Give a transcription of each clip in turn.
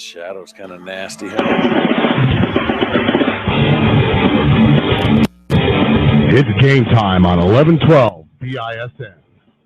Shadow's kind of nasty. It's game time on 11-12 BISN.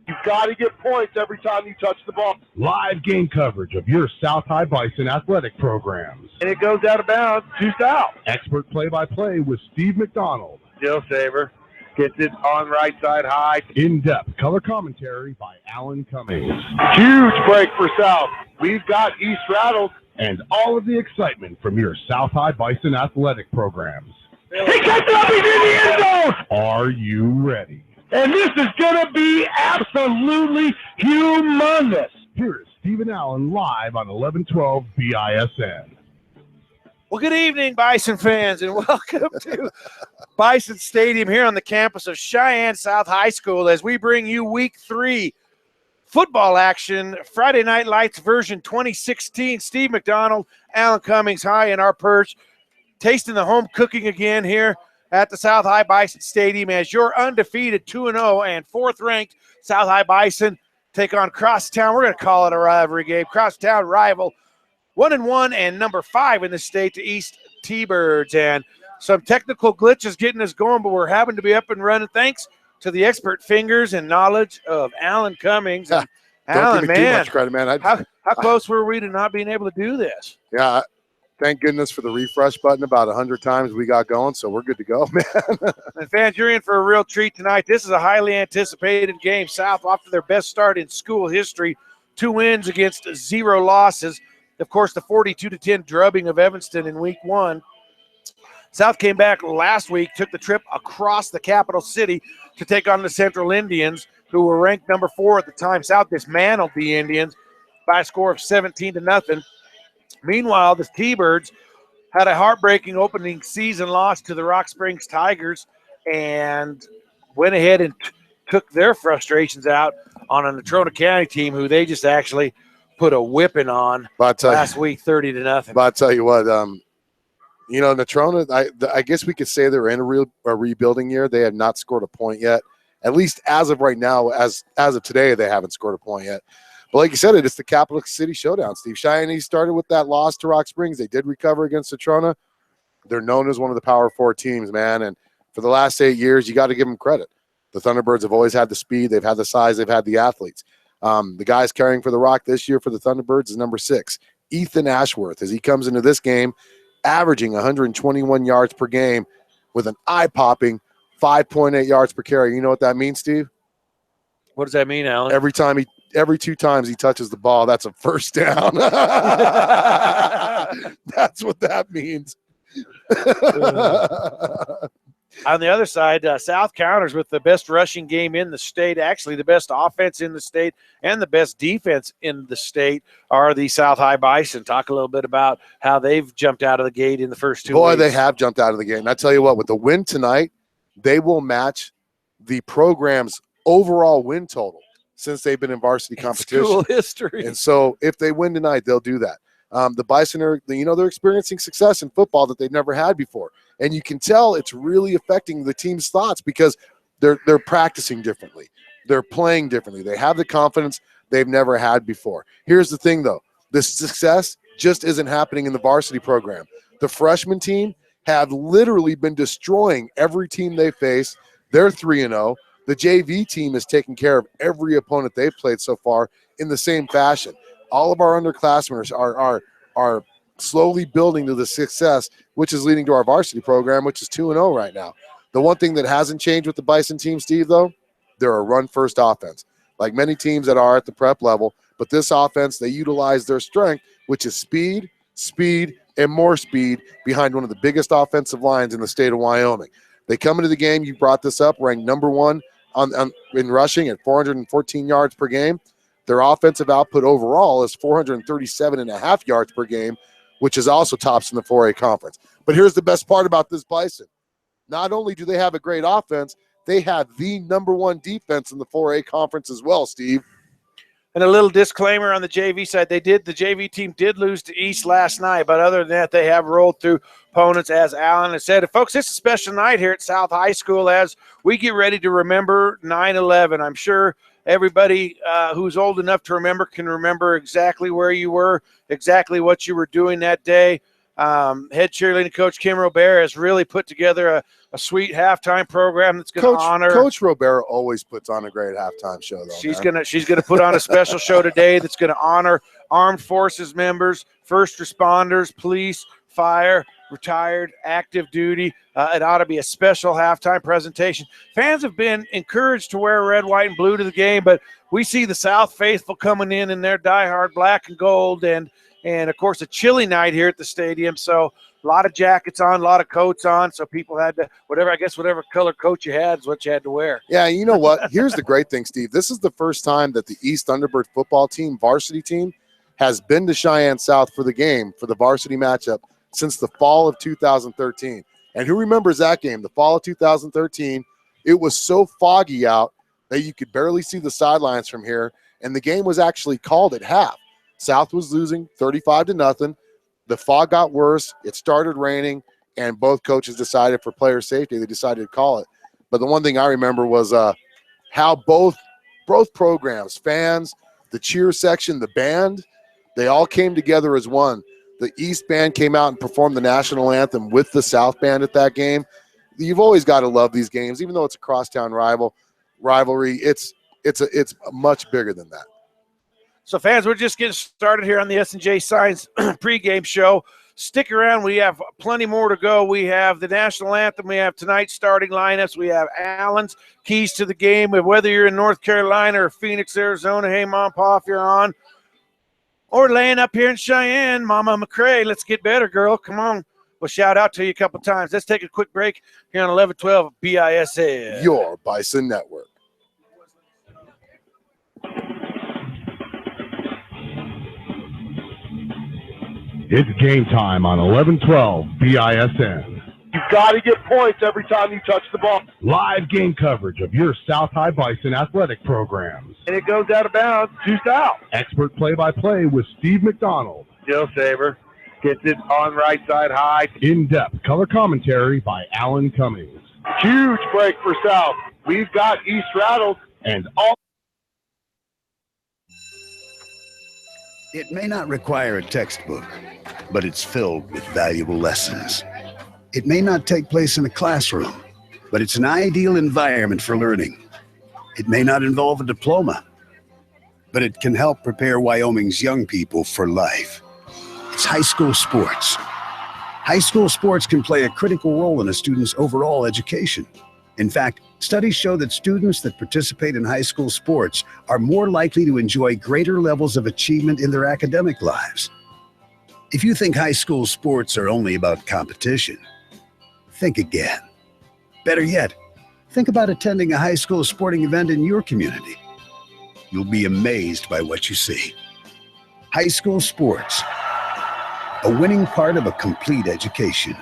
You've got to get points every time you touch the ball. Live game coverage of your South High Bison athletic programs. And it goes out of bounds to South. Expert play-by-play with Steve McDonald. Jill Saber gets it on right side high. In-depth color commentary by Alan Cummings. Huge break for South. We've got East rattled. And all of the excitement from your South High Bison athletic programs. He gets up, he's in the end zone! Are you ready? And this is going to be absolutely humongous. Here is Stephen Allen live on 11-12 BISN. Well, good evening, Bison fans, and welcome to Bison Stadium here on the campus of Cheyenne South High School as we bring you Week 3 football action, Friday Night Lights version 2016. Steve McDonald, Alan Cummings, high in our perch, tasting the home cooking again here at the South High Bison Stadium as your undefeated 2-0 and 4th-ranked South High Bison take on Crosstown. We're going to call it a rivalry game. Crosstown rival, 1-1 and number 5 in the state to East T-Birds. And some technical glitches getting us going, but we're having to be up and running thanks to the expert fingers and knowledge of Alan Cummings. Alan, man, too much credit, man. How close were we to not being able to do this? Yeah, thank goodness for the refresh button. About 100 times we got going, so we're good to go, man. And fans, you're in for a real treat tonight. This is a highly anticipated game. South off to their best start in school history, 2 wins against 0 losses. Of course, the 42-10 drubbing of Evanston in Week 1. South came back last week, took the trip across the capital city to take on the Central Indians, who were ranked number 4 at the time. South dismantled the Indians by a score of 17-0. Meanwhile, the T-Birds had a heartbreaking opening season loss to the Rock Springs Tigers and went ahead and took their frustrations out on a Natrona County team who they just actually put a whipping on last week, 30-0. But I'll tell you what, you know, Natrona, I guess we could say they're in a rebuilding year. They have not scored a point yet. At least as of right now, as of today, they haven't scored a point yet. But like you said, it's the Capital City Showdown, Steve. Cheyenne East started with that loss to Rock Springs. They did recover against Natrona. They're known as one of the Power 4 teams, man. And for the last 8 years, you got to give them credit. The Thunderbirds have always had the speed. They've had the size. They've had the athletes. The guys carrying for the Rock this year for the Thunderbirds is number 6, Ethan Ashworth, as he comes into this game, averaging 121 yards per game with an eye-popping 5.8 yards per carry. You know what that means, Steve? What does that mean, Alan? Every 2 times he touches the ball, that's a first down. That's what that means. On the other side, South counters with the best rushing game in the state, actually the best offense in the state and the best defense in the state are the South High Bison. Talk a little bit about how they've jumped out of the gate in the first 2 weeks. Boy, they have jumped out of the gate. And I tell you what, with the win tonight, they will match the program's overall win total since they've been in varsity competition. School history. And so if they win tonight, they'll do that. The Bison are, they're experiencing success in football that they've never had before. And you can tell it's really affecting the team's thoughts because they're practicing differently. They're playing differently. They have the confidence they've never had before. Here's the thing, though. This success just isn't happening in the varsity program. The freshman team have literally been destroying every team they face. They're 3-0. The JV team is taking care of every opponent they've played so far in the same fashion. All of our underclassmen are slowly building to the success, which is leading to our varsity program, which is 2-0 right now. The one thing that hasn't changed with the Bison team, Steve, though, they're a run-first offense, like many teams that are at the prep level. But this offense, they utilize their strength, which is speed, and more speed behind one of the biggest offensive lines in the state of Wyoming. They come into the game, you brought this up, ranked number 1 in rushing at 414 yards per game. Their offensive output overall is 437.5 yards per game, which is also tops in the 4A conference. But here's the best part about this Bison. Not only do they have a great offense, they have the number 1 defense in the 4A conference as well, Steve. And a little disclaimer on the JV side, the JV team did lose to East last night, but other than that, they have rolled through opponents, as Alan has said. And folks, it's a special night here at South High School as we get ready to remember 9/11. I'm sure everybody who's old enough to remember can remember exactly where you were, exactly what you were doing that day. Head cheerleading coach Kim Robert has really put together a sweet halftime program that's going to honor. Coach Robert always puts on a great halftime show, though. She's gonna put on a special show today that's going to honor armed forces members, first responders, police, fire, retired, active duty. It ought to be a special halftime presentation. Fans have been encouraged to wear red, white, and blue to the game, but we see the South faithful coming in their diehard black and gold, and of course a chilly night here at the stadium. So a lot of jackets on, a lot of coats on. So people had to whatever color coat you had is what you had to wear. Yeah, you know what? Here's the great thing, Steve. This is the first time that the East Thunderbird football team, varsity team, has been to Cheyenne South for the game, for the varsity matchup, since the fall of 2013. And who remembers that game? The fall of 2013, it was so foggy out that you could barely see the sidelines from here, and the game was actually called at half. South was losing 35-0. The fog got worse. It started raining, and both coaches decided for player safety, they decided to call it. But the one thing I remember was how both programs, fans, the cheer section, the band, they all came together as one. The East band came out and performed the national anthem with the South band at that game. You've always got to love these games, even though it's a crosstown rivalry. It's much bigger than that. So, fans, we're just getting started here on the S&J Signs pregame show. Stick around. We have plenty more to go. We have the national anthem. We have tonight's starting lineups. We have Allen's keys to the game. Whether you're in North Carolina or Phoenix, Arizona, hey, Mom, Pa, if you're on, or laying up here in Cheyenne, Mama McCrae, let's get better, girl. Come on. We'll shout out to you a couple times. Let's take a quick break here on 1112 BISN. Your Bison Network. It's game time on 1112 BISN. You've got to get points every time you touch the ball. Live game coverage of your South High Bison athletic programs. And it goes out of bounds to South. Expert play-by-play with Steve McDonald. Joe Saver gets it on right side high. In-depth color commentary by Alan Cummings. Huge break for South. We've got East rattled. And all. It may not require a textbook, but it's filled with valuable lessons. It may not take place in a classroom, but it's an ideal environment for learning. It may not involve a diploma, but it can help prepare Wyoming's young people for life. It's high school sports. High school sports can play a critical role in a student's overall education. In fact, studies show that students that participate in high school sports are more likely to enjoy greater levels of achievement in their academic lives. If you think high school sports are only about competition, think again. Better yet, think about attending a high school sporting event in your community. You'll be amazed by what you see. High school sports, a winning part of a complete education.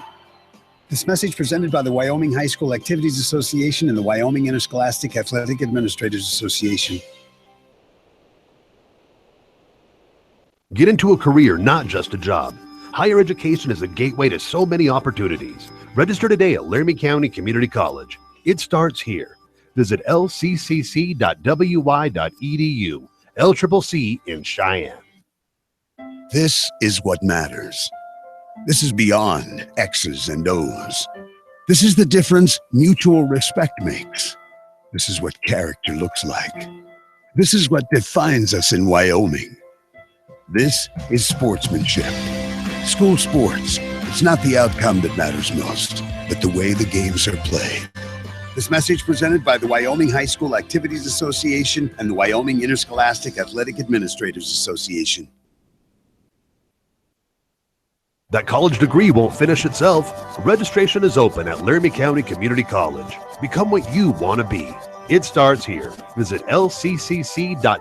This message presented by the Wyoming High School Activities Association and the Wyoming Interscholastic Athletic Administrators Association. Get into a career, not just a job. Higher education is a gateway to so many opportunities. Register today at Laramie County Community College. It starts here. Visit lccc.wy.edu. LCCC in Cheyenne. This is what matters. This is beyond X's and O's. This is the difference mutual respect makes. This is what character looks like. This is what defines us in Wyoming. This is sportsmanship. School sports. It's not the outcome that matters most, but the way the games are played. This message presented by the Wyoming High School Activities Association and the Wyoming Interscholastic Athletic Administrators Association. That college degree won't finish itself. Registration is open at Laramie County Community College. Become what you want to be. It starts here. Visit lccc.wy.edu.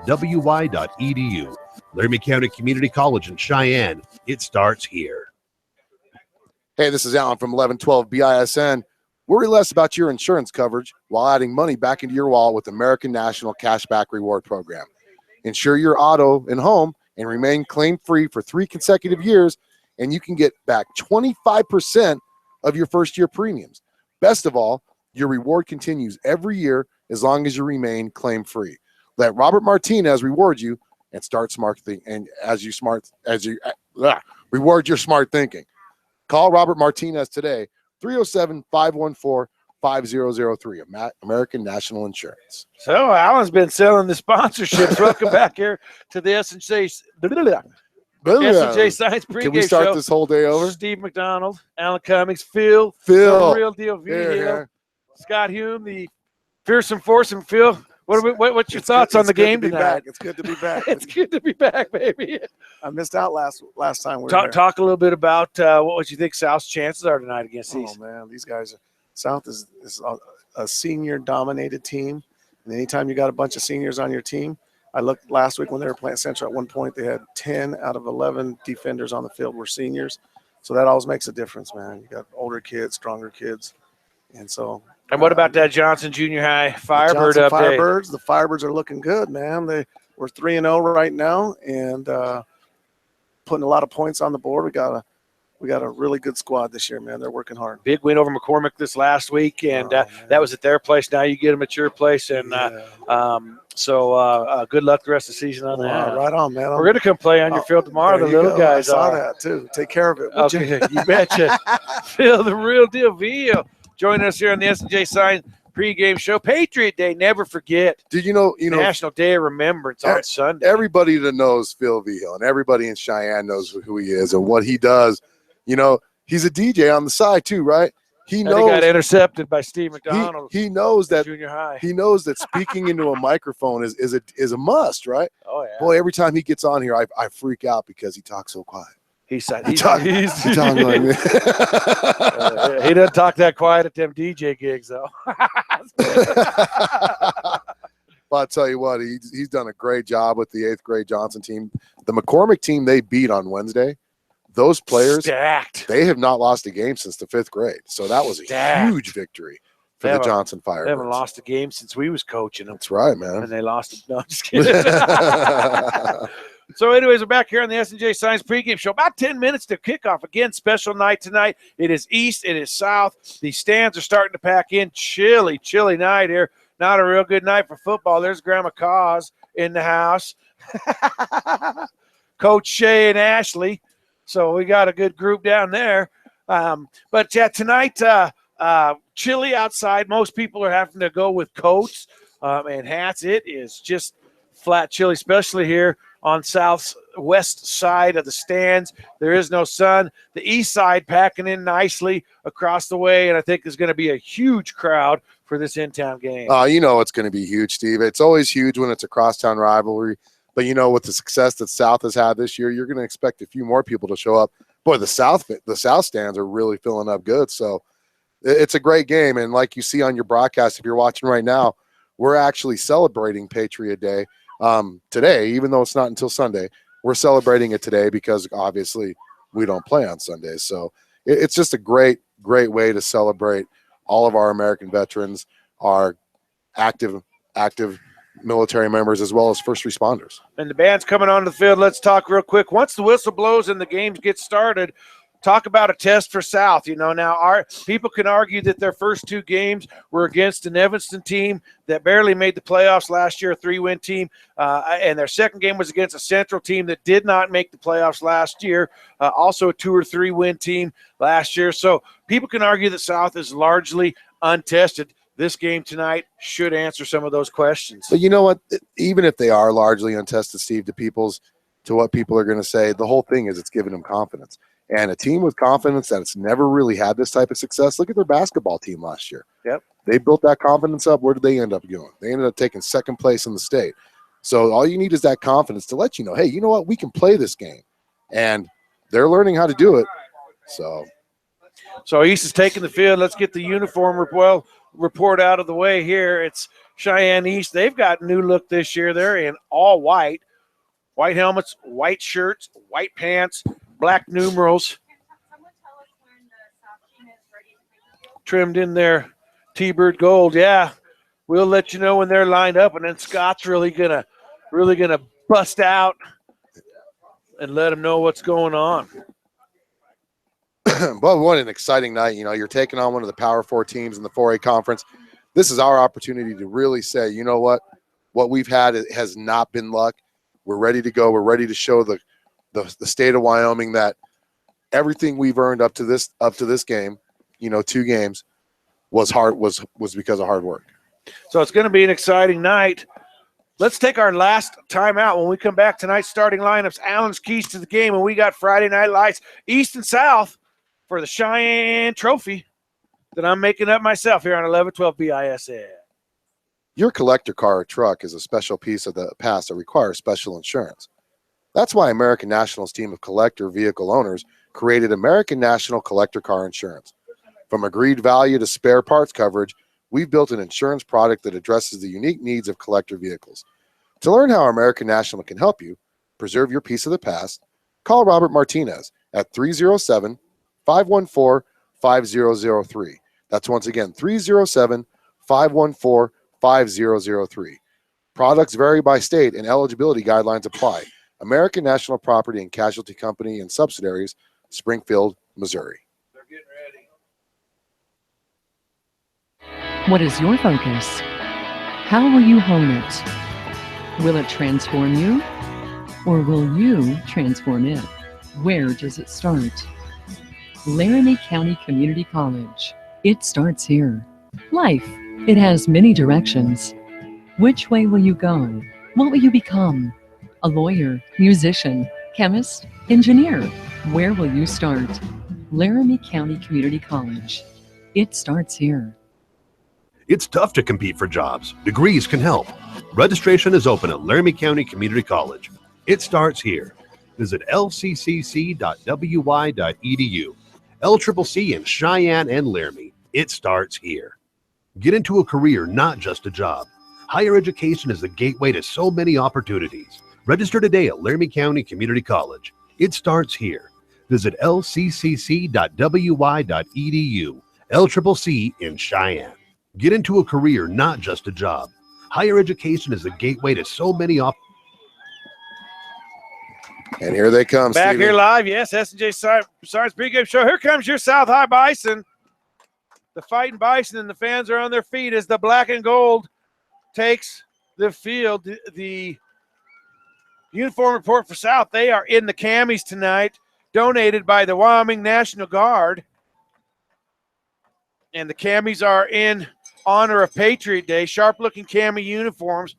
Laramie County Community College in Cheyenne. It starts here. Hey, this is Alan from 1112 BISN. Worry less about your insurance coverage while adding money back into your wallet with American National Cashback Reward Program. Insure your auto and home and remain claim-free for 3 consecutive years, and you can get back 25% of your first-year premiums. Best of all, your reward continues every year as long as you remain claim-free. Let Robert Martinez reward you and start smart thinking. And reward your smart thinking. Call Robert Martinez today, 307-514-5003, American National Insurance. So Alan's been selling the sponsorships. Welcome back here to the S&J Science Pregame Show. Can we start this whole day over? Steve McDonald, Alan Cummings, Phil, Phil. the Real Deal Here, Video, here. Scott Hume, the Fearsome Foursome. Phil, what's your thoughts on the game tonight? It's good to be back. It's good to be back, baby. I missed out last time we were Talk, there. talk a little bit about what you think South's chances are tonight against these. Oh man, these guys South is a senior dominated team, and anytime you got a bunch of seniors on your team, I looked last week when they were playing Central. At one point, they had 10 out of 11 defenders on the field were seniors, so that always makes a difference, man. You got older kids, stronger kids, and so. And what about that Johnson Junior High Firebird Johnson update? Firebirds, the Firebirds are looking good, man. We're 3-0 right now, and putting a lot of points on the board. We got a really good squad this year, man. They're working hard. Big win over McCormick this last week, and that was at their place. Now you get them at your place, and so good luck the rest of the season on that. Right on, man. We're going to come play on your field tomorrow. The little guys I saw are. that too. Take care of it. Okay, you betcha. Phil, the Real Deal Video, joining us here on the S&J Science Pregame Show. Patriot Day, never forget. Did you know National Day of Remembrance on Sunday. Everybody that knows Phil Vigil and everybody in Cheyenne knows who he is and what he does. You know, he's a DJ on the side too, right? He knows. He got intercepted by Steve McDonald. He knows that junior high. He knows that speaking into a microphone is a must, right? Oh yeah. Boy, every time he gets on here, I freak out because he talks so quiet. He's he talks like he doesn't talk that quiet at them DJ gigs though. But I'll tell you what, he's done a great job with the 8th grade Johnson team. The McCormick team they beat on Wednesday. Those players, stacked. They have not lost a game since the 5th grade. So that was a huge victory for the Johnson Firebirds. They haven't lost a game since we was coaching them. That's right, man. And they lost it. No, I'm just kidding. So anyways, we're back here on the S&J Science Pregame Show. About 10 minutes to kickoff. Again, special night tonight. It is East. It is South. The stands are starting to pack in. Chilly night here. Not a real good night for football. There's Grandma Cause in the house. Coach Shay and Ashley. So we got a good group down there. But yeah, tonight, chilly outside. Most people are having to go with coats and hats. It is just flat chilly, especially here on southwest side of the stands. There is no sun. The east side packing in nicely across the way, and I think there's going to be a huge crowd for this in-town game. You know it's going to be huge, Steve. It's always huge when it's a crosstown rivalry. But, you know, with the success that South has had this year, you're going to expect a few more people to show up. Boy, the South stands are really filling up good. So it's a great game. And like you see on your broadcast, if you're watching right now, we're actually celebrating Patriot Day today, even though it's not until Sunday. We're celebrating it today because obviously we don't play on Sundays. So it's just a great way to celebrate all of our American veterans, our active military members, as well as first responders. And the band's coming onto the field. Let's talk real quick. Once the whistle blows and the games get started, talk about a test for South. You know, now our people can argue that their first 2 games were against an Evanston team that barely made the playoffs last year, a 3-win team, and their second game was against a Central team that did not make the playoffs last year, also a 2 or 3-win team last year. So people can argue that South is largely untested. This game tonight should answer some of those questions. But you know what? Even if they are largely untested, Steve, to what people are going to say, the whole thing is it's giving them confidence. And a team with confidence that it's never really had this type of success, look at their basketball team last year. Yep. They built that confidence up. Where did they end up going? They ended up taking 2nd place in the state. So all you need is that confidence to let you know, hey, you know what? We can play this game. And they're learning how to do it. So East is taking the field. Let's get the uniform report out of the way here. It's Cheyenne East. They've got a new look this year. They're in all white helmets, white shirts, white pants, black numerals. Trimmed in their T-Bird gold. Yeah, we'll let you know when they're lined up, and then Scott's really gonna bust out and let them know what's going on. Well, what an exciting night. You know, you're taking on one of the Power 4 teams in the 4A conference. This is our opportunity to really say, you know what? What we've had has not been luck. We're ready to go. We're ready to show the state of Wyoming that everything we've earned up to this game, 2 games, was because of hard work. So it's going to be an exciting night. Let's take our last time out. When we come back, tonight's starting lineups, Allen's keys to the game, and we got Friday Night Lights, East and South, for the Cheyenne Trophy that I'm making up myself here on 1112 BISN. Your collector car or truck is a special piece of the past that requires special insurance. That's why American National's team of collector vehicle owners created American National Collector Car Insurance. From agreed value to spare parts coverage, we've built an insurance product that addresses the unique needs of collector vehicles. To learn how American National can help you preserve your piece of the past, call Robert Martinez at 307-514-5003. That's once again 307-514-5003. Products vary by state and eligibility guidelines apply. American National Property and Casualty Company and subsidiaries, Springfield, Missouri. They're getting ready. What is your focus? How will you hone it? Will it transform you? Or will you transform it? Where does it start? Laramie County Community College. It starts here. Life, it has many directions. Which way will you go? What will you become? A lawyer, musician, chemist, engineer. Where will you start? Laramie County Community College. It starts here. It's tough to compete for jobs. Degrees can help. Registration is open at Laramie County Community College. It starts here. Visit lccc.wy.edu. LCCC in Cheyenne and Laramie. It starts here. Get into a career, not just a job. Higher education is the gateway to so many opportunities. Register today at Laramie County Community College. It starts here. Visit lccc.wy.edu. LCCC in Cheyenne. Get into a career, not just a job. Higher education is the gateway to so many And here they come, Back Stevie. here live, yes, S&J Science Pregame Show. Here comes your South High Bison. The Fighting Bison and the fans are on their feet as the black and gold takes the field. The uniform report for South, they are in the camis tonight, donated by the Wyoming National Guard. And the camis are in honor of Patriot Day, sharp-looking cami uniforms.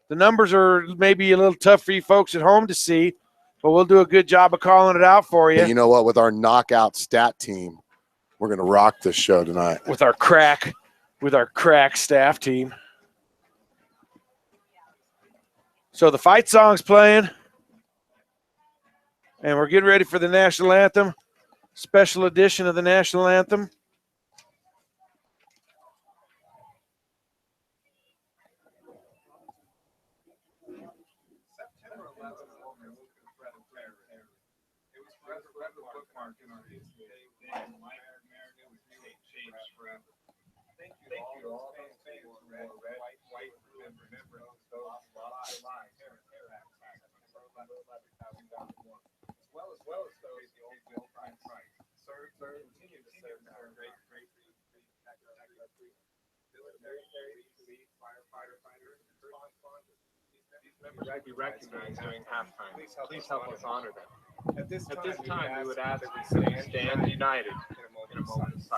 The numbers are maybe a little tough for you folks at home to see, but we'll do a good job of calling it out for you. And you know what? With our knockout stat team, we're going to rock this show tonight. With our crack staff team. So the fight song's playing, and we're getting ready for the national anthem, special edition of the national anthem. I'd be recognized during halftime. Please help us honor them. At this time, we would ask that we stand united in a moment of silence.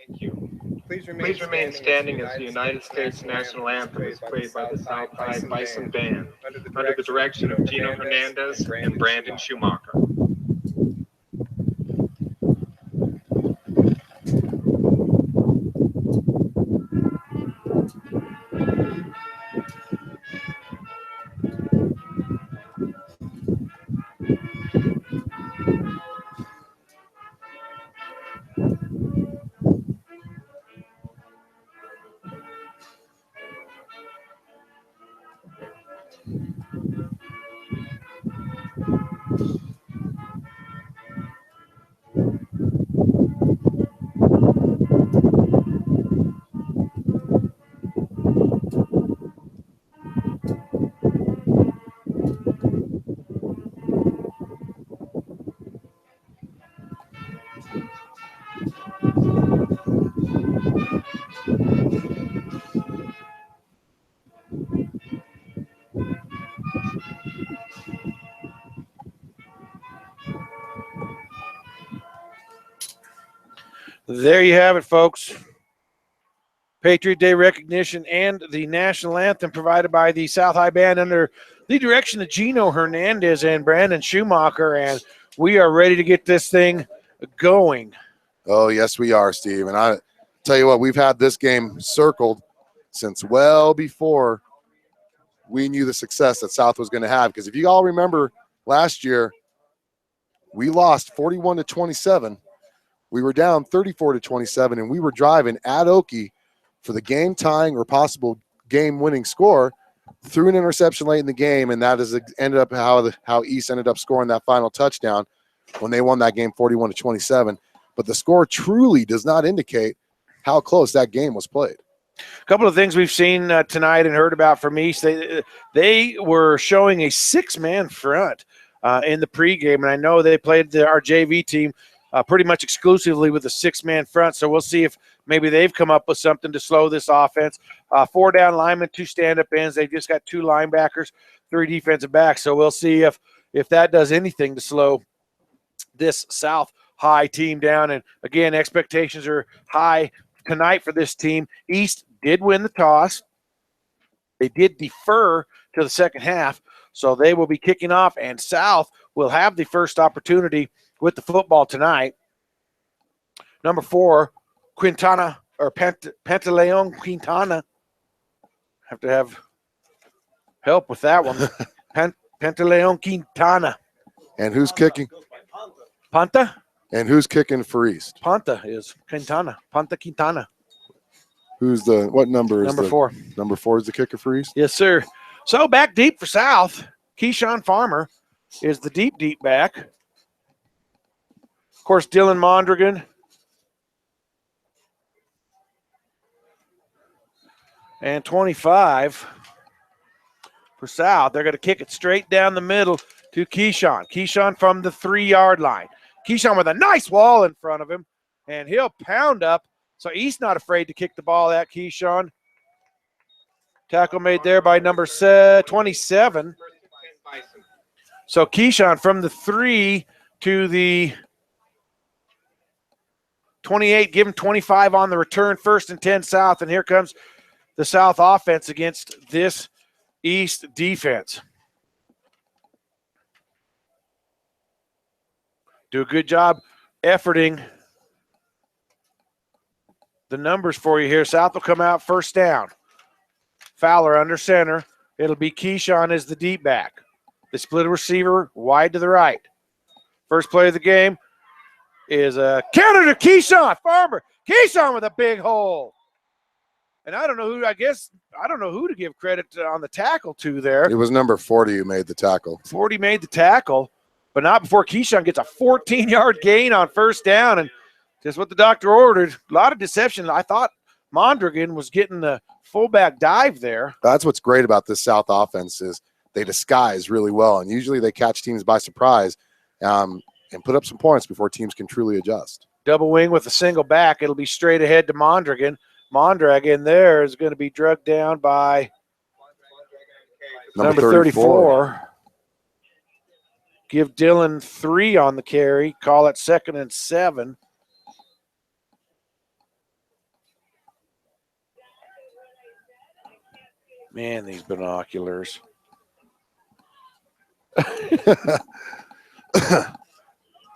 Thank you. Please remain standing as the United States national anthem is played by the South High Bison Band under the direction of Gino Hernandez and Brandon Schumacher. There you have it, folks. Patriot Day recognition and the national anthem provided by the South High Band under the direction of Gino Hernandez and Brandon Schumacher, and we are ready to get this thing going. Oh, yes, we are, Steve. And I tell you what, we've had this game circled since well before we knew the success that South was going to have. Because if you all remember last year, we lost 41-27. We were down 34-27, and we were driving at Okie for the game tying or possible game winning score, threw an interception late in the game, and that is ended up how East ended up scoring that final touchdown when they won that game 41-27. But the score truly does not indicate how close that game was played. A couple of things we've seen tonight and heard about from East. They were showing a six-man front in the pregame, and I know they played our JV team pretty much exclusively with a six-man front, so we'll see if maybe they've come up with something to slow this offense. 4 down linemen, 2 stand-up ends. They've just got 2 linebackers, 3 defensive backs, so we'll see if that does anything to slow this South High team down. And, again, expectations are high tonight for this team. East did win the toss. They did defer to the second half, so they will be kicking off, and South will have the first opportunity with the football tonight. Number 4, Quintana, or Pantaleon Quintana. Have to have help with that one. Pantaleon Quintana. And who's kicking? Panta? And who's kicking for East? Panta is Quintana. Panta Quintana. Who's what number is Number 4. Number 4 is the kicker for East? Yes, sir. So back deep for South, Keyshawn Farmer is the deep back. Of course, Dylan Mondragon. And 25 for South. They're going to kick it straight down the middle to Keyshawn. Keyshawn from the 3-yard line. Keyshawn with a nice wall in front of him, and he'll pound up. So East not afraid to kick the ball at Keyshawn. Tackle made there by number 27. So Keyshawn from the 3 to the 28, give him 25 on the return, 1st and 10 South, and here comes the South offense against this East defense. Do a good job efforting the numbers for you here. South will come out 1st down. Fowler under center. It'll be Keyshawn as the deep back. They split a receiver wide to the right. First play of the game is a counter to Keyshawn Farmer. Keyshawn with a big hole. And I don't know who to give credit on the tackle to there. It was number 40 who made the tackle. 40 made the tackle, but not before Keyshawn gets a 14-yard gain on 1st down, and just what the doctor ordered. A lot of deception. I thought Mondragon was getting the fullback dive there. That's what's great about this South offense is they disguise really well, and usually they catch teams by surprise and put up some points before teams can truly adjust. Double wing with a single back. It'll be straight ahead to Mondragon. Mondragon there is going to be drugged down by number 34. Give Dylan 3 on the carry. Call it 2nd and 7. Man, these binoculars.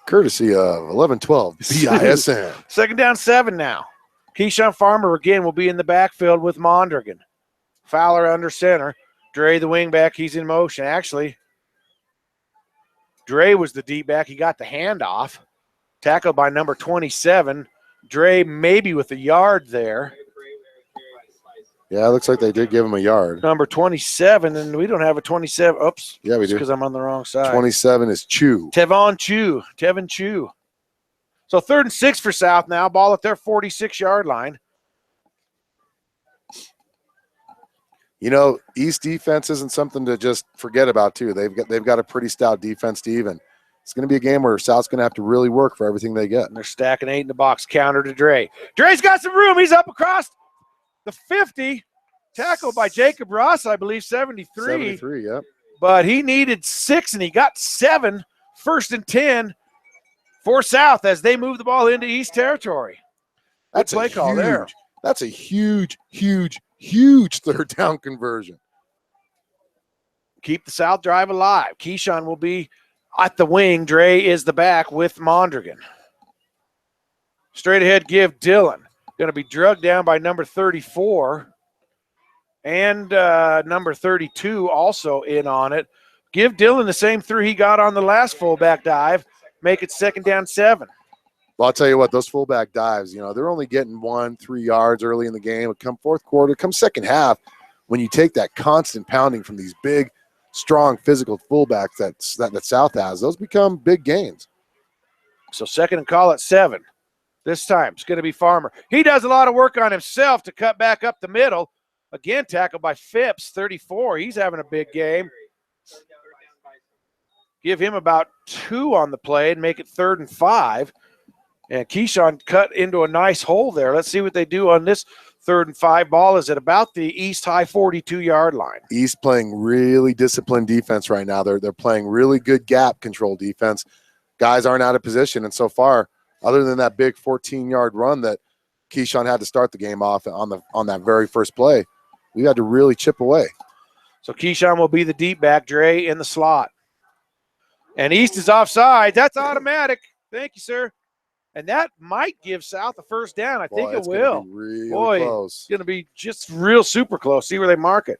Courtesy of 1112 BISN. 2nd down 7 now. Keyshawn Farmer again will be in the backfield with Mondragon. Fowler under center. Dre the wing back. He's in motion. Actually, Dre was the deep back. He got the handoff. Tackled by number 27. Dre maybe with a yard there. Yeah, it looks like they did give him a yard. Number 27, and we don't have a 27. Oops. Yeah, we do. Because I'm on the wrong side. 27 is Tevin Chu. So 3rd and 6 for South now. Ball at their 46-yard line. You know, East defense isn't something to just forget about, too. They've got a pretty stout defense to even. It's going to be a game where South's going to have to really work for everything they get. And they're stacking 8 in the box. Counter to Dre. Dre's got some room. He's up across the 50. Tackled by Jacob Ross, I believe, 73. 73, yep. But he needed 6, and he got 7. 1st and 10 for South as they move the ball into East territory. Good play call there. That's a huge, huge, huge third down conversion. Keep the South drive alive. Keyshawn will be at the wing. Dre is the back with Mondragon. Straight ahead give Dillon. Going to be drugged down by number 34. And number 32 also in on it. Give Dillon the same 3 he got on the last fullback dive. Make it 2nd down 7. Well, I'll tell you what, those fullback dives, they're only getting 1-3 yards early in the game. Come fourth quarter, come second half, when you take that constant pounding from these big, strong, physical fullbacks that South has, those become big gains. So 2nd and call at 7. This time it's going to be Farmer. He does a lot of work on himself to cut back up the middle. Again, tackled by Phipps, 34. He's having a big game. Give him about 2 on the play and make it 3rd and 5. And Keyshawn cut into a nice hole there. Let's see what they do on this 3rd and 5. Ball is at about the East High 42-yard line. East playing really disciplined defense right now. They're playing really good gap control defense. Guys aren't out of position, and so far, other than that big 14-yard run that Keyshawn had to start the game off on that very first play, we had to really chip away. So Keyshawn will be the deep back, Dre in the slot. And East is offside. That's automatic. Thank you, sir. And that might give South a 1st down. I think it will. Really close. It's going to be just real super close. See where they mark it.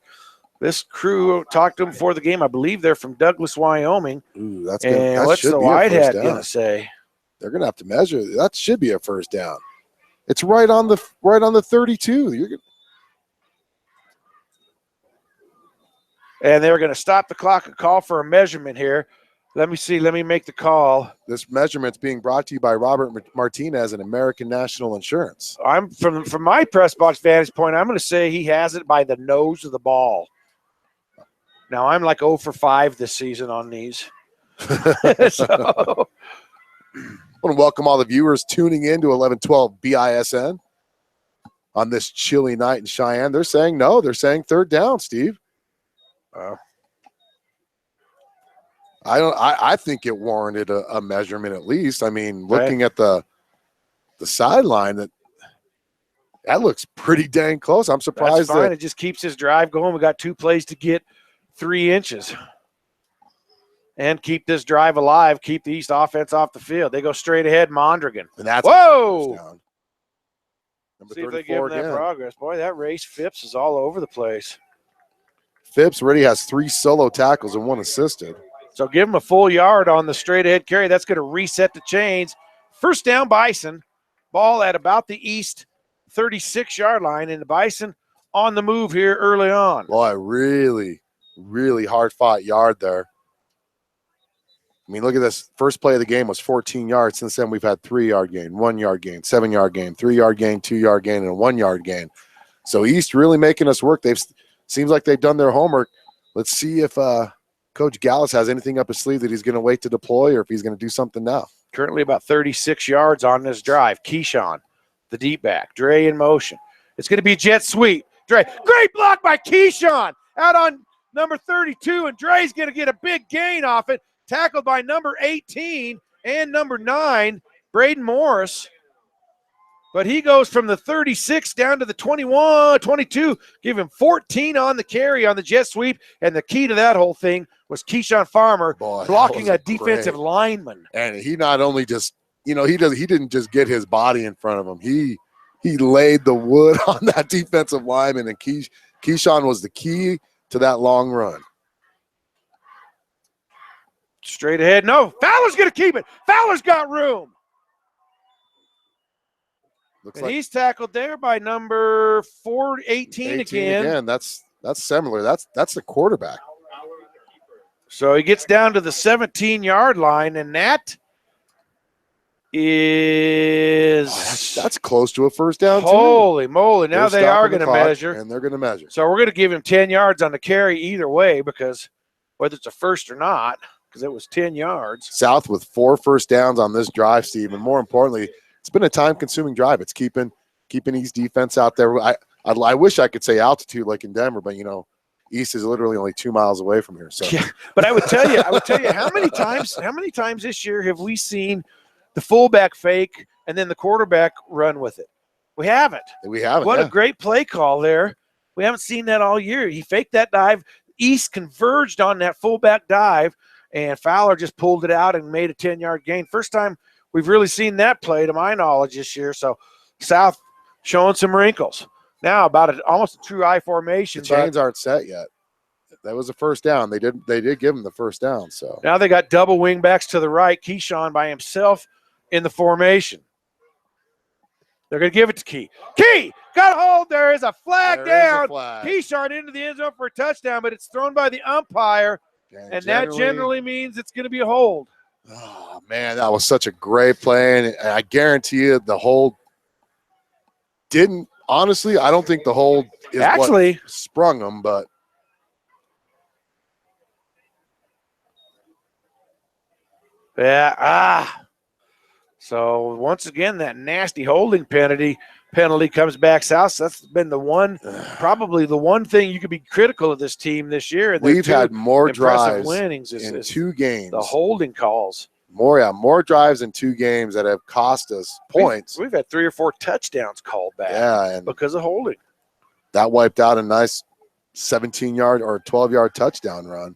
This crew talked to them before the game. I believe they're from Douglas, Wyoming. Ooh, that's good. And what's the Whitehead going to say? They're going to have to measure. That should be a 1st down. It's right on the 32. And they're going to stop the clock and call for a measurement here. Let me see. Let me make the call. This measurement's being brought to you by Robert Martinez and American National Insurance. I'm from my press box vantage point, I'm going to say he has it by the nose of the ball. Now, I'm like 0 for 5 this season on these. So. I want to welcome all the viewers tuning in to 1112 BISN on this chilly night in Cheyenne. They're saying no. They're saying 3rd down, Steve. I think it warranted a measurement at least. I mean, looking at the sideline, that looks pretty dang close. I'm surprised. That's fine. It just keeps his drive going. We got 2 plays to get 3 inches. And keep this drive alive, keep the East offense off the field. They go straight ahead, Mondragon. And that's whoa! Number see if they give him that progress. Boy, that race Phipps is all over the place. Phipps already has 3 solo tackles and 1 assisted. So give him a full yard on the straight ahead carry. That's going to reset the chains. 1st down, Bison. Ball at about the East 36-yard line, and the Bison on the move here early on. Boy, really, really hard-fought yard there. I mean, look at this. First play of the game was 14 yards. Since then, we've had 3-yard gain, 1-yard gain, 7-yard gain, 3-yard gain, 2-yard gain, and a 1-yard gain. So East really making us work. Seems like they've done their homework. Let's see if Coach Gallus has anything up his sleeve that he's going to wait to deploy or if he's going to do something now. Currently about 36 yards on this drive. Keyshawn, the deep back. Dre in motion. It's going to be jet sweep. Dre, great block by Keyshawn out on number 32, and Dre's going to get a big gain off it. Tackled by number 18 and number 9, Braden Morris. But he goes from the 36 down to the 21, 22. Give him 14 on the carry on the jet sweep. And the key to that whole thing was Keyshawn Farmer blocking a defensive lineman. And he not only just, he didn't just get his body in front of him. He laid the wood on that defensive lineman, and Keyshawn was the key to that long run. Straight ahead. No, Fowler's going to keep it. Fowler's got room. And he's tackled there by number 18 again. That's similar. That's the quarterback. So he gets down to the 17-yard line, and that is that's close to a 1st down. Holy moly! Now they are going to measure, and they're going to measure. So we're going to give him 10 yards on the carry either way, because whether it's a 1st or not, because it was 10 yards. South with 4 1st downs on this drive, Steve, and more importantly, it's been a time-consuming drive. It's keeping East defense out there. I wish I could say altitude like in Denver, but East is literally only 2 miles away from here. So, yeah, but I would tell you, how many times this year have we seen the fullback fake and then the quarterback run with it? We haven't. We haven't. What a great play call there. We haven't seen that all year. He faked that dive. East converged on that fullback dive, and Fowler just pulled it out and made a 10-yard gain. First time we've really seen that play, to my knowledge, this year. So South showing some wrinkles. Now about almost a true I formation. The chains aren't set yet. That was a first down. They did give him the first down. So now they got double wingbacks to the right. Keyshawn by himself in the formation. They're going to give it to Key. Key got a hold. There is a flag down. Keyshawn into the end zone for a touchdown, but it's thrown by the umpire, and that generally means it's going to be a hold. Oh, man, that was such a great play, and I guarantee you the hold didn't – honestly, I don't think the hold is what sprung them, but – yeah, So once again, that nasty holding penalty comes back south. So that's been the one, probably the one thing you could be critical of this team this year. We've had more drives winnings in 2 games. The holding calls. More drives in 2 games that have cost us points. We've had 3 or 4 touchdowns called back and because of holding. That wiped out a nice 17-yard or 12-yard touchdown run.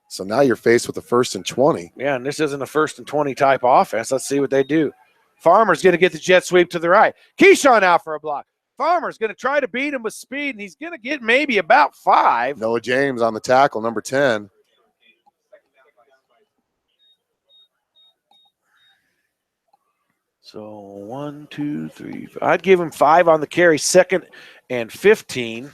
So now you're faced with a 1st and 20. Yeah, and this isn't a 1st and 20 type offense. Let's see what they do. Farmer's going to get the jet sweep to the right. Keyshawn out for a block. Farmer's going to try to beat him with speed, and he's going to get maybe about 5. Noah James on the tackle, number 10. So 1, 2, 3. I'd give him 5 on the carry, 2nd and 15.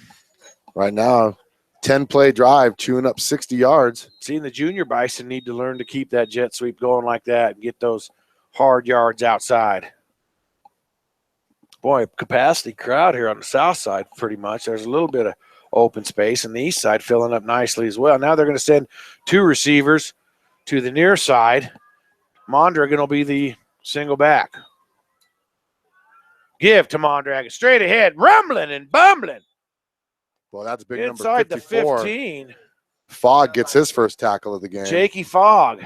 Right now, 10-play drive, chewing up 60 yards. Seeing the junior Bison need to learn to keep that jet sweep going like that and get those hard yards outside. Boy, capacity crowd here on the south side pretty much. There's a little bit of open space, and the east side filling up nicely as well. Now they're going to send 2 receivers to the near side. Mondragon will be the single back. Give to Mondragon. Straight ahead, rumbling and bumbling. Well, that's big inside number 54. The 15. Fogg gets his first tackle of the game. Jakey Fogg.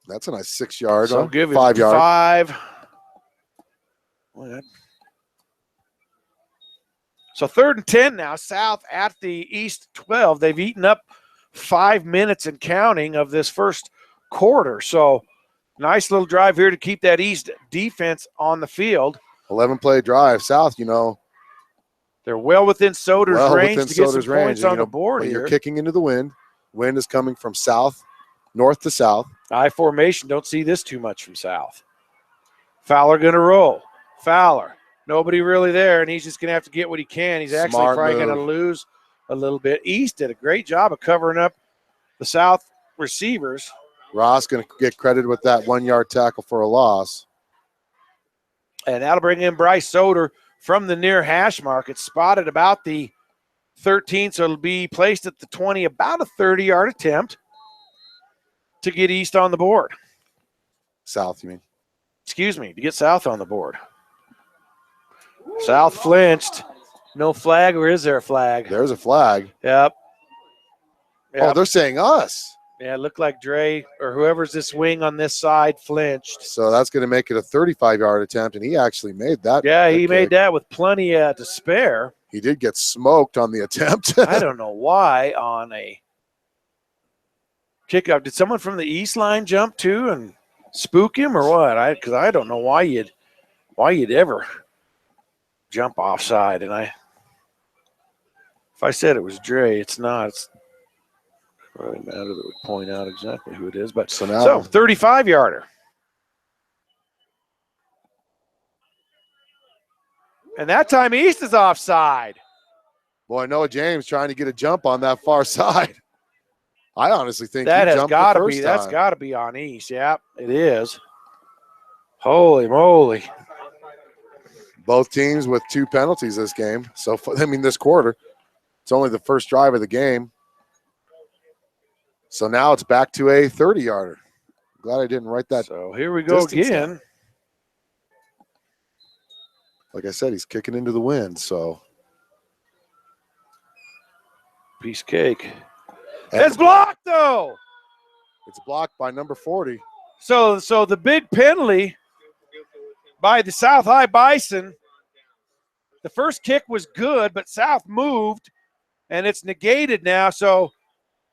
That's a nice 6-yard. So give him 5 yard. 5. So 3rd and 10 now. South at the East 12. They've eaten up 5 minutes and counting of this first quarter. So nice little drive here to keep that East defense on the field. 11-play drive. South, they're well within Soder's range to get some points on the board when here. You're kicking into the wind. Wind is coming from north to south. I formation, don't see this too much from south. Fowler going to roll. Fowler, nobody really there, and he's just going to have to get what he can. He's actually probably going to lose a little bit. East did a great job of covering up the south receivers. Ross going to get credit with that 1-yard tackle for a loss. And that'll bring in Bryce Soder from the near hash mark. It's spotted about the 13, so it'll be placed at the 20, about a 30-yard attempt to get East on the board. South, you mean? Excuse me, to get South on the board. South flinched. No flag, or is there a flag? There's a flag. Yep. Oh, they're saying us. Yeah, it looked like Dre or whoever's this wing on this side flinched. So that's going to make it a 35-yard attempt, and he actually made that. Yeah, he made that with plenty to spare. He did get smoked on the attempt. I don't know why on a kickoff. Did someone from the east line jump too and spook him or what? Because I don't know why you'd ever jump offside. And if I said it was Dre, it's not. It's really matter that we point out exactly who it is. But so 35-yarder. And that time East is offside. Boy, Noah James trying to get a jump on that far side. I honestly think that has got to be. That's got to be on East. Yeah, it is. Holy moly! Both teams with 2 penalties this game. So this quarter, it's only the first drive of the game. So now it's back to a 30-yarder. Glad I didn't write that. So here we go again. Down. Like I said, he's kicking into the wind. So piece of cake. It's blocked though. It's blocked by number 40. So the big penalty. by the South High Bison. The first kick was good, but South moved, and it's negated now. So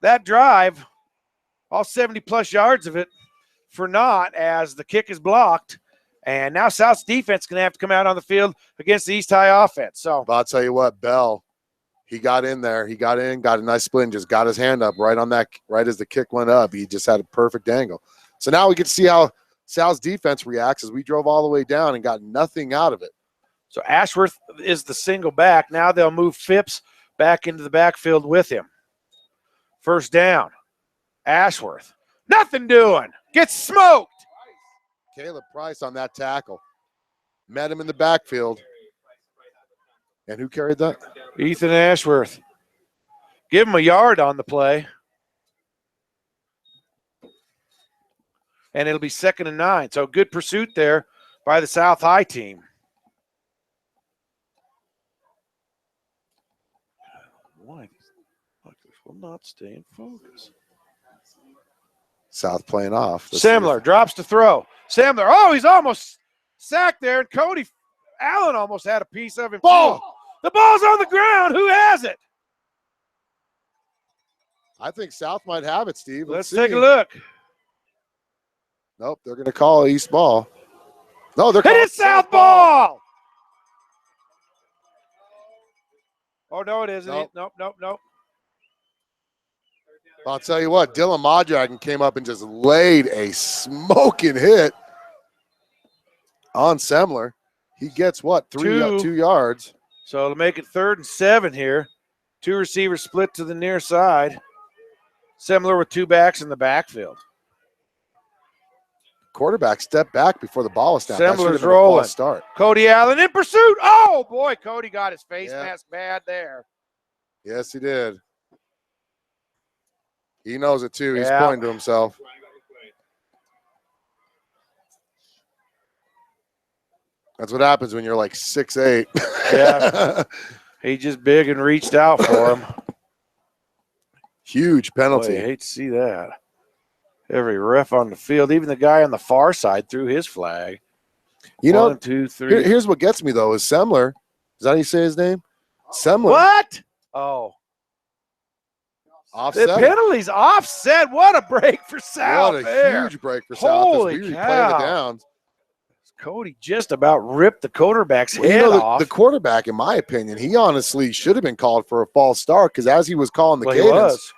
that drive, all 70-plus yards of it, for naught as the kick is blocked. And now South's defense is going to have to come out on the field against the East High offense. So I'll tell you what, Bell, he got in there. He got in, got a nice split, and just got his hand up right on that, right as the kick went up. He just had a perfect angle. So now we get to see how South's defense reacts as we drove all the way down and got nothing out of it. So Ashworth is the single back. Now they'll move Phipps back into the backfield with him. First down. Ashworth. Nothing doing. Gets smoked. Caleb Price on that tackle. Met him in the backfield. And who carried that? Ethan Ashworth. Give him a yard on the play. And it'll be 2nd and 9. So good pursuit there by the South High team. Why? This will not stay in focus. South playing off. Semler drops to throw. Semler, oh, he's almost sacked there, and Cody Allen almost had a piece of him. Ball! The ball's on the ground. Who has it? I think South might have it, Steve. Let's take a look. Nope, they're going to call East ball. No, they're Hit calling it, South ball! Oh, no, it isn't. Nope. Nope. I'll tell you what, Dylan Moddragon came up and just laid a smoking hit on Semler. He gets what, 2 yards. So to make it 3rd and 7 here. 2 receivers split to the near side. Semler with 2 backs in the backfield. Quarterback stepped back before the ball was snapped. Semler's rolling. Start. Cody Allen in pursuit. Oh, boy, Cody got his face mask bad there. Yes, he did. He knows it, too. He's pointing to himself. That's what happens when you're like 6'8". Yeah. He just big and reached out for him. Huge penalty. Boy, I hate to see that. Every ref on the field, even the guy on the far side threw his flag. You know, 1, 2, 3. Here's what gets me, though, is Semler. Is that how you say his name? Semler. What? Oh. Offset. The penalty's offset. What a break for South. What a huge break for South. Holy as we cow. replay the downs. Cody just about ripped the quarterback's head off. The quarterback, in my opinion, he honestly should have been called for a false start because as he was calling the cadence.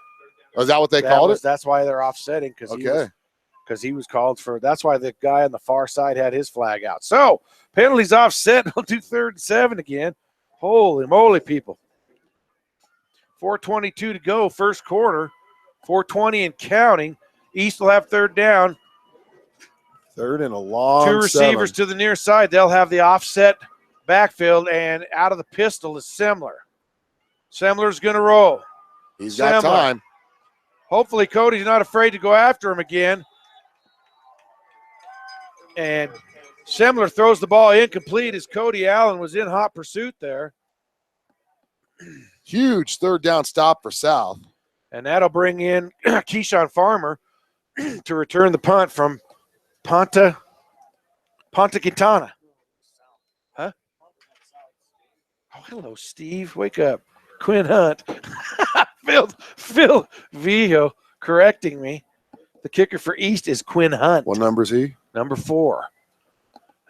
Is that what they called it? That's why they're offsetting because he was called for. That's why the guy on the far side had his flag out. So penalties offset. We'll do 3rd and 7 again. Holy moly, people. 4:22 to go, first quarter. 4:20 and counting. East will have 3rd down. 3rd and a long 2 receivers 7. to the near side. They'll have the offset backfield, and out of the pistol is Semler. Semler's going to roll. He's got time. Hopefully Cody's not afraid to go after him again. And Semler throws the ball incomplete as Cody Allen was in hot pursuit there. Huge 3rd down stop for South. And that'll bring in Keyshawn Farmer to return the punt from Ponta Quintana. Huh? Oh, hello, Steve. Wake up. Quinn Hunt. Phil Vio correcting me. The kicker for East is Quinn Hunt. What number is he? Number 4.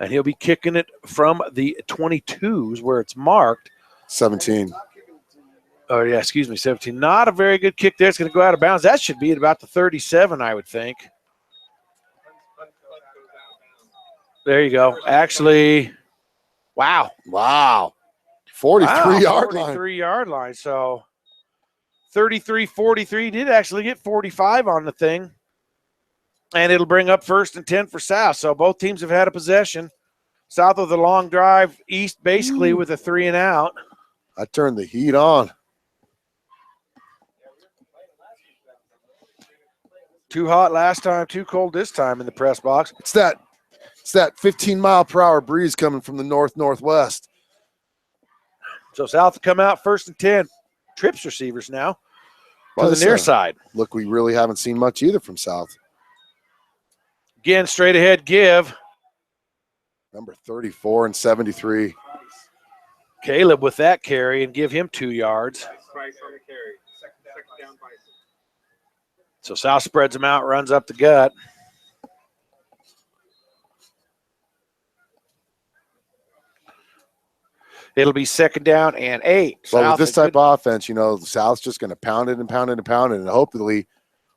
And he'll be kicking it from the 22s where it's marked. 17. Oh, yeah, excuse me, 17. Not a very good kick there. It's going to go out of bounds. That should be at about the 37, I would think. There you go. Actually, wow. 43-yard line. 43-yard line. So 33-43. Did actually get 45 on the thing. And it'll bring up 1st and 10 for South. So both teams have had a possession. South with a long drive. East basically with a 3 and out. I turned the heat on. Too hot last time, too cold this time in the press box. It's that 15-mile-per-hour breeze coming from the northwest. So South will come out 1st and 10. Trips receivers now to the near side. Look, we really haven't seen much either from South. Again, straight ahead give. Number 34 and 73. Caleb with that carry and give him 2 yards. So South spreads them out, runs up the gut. It'll be 2nd down and 8. Well, with this type of offense, the South's just going to pound it and pound it and pound it, and hopefully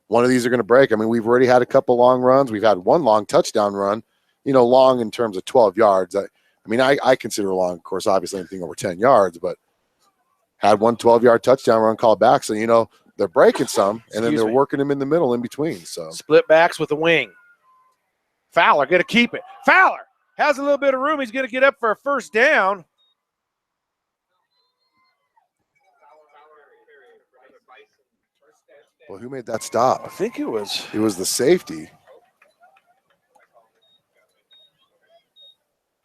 one of these are going to break. I mean, we've already had a couple long runs. We've had one long touchdown run, long in terms of 12 yards. I consider long, of course, obviously anything over 10 yards, but had one 12-yard touchdown run called back. So, they're breaking some, and then they're working them in the middle in between. So split backs with a wing. Fowler going to keep it. Fowler has a little bit of room. He's going to get up for a 1st down. Well, who made that stop? I think it was the safety.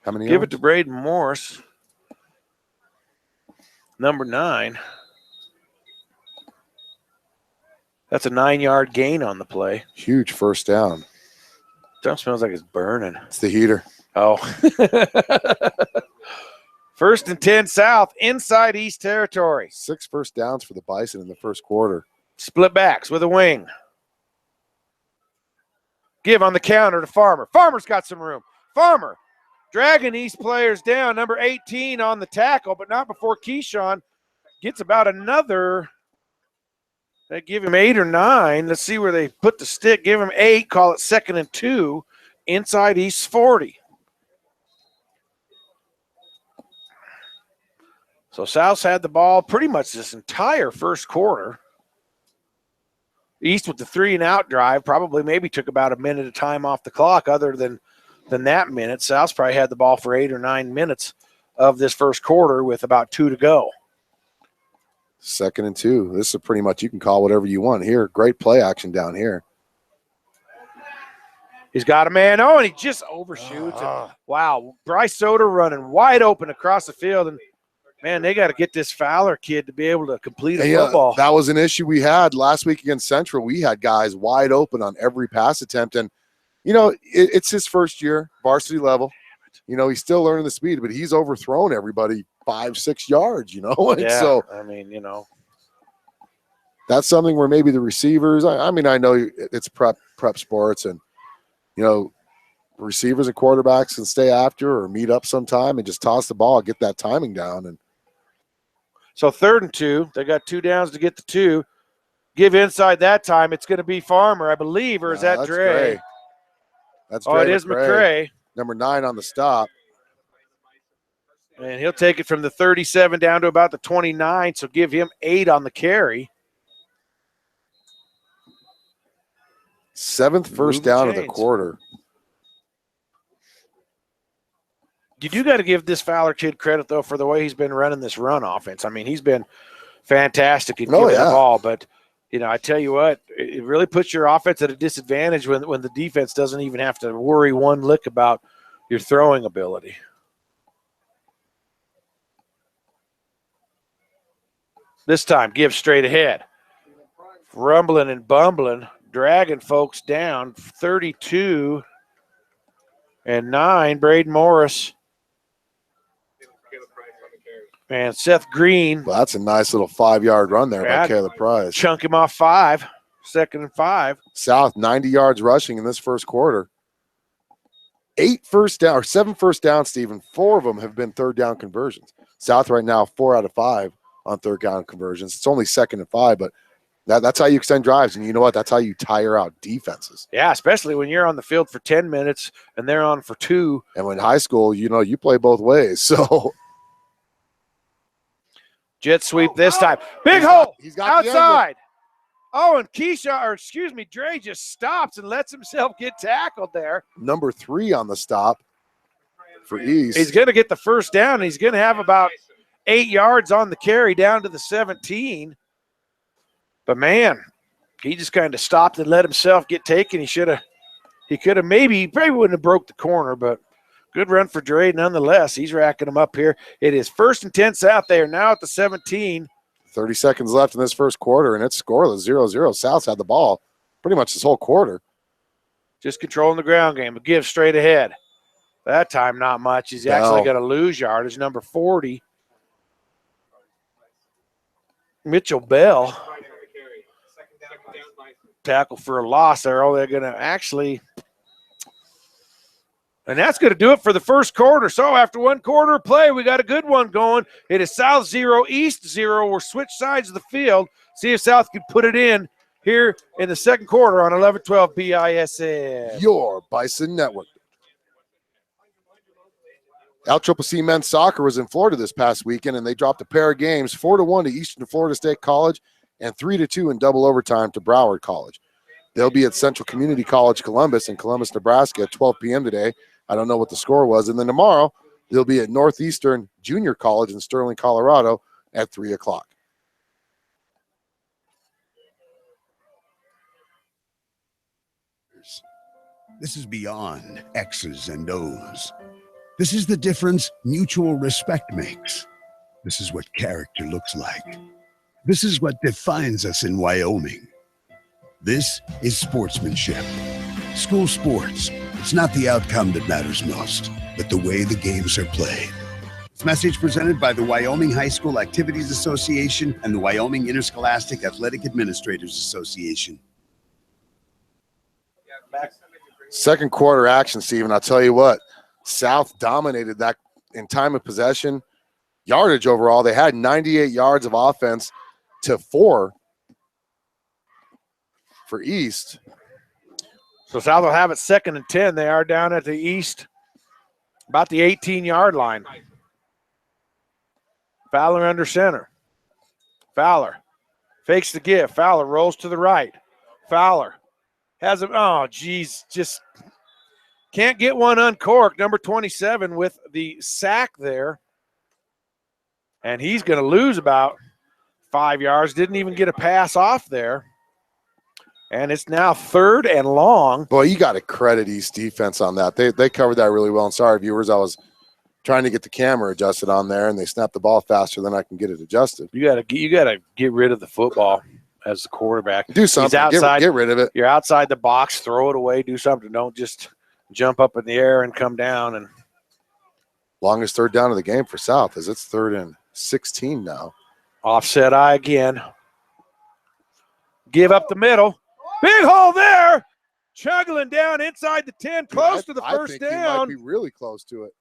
How many? Give it to Braden Morris. Number 9. That's a 9-yard gain on the play. Huge 1st down. Dump smells like it's burning. It's the heater. Oh. 1st and 10 South, inside East territory. 6 1st downs for the Bison in the 1st quarter. Split backs with a wing. Give on the counter to Farmer. Farmer's got some room. Farmer dragging East players down. Number 18 on the tackle, but not before Keyshawn gets about another. They give him 8 or 9. Let's see where they put the stick. Give him 8. Call it 2nd and 2. Inside East 40. So South's had the ball pretty much this entire 1st quarter. East with the 3-and-out drive probably maybe took about a minute of time off the clock. Other than that minute, South's probably had the ball for 8 or 9 minutes of this 1st quarter with about 2 to go. 2nd and 2. This is pretty much, you can call whatever you want here. Great play action down here. He's got a man. Oh, and he just overshoots. And wow, Bryce Soder running wide open across the field. And, man, they got to get this Fowler kid to be able to complete a football. That was an issue we had last week against Central. We had guys wide open on every pass attempt. And, it's his 1st year, varsity level. He's still learning the speed, but he's overthrown everybody 5-6 yards, And yeah, so, that's something where maybe the receivers, I know it's prep sports and, receivers and quarterbacks can stay after or meet up sometime and just toss the ball, get that timing down. And so 3rd and 2, they got 2 downs to get the 2. Give inside that time. It's going to be Farmer, I believe, or is that Dre? Gray. That's Dre. Oh, it is McCray. Number 9 on the stop. And he'll take it from the 37 down to about the 29, so give him 8 on the carry. 7th 1st down of the quarter. You do got to give this Fowler kid credit, though, for the way he's been running this run offense. He's been fantastic in giving the ball. But, I tell you what, it really puts your offense at a disadvantage when the defense doesn't even have to worry one lick about your throwing ability. This time, give straight ahead. Rumbling and bumbling, dragging folks down. 32 and 9, Braden Morris. And Seth Green. Well, that's a nice little 5-yard run there by Caleb Price. Chunk him off 5, 2nd and 5. South, 90 yards rushing in this 1st quarter. 7 1st down, Stephen. 4 of them have been 3rd down conversions. South right now, 4 out of 5 on 3rd down conversions. It's only 2nd and 5, but that's how you extend drives. And you know what? That's how you tire out defenses. Yeah, especially when you're on the field for 10 minutes and they're on for 2. And when high school, you play both ways. So jet sweep this time. Big hole. He's got outside. Oh, and Dre just stops and lets himself get tackled there. Number 3 on the stop for East. He's going to get the 1st down. He's going to have about 8 yards on the carry down to the 17. But, man, he just kind of stopped and let himself get taken. He could have maybe wouldn't have broke the corner, but good run for Dre nonetheless. He's racking them up here. It is 1st and 10 South. They are now at the 17. 30 seconds left in this 1st quarter, and it's scoreless, 0-0. South's had the ball pretty much this whole quarter. Just controlling the ground game. Give straight ahead. That time, not much. He's actually going to lose yardage. Number 40, Mitchell Bell. Tackle for a loss there. Oh, they're going to actually – and that's going to do it for the first quarter. So after one quarter of play, we got a good one going. It is South 0, East 0. We'll switch sides of the field, see if South can put it in here in the second quarter on 11-12 BISN. Your Bison Network. LCCC men's soccer was in Florida this past weekend, and they dropped a pair of games, 4-1 to Eastern Florida State College and 3-2 in double overtime to Broward College. They'll be at Central Community College Columbus in Columbus, Nebraska at 12 p.m. today. I don't know what the score was. And then tomorrow, they'll be at Northeastern Junior College in Sterling, Colorado at 3 o'clock. This is beyond X's and O's. This is the difference mutual respect makes. This is what character looks like. This is what defines us in Wyoming. This is sportsmanship. School sports. It's not the outcome that matters most, but the way the games are played. This message presented by the Wyoming High School Activities Association and the Wyoming Interscholastic Athletic Administrators Association. Second quarter action, Stephen. I'll tell you what, South dominated that in time of possession. Yardage overall, they had 98 yards of offense to 4 for East. So South will have it 2nd and 10. They are down at the East, about the 18-yard line. Fowler under center. Fowler fakes the give. Fowler rolls to the right. Fowler has him. Oh, geez, just can't get one uncorked. Number 27 with the sack there. And he's going to lose about 5 yards. Didn't even get a pass off there. And it's now 3rd and long. Boy, you got to credit East defense on that. They covered that really well. And sorry, viewers, I was trying to get the camera adjusted on there, and they snapped the ball faster than I can get it adjusted. You gotta get rid of the football as the quarterback. Do something. He's outside, get rid of it. You're outside the box. Throw it away. Do something. Don't just jump up in the air and come down. And longest third down of the game for South as it's 3rd and 16 now. Offset eye again. Give up the middle. Big hole there. Chuggling down inside the 10, close to the first down. He might be really close to it.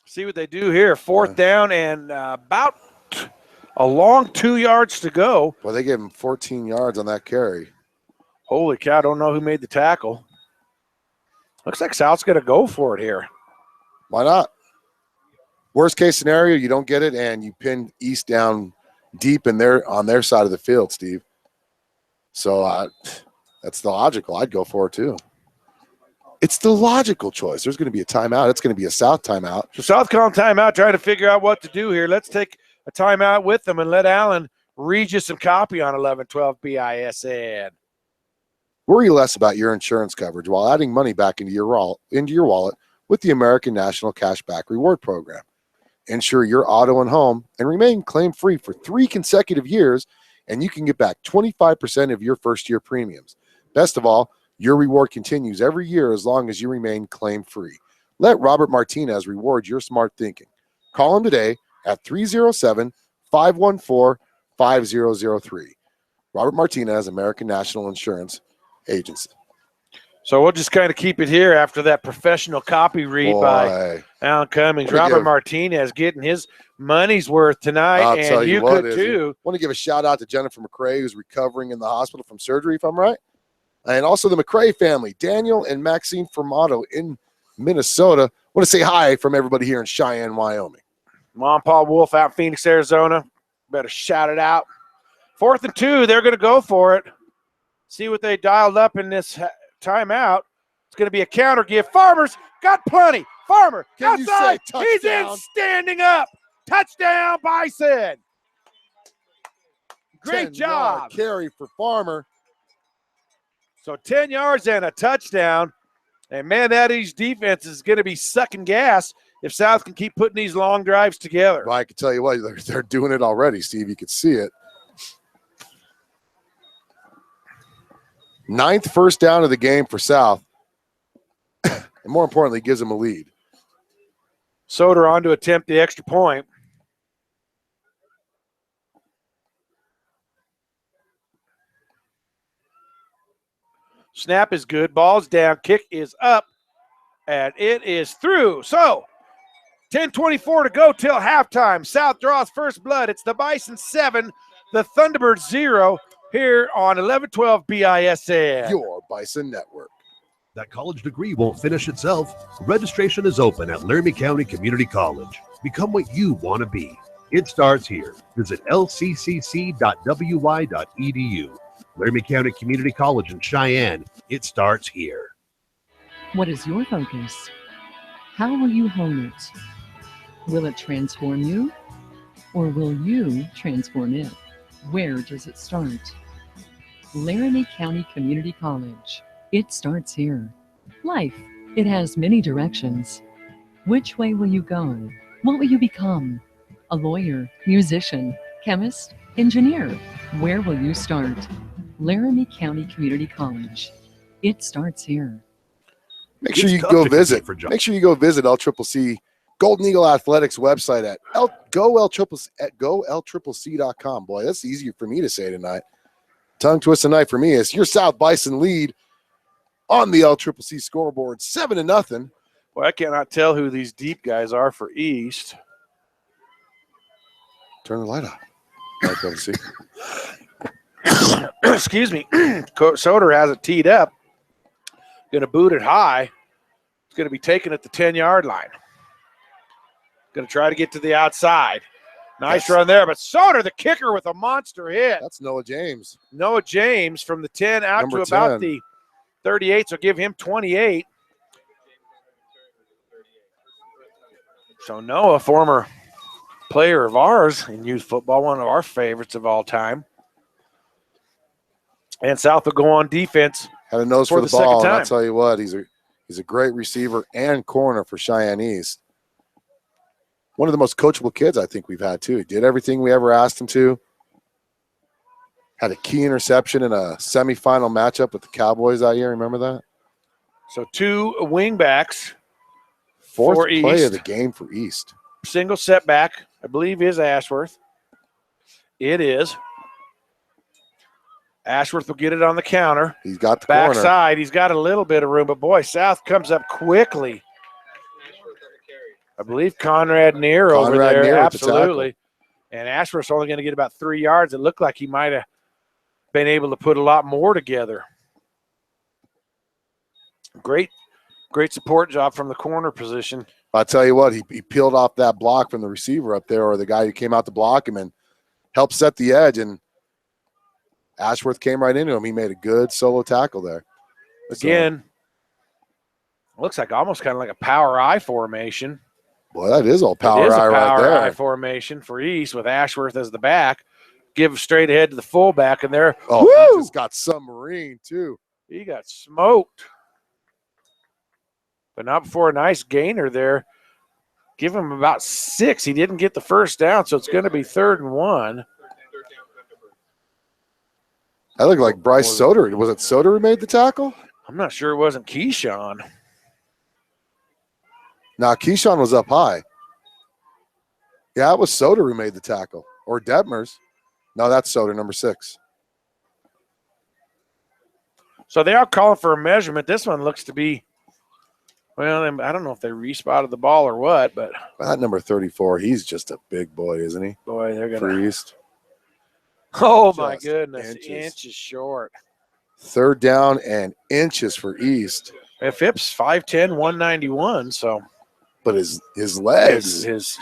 See what they do here. 4th down and about a long 2 yards to go. Well, they gave him 14 yards on that carry. Holy cow, I don't know who made the tackle. Looks like South's going to go for it here. Why not? Worst case scenario, you don't get it, and you pin East down deep in on their side of the field, Steve. So that's the logical. I'd go for it too. It's the logical choice. There's going to be a timeout. It's going to be a South timeout. So South calling timeout, trying to figure out what to do here. Let's take a timeout with them and let Alan read you some copy on 11-12 BISN. Worry less about your insurance coverage while adding money back into your wallet with the American National Cashback Reward Program. Insure your auto and home and remain claim-free for 3 consecutive years, and you can get back 25% of your first-year premiums. Best of all, your reward continues every year as long as you remain claim-free. Let Robert Martinez reward your smart thinking. Call him today at 307-514-5003. Robert Martinez, American National Insurance Agency. So we'll just kind of keep it here after that professional copy read by Alan Cummings. Robert Martinez getting his money's worth tonight, and you could too. I want to give a shout out to Jennifer McCrae, who's recovering in the hospital from surgery, if I'm right. And also the McCrae family, Daniel and Maxine Formato in Minnesota. I want to say hi from everybody here in Cheyenne, Wyoming. Mom, Paul Wolf out in Phoenix, Arizona. Better shout it out. 4th and 2, they're going to go for it. See what they dialed up in this timeout. It's going to be a counter give. Farmer's got plenty. Farmer outside. He's in, standing up. Touchdown, Bison. Great job. Carry for Farmer. So 10 yards and a touchdown. And, man, that East defense is going to be sucking gas if South can keep putting these long drives together. Well, I can tell you what, they're doing it already, Steve. You could see it. 9th first down of the game for South. And more importantly, gives them a lead. Soder on to attempt the extra point. Snap is good. Ball's down. Kick is up. And it is through. So, 10:24 to go till halftime. South draws first blood. It's the Bison 7, the Thunderbirds 0 here on 1112 BISN. Your Bison Network. That college degree won't finish itself. Registration is open at Laramie County Community College. Become what you want to be. It starts here. Visit lccc.wy.edu. Laramie County Community College in Cheyenne. It starts here. What is your focus? How will you hone it? Will it transform you? Or will you transform it? Where does it start? Laramie County Community College. It starts here. Life, it has many directions. Which way will you go? What will you become? A lawyer, musician, chemist, engineer? Where will you start? Laramie County Community College. It starts here. Make sure you go visit. Make sure you go visit LCCC Golden Eagle Athletics website at golcccc.com. Boy, that's easier for me to say tonight. Tongue twist tonight for me is your South Bison lead on the LCCC scoreboard, 7-0. Boy, I cannot tell who these deep guys are for East. Turn the light off. I can't see. Excuse me. Soder has it teed up. Going to boot it high. It's going to be taken at the 10-yard line. Going to try to get to the outside. Nice run there, but Soder, the kicker, with a monster hit. That's Noah James. Noah James from the 10 out Number to about 10. the 38, so give him 28. So Noah, former player of ours in youth football, one of our favorites of all time. And South will go on defense. Had a nose for the second ball, and time. I'll tell you what, he's a great receiver and corner for Cheyenne East. One of the most coachable kids I think we've had, too. He did everything we ever asked him to. Had a key interception in a semifinal matchup with the Cowboys that year. Remember that? So 2 wingbacks. Fourth for play East. of the game for East. Single setback, I believe, is Ashworth. It is. Ashworth will get it on the counter. He's got the corner. Backside, he's got a little bit of room, but boy, South comes up quickly. I believe Conrad Neer over there, Neer with the absolutely. And Ashworth's only going to get about 3 yards. It looked like he might have been able to put a lot more together. Great support job from the corner position. I'll tell you what, he peeled off that block from the receiver up there, or the guy who came out to block him, and helped set the edge, and Ashworth came right into him. He made a good solo tackle there. Again, looks like almost kind of like a power I formation. Boy, that is all power It is a I right power there. I formation for East with Ashworth as the back. Give straight ahead to the fullback, and there. Oh, woo! he just got submarine, too. He got smoked. But not before a nice gainer there. Give him about 6. He didn't get the first down, so it's going to be 3rd and 1. That looked like Bryce Soder. Was it Soder who made the tackle? I'm not sure it wasn't Keyshawn. Now, Keyshawn was up high. Yeah, it was Soder who made the tackle. Or Detmers. No, that's Soder, number 6. So they are calling for a measurement. This one looks to be, well, I don't know if they respotted the ball or what, but. That number 34, he's just a big boy, isn't he? Boy, they're going For to. East. Oh, my Just goodness. inches. Inches short. 3rd down and inches for East. And Phipps 5'10", 191, so. But his legs, his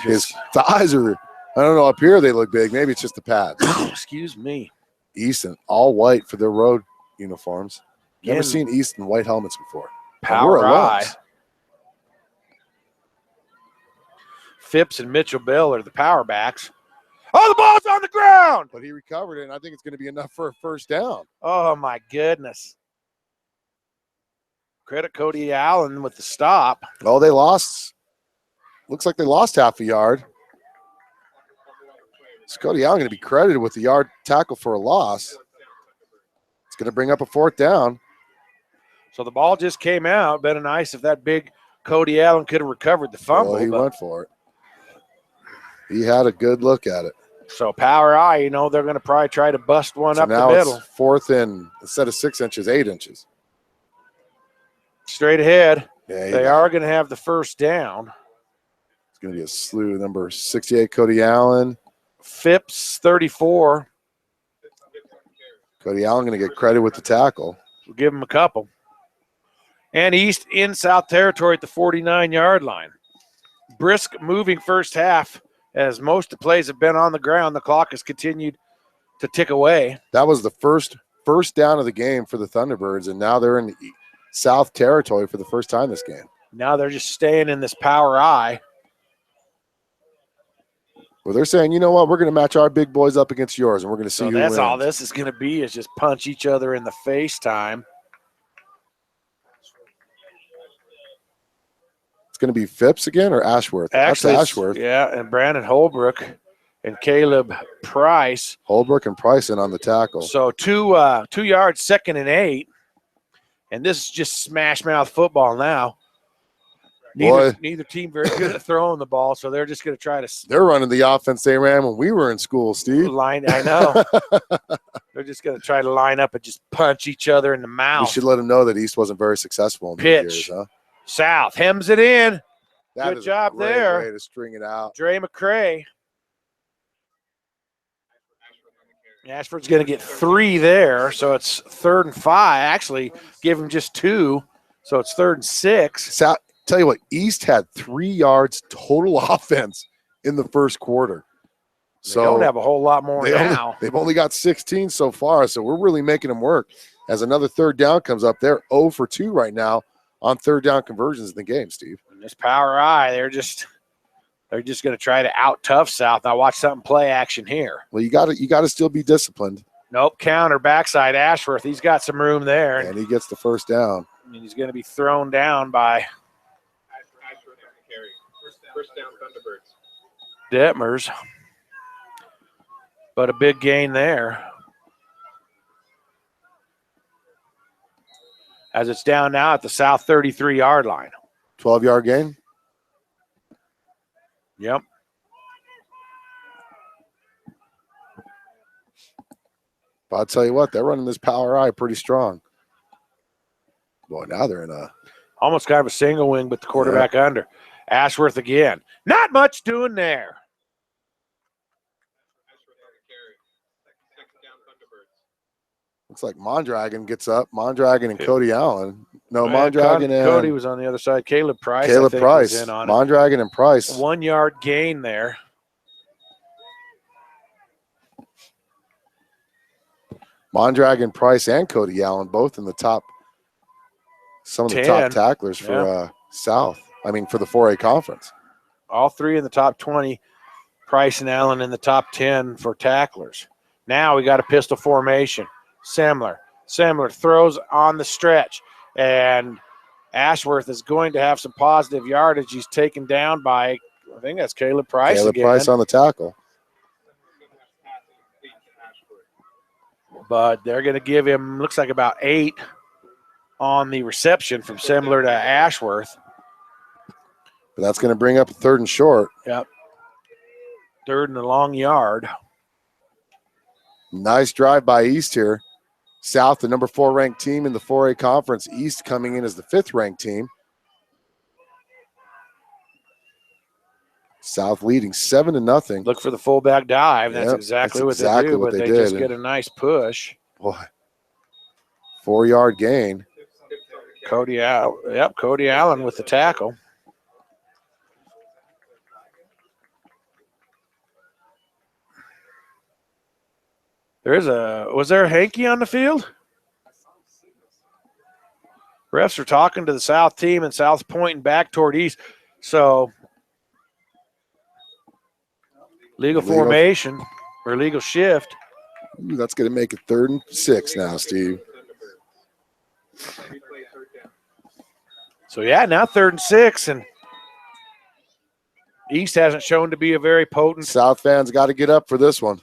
thighs are, I don't know, up here they look big. Maybe it's just the pads. Excuse me. East in all white for their road uniforms. Never Again, seen East in white helmets before. Power We're eye. alums. Phipps and Mitchell Bell are the power backs. Oh, the ball's on the ground. But he recovered it, and I think it's going to be enough for a first down. Oh, my goodness. Credit Cody Allen with the stop. Oh, they lost looks like they lost half a yard. Is Cody Allen going to be credited with the yard tackle for a loss? It's going to bring up a 4th down. So the ball just came out. Been nice if that big Cody Allen could have recovered the fumble. Well, he went for it. He had a good look at it. So power eye, you know, they're going to probably try to bust one So up the now middle. it's 4th and instead of 6 inches, 8 inches. Straight ahead. Yeah, They are going to have the first down. It's going to be a slew. Number 68, Cody Allen. Phipps, 34. Cody Allen going to get credit with the tackle. We'll give him a couple. And East in South territory at the 49-yard line. Brisk moving first half as most of the plays have been on the ground. The clock has continued to tick away. That was the first down of the game for the Thunderbirds, and now they're in the South territory for the first time this game. Now they're just staying in this power eye. Well, they're saying, you know what, we're going to match our big boys up against yours, and we're going to see who that's wins. all this is going to be is just punch each other in the face time. It's going to be Phipps again or Ashworth? Actually, that's Ashworth. Yeah, and Brandon Holbrook and Caleb Price. Holbrook and Price in on the tackle. So 2 yards, 2nd and 8. And this is just smash mouth football now. Neither team very good at throwing the ball, so they're just going to try to. They're running the offense they ran when we were in school, Steve. I know. They're just going to try to line up and just punch each other in the mouth. We should let them know that East wasn't very successful in these years, huh? South hems it in. That Good is job a great there. way to string it out. Dre McCray. Ashford's going to get 3 there, so it's 3rd and 5. Actually, give him just 2, so it's 3rd and 6. Tell you what, East had 3 yards total offense in the first quarter. So they don't have a whole lot more now. They've only got 16 so far, so we're really making them work. As another 3rd down comes up, they're 0 for 2 right now on 3rd down conversions in the game, Steve. And this power eye, they're just going to try to out tough South. Now watch something play action here. Well, you got to still be disciplined. Nope, counter backside Ashworth. He's got some room there, and he gets the first down. And he's going to be thrown down by First down, Thunderbirds. Detmers. But a big gain there. As it's down now at the South 33-yard line. 12-yard gain? Yep. But I'll tell you what, they're running this power eye pretty strong. Boy, now they're in a almost kind of a single wing, but the quarterback under. Ashworth again. Not much doing there. Looks like Mondragon gets up. Mondragon and Cody Allen. No, Mondragon and Cody was on the other side. Caleb Price. Caleb Price. Was in on Mondragon and Price. 1 yard gain there. Mondragon, Price, and Cody Allen both in the top. Some of the 10. top tacklers for South. I mean, for the 4A conference. All 3 in the top 20. Price and Allen in the top 10 for tacklers. Now we got a pistol formation. Semler throws on the stretch. And Ashworth is going to have some positive yardage. He's taken down by, I think that's Caleb Price again. Price on the tackle. But they're going to give him, looks like about 8 on the reception from Semler to Ashworth. But that's going to bring up a 3rd and short. Yep. 3rd and a long yard. Nice drive by East here. South, the number 4 ranked team in the 4A conference. East coming in as the 5th ranked team. South leading 7-0. Look for the fullback dive. That's exactly what they do. What but they they did. just get a nice push. Boy, 4-yard gain. Cody Allen with the tackle. Was there a hanky on the field? Refs are talking to the South team, and South's pointing back toward East. So legal formation or legal shift. Ooh, that's going to make it 3rd and 6 now, Steve. So, yeah, now 3rd and 6. And East hasn't shown to be a very potent. South fans got to get up for this one.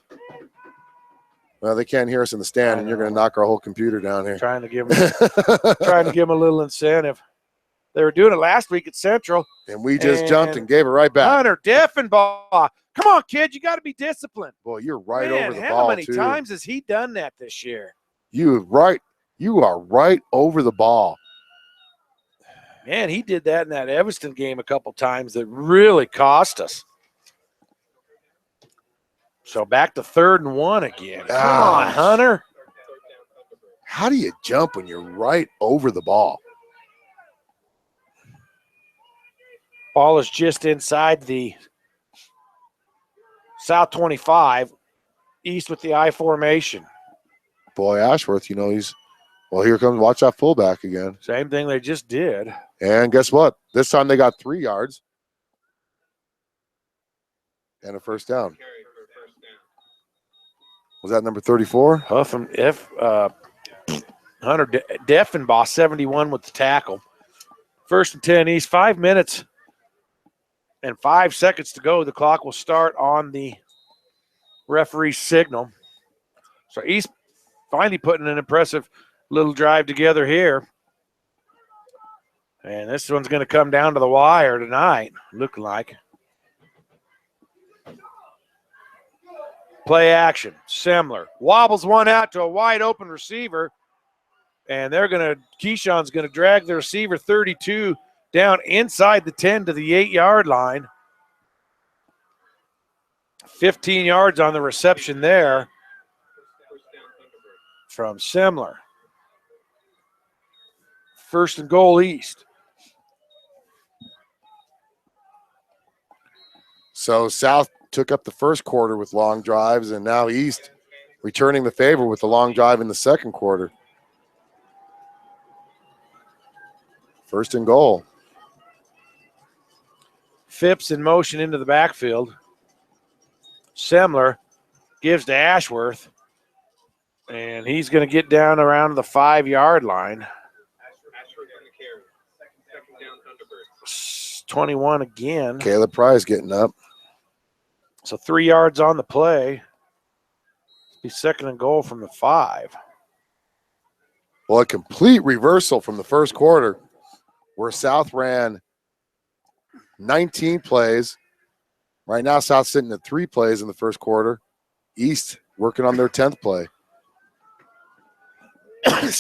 Well, they can't hear us in the stand, and you're going to knock our whole computer down here. Trying to give them a little incentive. They were doing it last week at Central. And we just jumped and gave it right back. Hunter Deffenbaugh. Come on, kid. You got to be disciplined. Boy, you're right Man, over the how ball, many too. times has he done that this year? You are right over the ball. Man, he did that in that Evanston game a couple times that really cost us. So back to 3rd and 1 again. Come on, Hunter. How do you jump when you're right over the ball? Ball is just inside the South 25, East with the I formation. Boy, Ashworth, you know, here comes, watch that fullback again. Same thing they just did. And guess what? This time they got 3 yards and a first down. Was that number 34? Hunter Deffenbaugh, 71 with the tackle. 1st and 10 East, 5 minutes and 5 seconds to go. The clock will start on the referee's signal. So East finally putting an impressive little drive together here. And this one's going to come down to the wire tonight, looking like. Play action. Semler wobbles one out to a wide open receiver. And Keyshawn's going to drag the receiver 32 down inside the 10 to the 8-yard line. 15 yards on the reception there from Semler. 1st and goal East. So South took up the first quarter with long drives, and now East returning the favor with the long drive in the second quarter. 1st and goal. Phipps in motion into the backfield. Semler gives to Ashworth, and he's going to get down around the 5-yard line. 21 again. Caleb Price getting up. So 3 yards on the play. Be 2nd and goal from the 5. Well, a complete reversal from the first quarter where South ran 19 plays. Right now, South sitting at 3 plays in the first quarter. East working on their 10th play.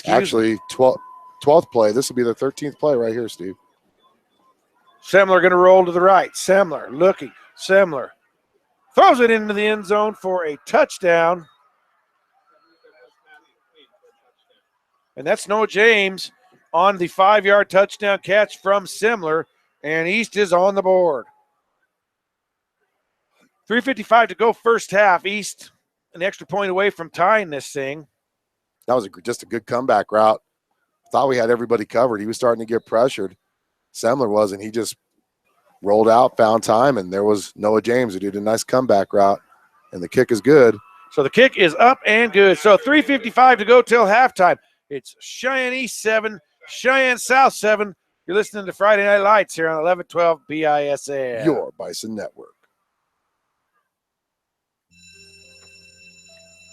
Actually, 12th play. This will be their 13th play right here, Steve. Semler going to roll to the right. Semler looking. Semler throws it into the end zone for a touchdown. And that's Noah James on the 5-yard touchdown catch from Semler. And East is on the board. 3:55 to go first half. East an extra point away from tying this thing. That was just a good comeback route. Thought we had everybody covered. He was starting to get pressured. Semler was, and he just rolled out, found time, and there was Noah James who did a nice comeback route, and the kick is good. So the kick is up and good. So 3:55 to go till halftime. It's Cheyenne East 7, Cheyenne South 7. You're listening to Friday Night Lights here on 1112 BISN. Your Bison Network.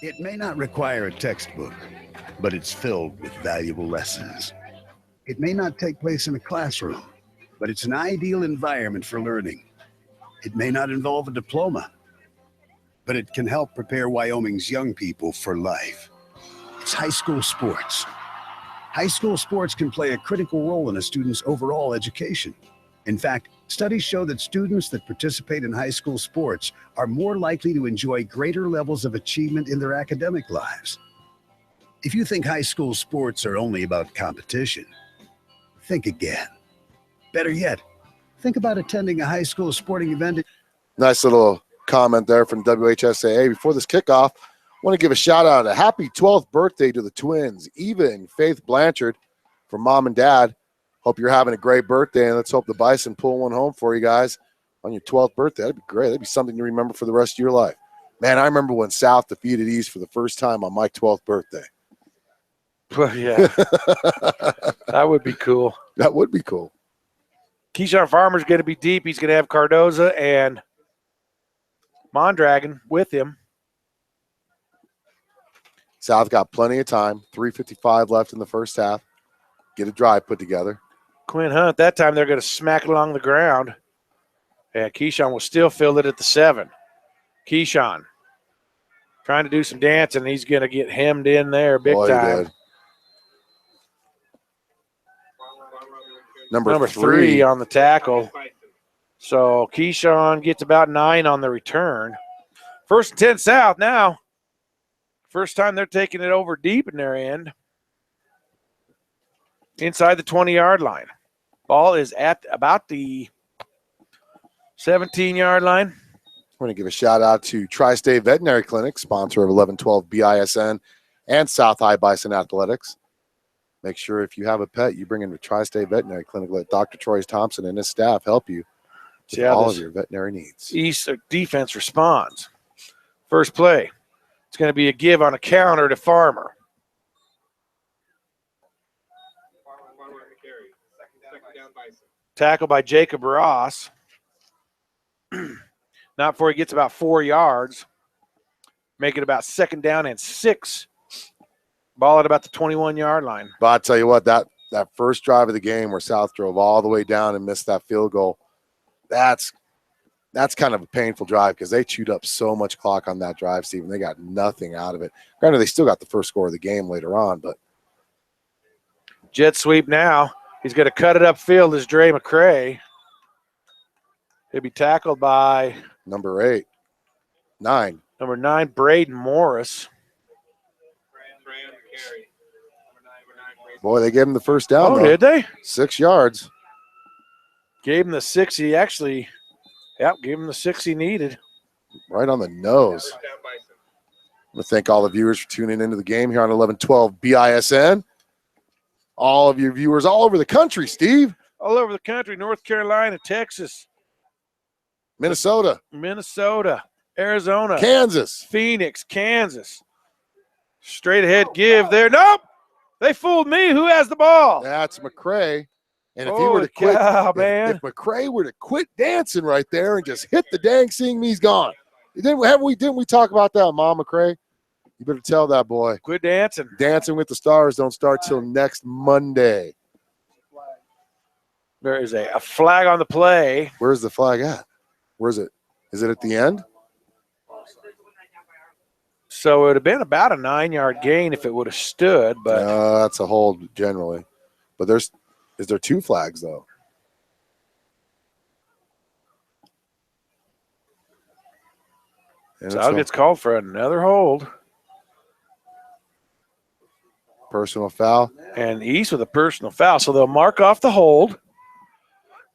It may not require a textbook, but it's filled with valuable lessons. It may not take place in a classroom, but it's an ideal environment for learning. It may not involve a diploma, but it can help prepare Wyoming's young people for life. It's high school sports. High school sports can play a critical role in a student's overall education. In fact, studies show that students that participate in high school sports are more likely to enjoy greater levels of achievement in their academic lives. If you think high school sports are only about competition, think again. Better yet, think about attending a high school sporting event. Nice little comment there from WHSAA. Before this kickoff, I want to give a shout out, a happy 12th birthday to the twins, Eva and Faith Blanchard, from Mom and Dad. Hope you're having a great birthday, and let's hope the Bison pull one home for you guys on your 12th birthday. That'd be great. That'd be something you remember for the rest of your life. Man, I remember when South defeated East for the first time on my 12th birthday. Well, yeah. That would be cool. That would be cool. Keyshawn Farmer's going to be deep. He's going to have Cardoza and Mondragon with him. South got plenty of time. 3:55 left in the first half. Get a drive put together. Quinn Hunt, that time they're going to smack it along the ground. And Keyshawn will still field it at the 7. Keyshawn trying to do some dancing. He's going to get hemmed in there big time. Number 3 on the tackle. So Keyshawn gets about 9 on the return. 1st and 10 South now. First time they're taking it over deep in their end. Inside the 20-yard line. Ball is at about the 17-yard line. I want to give a shout-out to Tri-State Veterinary Clinic, sponsor of 1112 BISN and South High Bison Athletics. Make sure if you have a pet, you bring in the Tri-State Veterinary Clinic. Let Dr. Troy Thompson and his staff help you with all of your veterinary needs. East defense responds. First play. It's going to be a give on a counter to Farmer. Tackle by Jacob Ross. Not before he gets about 4 yards. Make it about 2nd down and 6. Ball at about the 21-yard line. But I'll tell you what, that first drive of the game where South drove all the way down and missed that field goal, that's kind of a painful drive because they chewed up so much clock on that drive, Stephen. They got nothing out of it. Granted, they still got the first score of the game later on, but. Jet sweep now. He's going to cut it upfield as Dre McCray. He'll be tackled by number 9. Number 9, Braden Morris. Boy, they gave him the first down. Oh, did they? 6 yards. Gave him the 6 he actually, gave him the 6 he needed. Right on the nose. I want to thank all the viewers for tuning into the game here on 1112 BISN. All of your viewers all over the country, Steve. All over the country, North Carolina, Texas. Minnesota, Arizona, Kansas, Phoenix, Kansas. Straight ahead give there. Nope. They fooled me. Who has the ball? That's McCray. And if he were to quit, if McCray were to quit dancing right there and just hit the dang sing me's gone. Didn't we talk about that, Mom McCray? You better tell that boy. Quit dancing. Dancing with the Stars don't start till next Monday. There is a flag on the play. Where's the flag at? Where is it? Is it at the end? So it would have been about a 9-yard gain if it would have stood, but that's a hold generally. But is there 2 flags though? South gets called for another hold. Personal foul. And East with a personal foul. So they'll mark off the hold.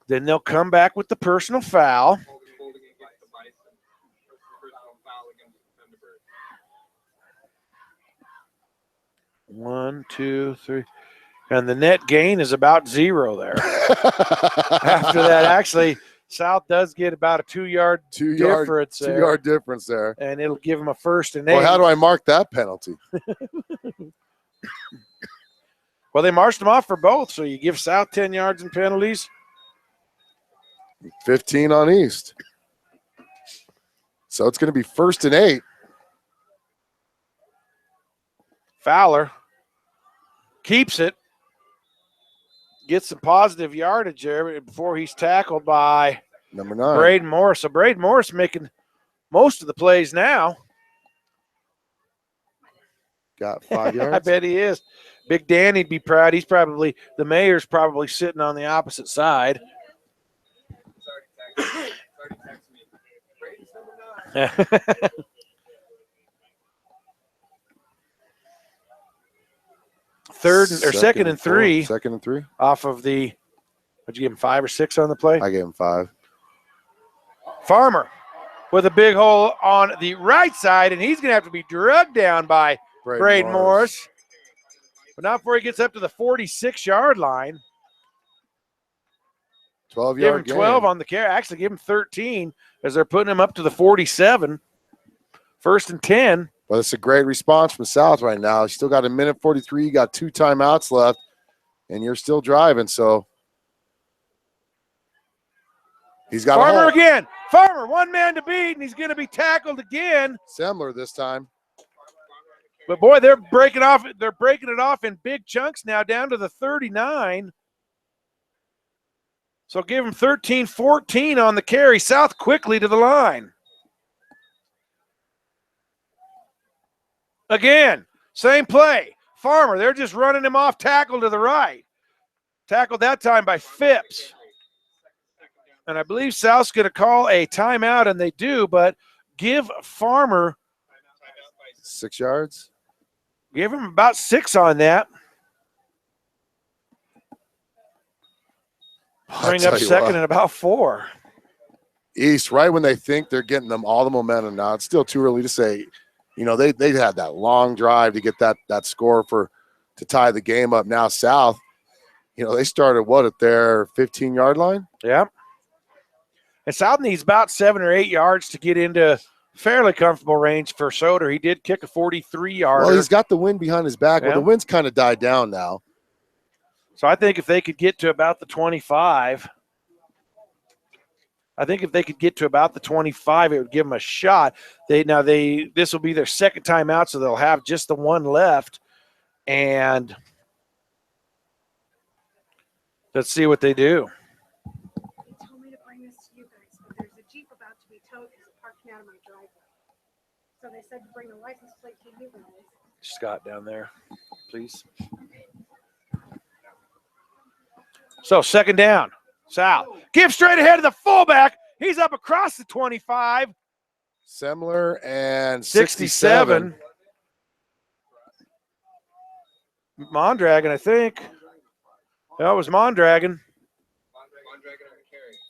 Then they'll come back with the personal foul. One, two, three. And the net gain is about 0 there. After that, actually, South does get about a 2-yard difference there. 2-yard difference there. And it'll give them a 1st and 8. Well, how do I mark that penalty? Well, they marched them off for both, so you give South 10 yards in penalties. 15 on East. So it's going to be 1st and 8. Fowler keeps it. Gets some positive yardage there before he's tackled by number 9, Braden Morris. So Braden Morris making most of the plays now. Got 5 yards. I bet he is. Big Danny'd be proud. He's probably, the mayor's probably sitting on the opposite side. Second and three. Second and 3. Off of the, would you give him 5 or 6 on the play? I gave him 5. Farmer with a big hole on the right side, and he's going to have to be drugged down by Braden Morris. But not before he gets up to the 46-yard line. 12-yard Give him 12 on the carry. Actually, give him 13 as they're putting him up to the 47. 1st and 10. Well, it's a great response from South right now. You still got a minute 43. You got 2 timeouts left, and you're still driving. So He's got Farmer again. Farmer, one man to beat, and he's going to be tackled again. Semler this time. But boy, they're breaking off. They're breaking it off in big chunks now, down to the 39. So give him 13-14 on the carry. South quickly to the line. Again, same play. Farmer, they're just running him off tackle to the right. Tackled that time by Phipps. And I believe South's going to call a timeout, and they do, but give Farmer 6 yards. Give him about 6 on that. Bring up second and about 4. East, right when they think they're getting them all the momentum now, it's still too early to say. You know, they had that long drive to get that score to tie the game up. Now South, you know, they started at their 15-yard line? Yeah. And South needs about 7 or 8 yards to get into fairly comfortable range for Soder. He did kick a 43-yarder. Well, he's got the wind behind his back. Yeah. Well, the wind's kind of died down now. So I think if they could get to about the 25, it would give them a shot. This will be their second time out, so they'll have just the one left. And let's see what they do. They told me to bring this to you guys, but there's a Jeep about to be towed because it parked me out of my driveway. So they said to bring the license plate to you guys. Scott down there, please. So second down, South. Give straight ahead to the fullback. He's up across the 25. Semler and 67. Mondragon, I think. That was Mondragon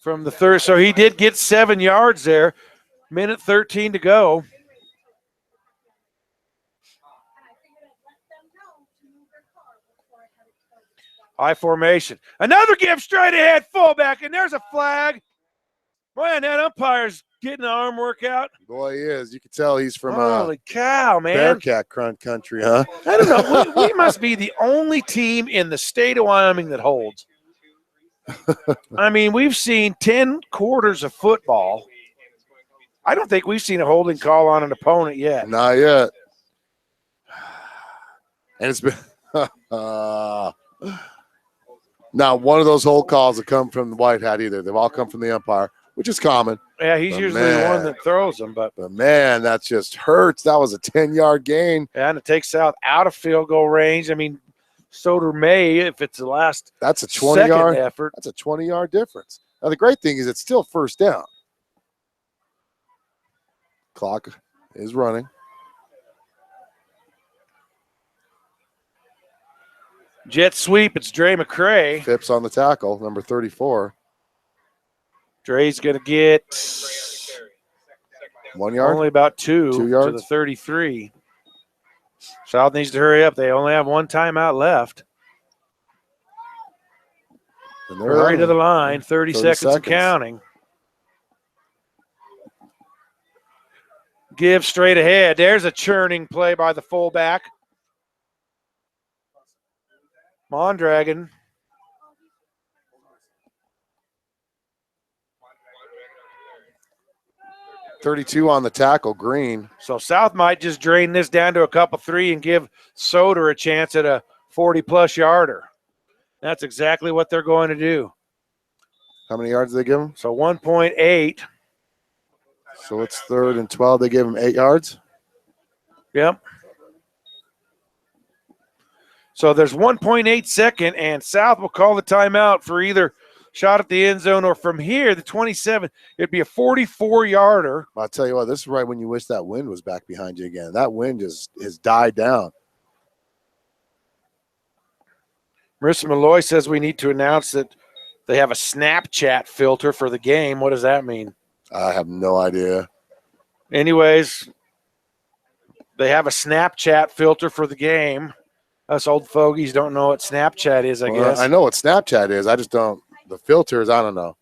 from the third. So he did get 7 yards there. Minute 13 to go. High formation. Another give straight ahead, fullback, and there's a flag. Man, that umpire's getting an arm workout. Boy, he is. You can tell he's from holy cow, man. Bearcat country, huh? I don't know. We must be the only team in the state of Wyoming that holds. I mean, we've seen 10 quarters of football. I don't think we've seen a holding call on an opponent yet. Not yet. And it's been not one of those hold calls that come from the white hat either. They've all come from the umpire, which is common. Yeah, he's usually the one that throws them. But man, that just hurts. That was a 10-yard gain. Yeah, and it takes South out of field goal range. I mean, Soder may, if it's the last that's a 20-yard effort. That's a 20-yard difference. Now, the great thing is it's still first down. Clock is running. Jet sweep, it's Dre McCray. Phipps on the tackle, number 34. Dre's going to get 1 yard? Only about 2 yards? to the 33. South needs to hurry up. They only have one timeout left. And they're hurry to the line, 30 seconds and counting. Give straight ahead. There's a churning play by the fullback. Mondragon. .32 on the tackle, Green. So South might just drain this down to a couple 3 and give Soder a chance at a 40-plus yarder. That's exactly what they're going to do. How many yards did they give him? So 1.8. So it's 3rd and 12. They gave him 8 yards? Yep. So there's 1.8 second, and South will call the timeout for either shot at the end zone or from here, the 27. It'd be a 44-yarder. I'll tell you what, this is right when you wish that wind was back behind you again. That wind has died down. Marissa Malloy says we need to announce that they have a Snapchat filter for the game. What does that mean? I have no idea. Anyways, they have a Snapchat filter for the game. Us old fogies don't know what Snapchat is, I guess. I know what Snapchat is. I just don't. The filters, I don't know.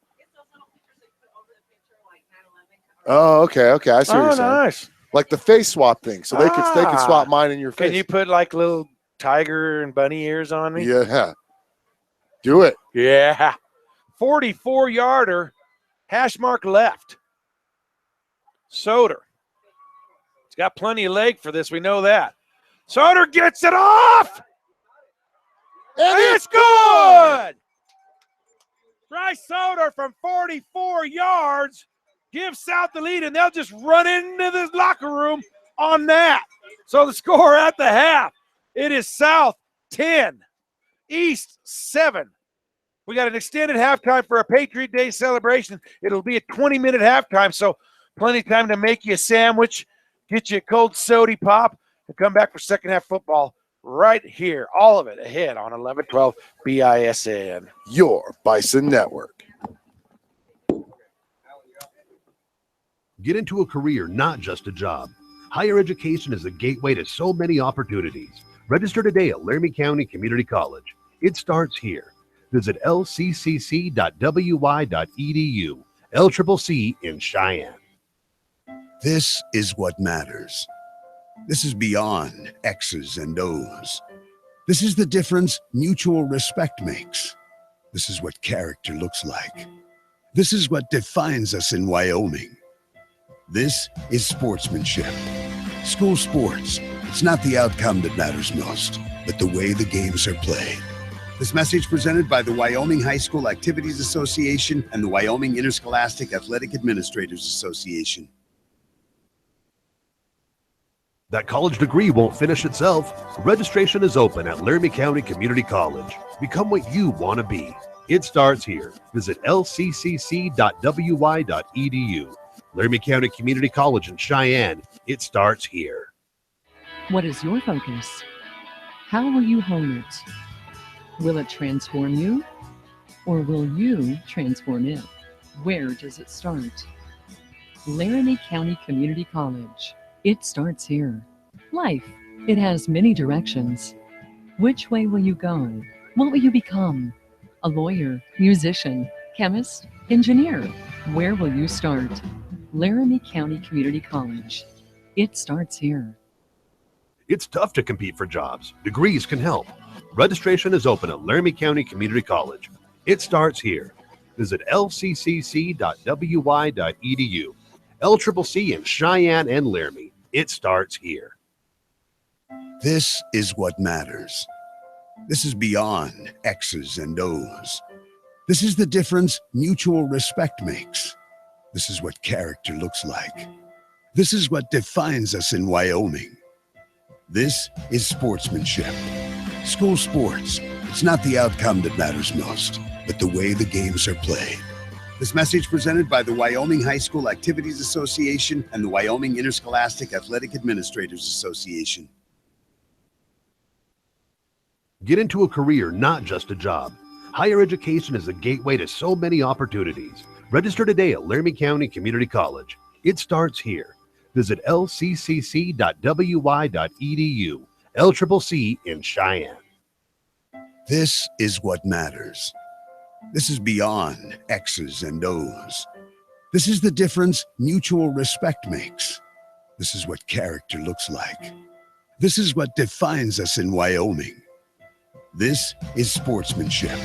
Oh, okay. I see what you're saying. Nice. Like the face swap thing. So they could swap mine in your face. Can you put like little tiger and bunny ears on me? Yeah. Do it. Yeah. 44-yarder. Hash mark left. Soder. He's got plenty of leg for this. We know that. Soder gets it off. And it's good. Bryce Soder from 44 yards gives South the lead, and they'll just run into the locker room on that. So the score at the half, it is South 10, East 7. We got an extended halftime for a Patriot Day celebration. It'll be a 20-minute halftime, so plenty of time to make you a sandwich, get you a cold soda pop, and come back for second half football right here. All of it ahead on 1112 BISN. Your Bison Network. Get into a career, not just a job. Higher education is a gateway to so many opportunities. Register today at Laramie County Community College. It starts here. Visit lccc.wy.edu. LCCC in Cheyenne. This is what matters. This is beyond X's and O's. This is the difference mutual respect makes. This is what character looks like. This is what defines us in Wyoming. This is sportsmanship. School sports, it's not the outcome that matters most, but the way the games are played. This message presented by the Wyoming High School Activities Association and the Wyoming Interscholastic Athletic Administrators Association. That college degree won't finish itself. Registration is open at Laramie County Community College. Become what you want to be. It starts here. Visit lccc.wy.edu. Laramie County Community College in Cheyenne. It starts here. What is your focus? How will you hone it? Will it transform you? Or will you transform it? Where does it start? Laramie County Community College. It starts here. Life, it has many directions. Which way will you go? What will you become? A lawyer, musician, chemist, engineer? Where will you start? Laramie County Community College. It starts here. It's tough to compete for jobs. Degrees can help. Registration is open at Laramie County Community College. It starts here. Visit lccc.wy.edu. LCCC in Cheyenne and Laramie. It starts here. This is what matters. This is beyond X's and O's. This is the difference mutual respect makes. This is what character looks like. This is what defines us in Wyoming. This is sportsmanship. School sports, it's not the outcome that matters most, but the way the games are played. This message presented by the Wyoming High School Activities Association and the Wyoming Interscholastic Athletic Administrators Association. Get into a career, not just a job. Higher education is a gateway to so many opportunities. Register today at Laramie County Community College. It starts here. Visit lccc.wy.edu. LCCC in Cheyenne. This is what matters. This is beyond X's and O's. This is the difference mutual respect makes. This is what character looks like. This is what defines us in Wyoming. This is sportsmanship.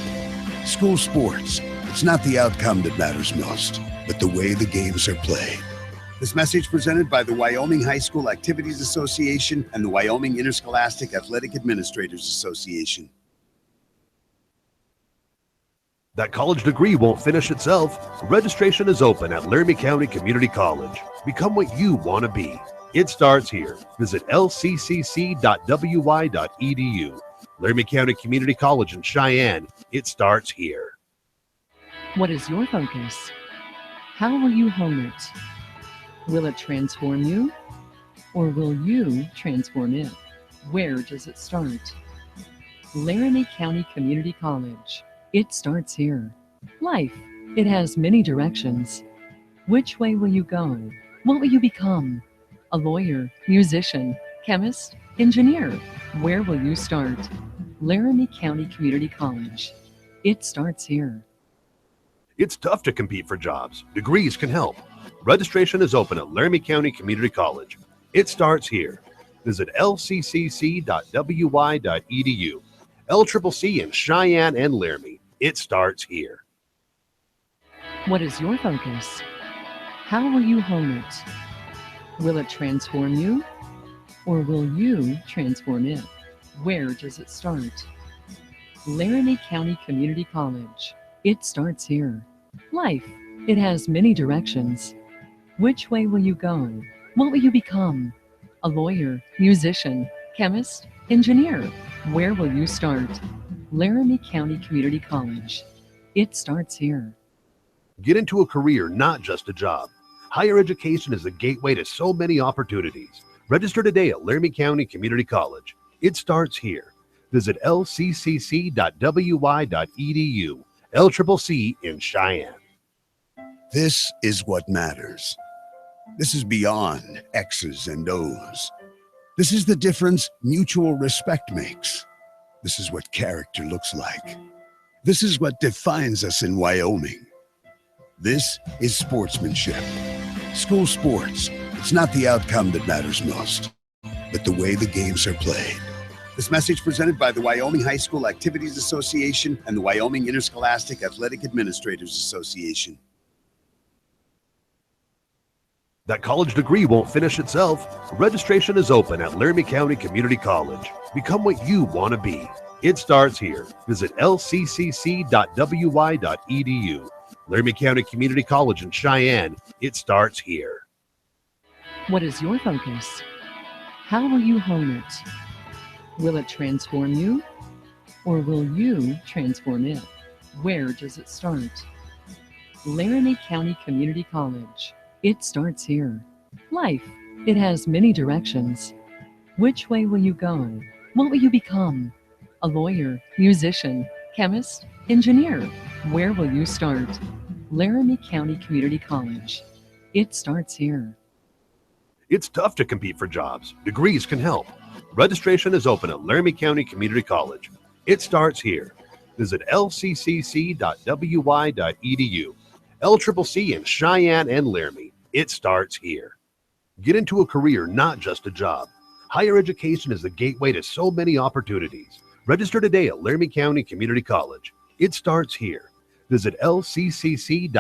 School sports, it's not the outcome that matters most, but the way the games are played. This message presented by the Wyoming High School Activities Association and the Wyoming Interscholastic Athletic Administrators Association. That college degree won't finish itself. Registration is open at Laramie County Community College. Become what you want to be. It starts here. Visit lccc.wy.edu. Laramie County Community College in Cheyenne. It starts here. What is your focus? How will you hone it? Will it transform you? Or will you transform it? Where does it start? Laramie County Community College. It starts here. Life, it has many directions. Which way will you go? What will you become? A lawyer, musician, chemist, engineer? Where will you start? Laramie County Community College. It starts here. It's tough to compete for jobs. Degrees can help. Registration is open at Laramie County Community College. It starts here. Visit lccc.wy.edu. LCCC in Cheyenne and Laramie. It starts here. What is your focus? How will you hone it? Will it transform you, or will you transform it? Where does it start? Laramie County Community College. It starts here. Life, it has many directions. Which way will you go? What will you become? A lawyer, musician, chemist, engineer. Where will you start? Laramie County Community College. It starts here. Get into a career, not just a job. Higher education is the gateway to so many opportunities. Register today at Laramie County Community College. It starts here. Visit lccc.wy.edu. LCCC in Cheyenne. This is what matters. This is beyond X's and O's. This is the difference mutual respect makes. This is what character looks like. This is what defines us in Wyoming. This is sportsmanship. School sports, it's not the outcome that matters most, but the way the games are played. This message presented by the Wyoming High School Activities Association and the Wyoming Interscholastic Athletic Administrators Association. That college degree won't finish itself. Registration is open at Laramie County Community College. Become what you want to be. It starts here. Visit lccc.wy.edu. Laramie County Community College in Cheyenne. It starts here. What is your focus? How will you hone it? Will it transform you, or will you transform it? Where does it start? Laramie County Community College. It starts here. Life, it has many directions. Which way will you go? What will you become? A lawyer, musician, chemist, engineer. Where will you start? Laramie County Community College. It starts here. It's tough to compete for jobs. Degrees can help. Registration is open at Laramie County Community College. It starts here. Visit lccc.wy.edu. LCCC in Cheyenne and Laramie. It starts here. Get into a career, not just a job. Higher education is the gateway to so many opportunities. Register today at Laramie County Community College. It starts here. Visit lccc.wy.edu.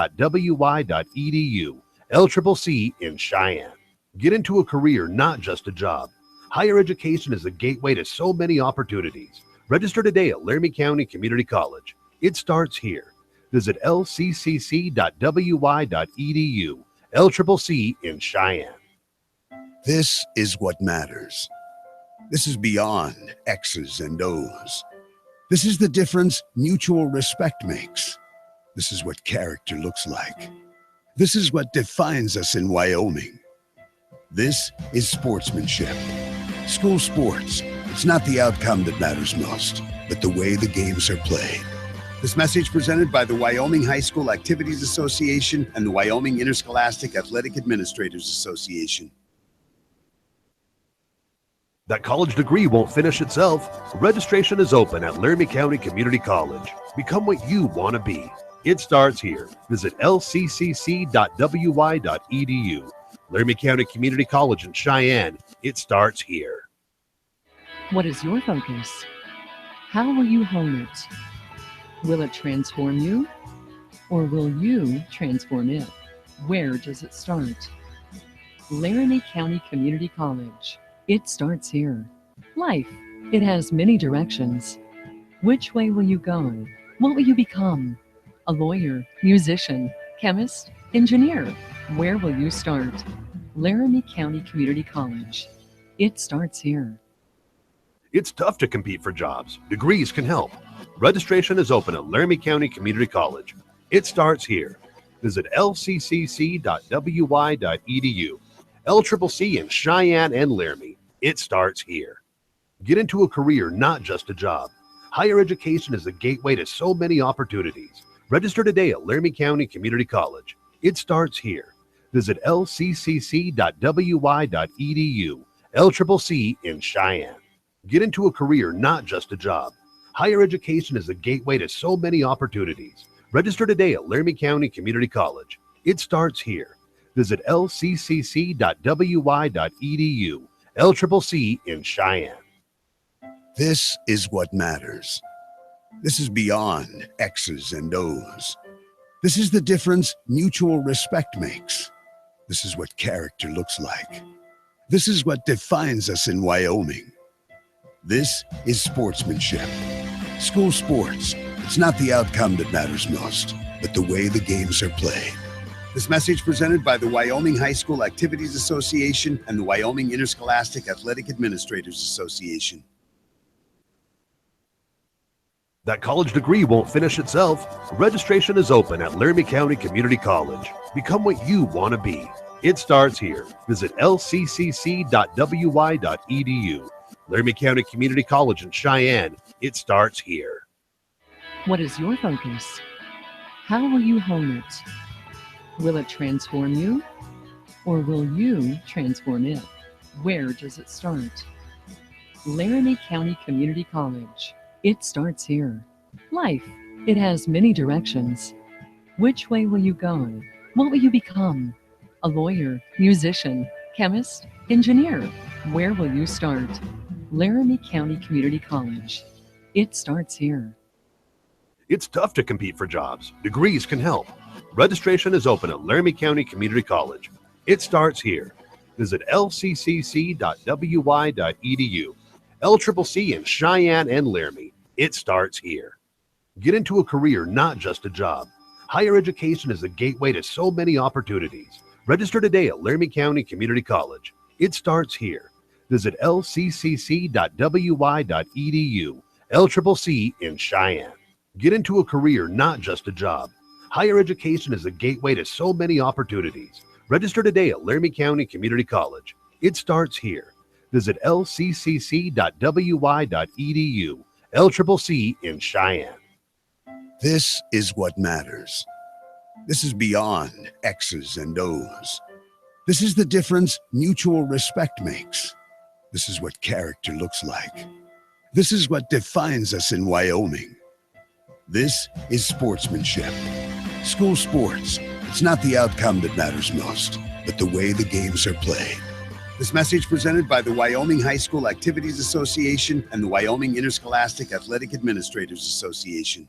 LCCC in Cheyenne. Get into a career, not just a job. Higher education is the gateway to so many opportunities. Register today at Laramie County Community College. It starts here. Visit lccc.wy.edu. LCCC in Cheyenne. This is what matters. This is beyond X's and O's. This is the difference mutual respect makes. This is what character looks like. This is what defines us in Wyoming. This is sportsmanship. School sports, it's not the outcome that matters most, but the way the games are played. This message presented by the Wyoming High School Activities Association and the Wyoming Interscholastic Athletic Administrators Association. That college degree won't finish itself. Registration is open at Laramie County Community College. Become what you want to be. It starts here. Visit lccc.wy.edu. Laramie County Community College in Cheyenne. It starts here. What is your focus? How will you hone it? Will it transform you, or will you transform it? Where does it start? Laramie County Community College. It starts here. Life, it has many directions. Which way will you go? What will you become? A lawyer, musician, chemist, engineer. Where will you start? Laramie County Community College. It starts here. It's tough to compete for jobs. Degrees can help. Registration is open at Laramie County Community College. It starts here. Visit lccc.wy.edu. LCCC in Cheyenne and Laramie. It starts here. Get into a career, not just a job. Higher education is the gateway to so many opportunities. Register today at Laramie County Community College. It starts here. Visit lccc.wy.edu. LCCC in Cheyenne. Get into a career, not just a job. Higher education is the gateway to so many opportunities. Register today at Laramie County Community College. It starts here. Visit lccc.wy.edu. LCCC in Cheyenne. This is what matters. This is beyond X's and O's. This is the difference mutual respect makes. This is what character looks like. This is what defines us in Wyoming. This is sportsmanship. School sports. It's not the outcome that matters most, but the way the games are played. This message presented by the Wyoming High School Activities Association and the Wyoming Interscholastic Athletic Administrators Association. That college degree won't finish itself. Registration is open at Laramie County Community College. Become what you want to be. It starts here. Visit lccc.wy.edu. Laramie County Community College in Cheyenne. It starts here. What is your focus? How will you hone it? Will it transform you? Or will you transform it? Where does it start? Laramie County Community College. It starts here. Life, it has many directions. Which way will you go? What will you become? A lawyer, musician, chemist, engineer. Where will you start? Laramie County Community College. It starts here. It's tough to compete for jobs. Degrees can help. Registration is open at Laramie County Community College. It starts here. Visit lccc.wy.edu. LCCC in Cheyenne and Laramie. It starts here. Get into a career, not just a job. Higher education is a gateway to so many opportunities. Register today at Laramie County Community College. It starts here. Visit lccc.wy.edu. LCCC in Cheyenne. Get into a career, not just a job. Higher education is a gateway to so many opportunities. Register today at Laramie County Community College. It starts here. Visit lccc.wy.edu. LCCC in Cheyenne. This is what matters. This is beyond X's and O's. This is the difference mutual respect makes. This is what character looks like. This is what defines us in Wyoming. This is sportsmanship. School sports. It's not the outcome that matters most, but the way the games are played. This message presented by the Wyoming High School Activities Association and the Wyoming Interscholastic Athletic Administrators Association.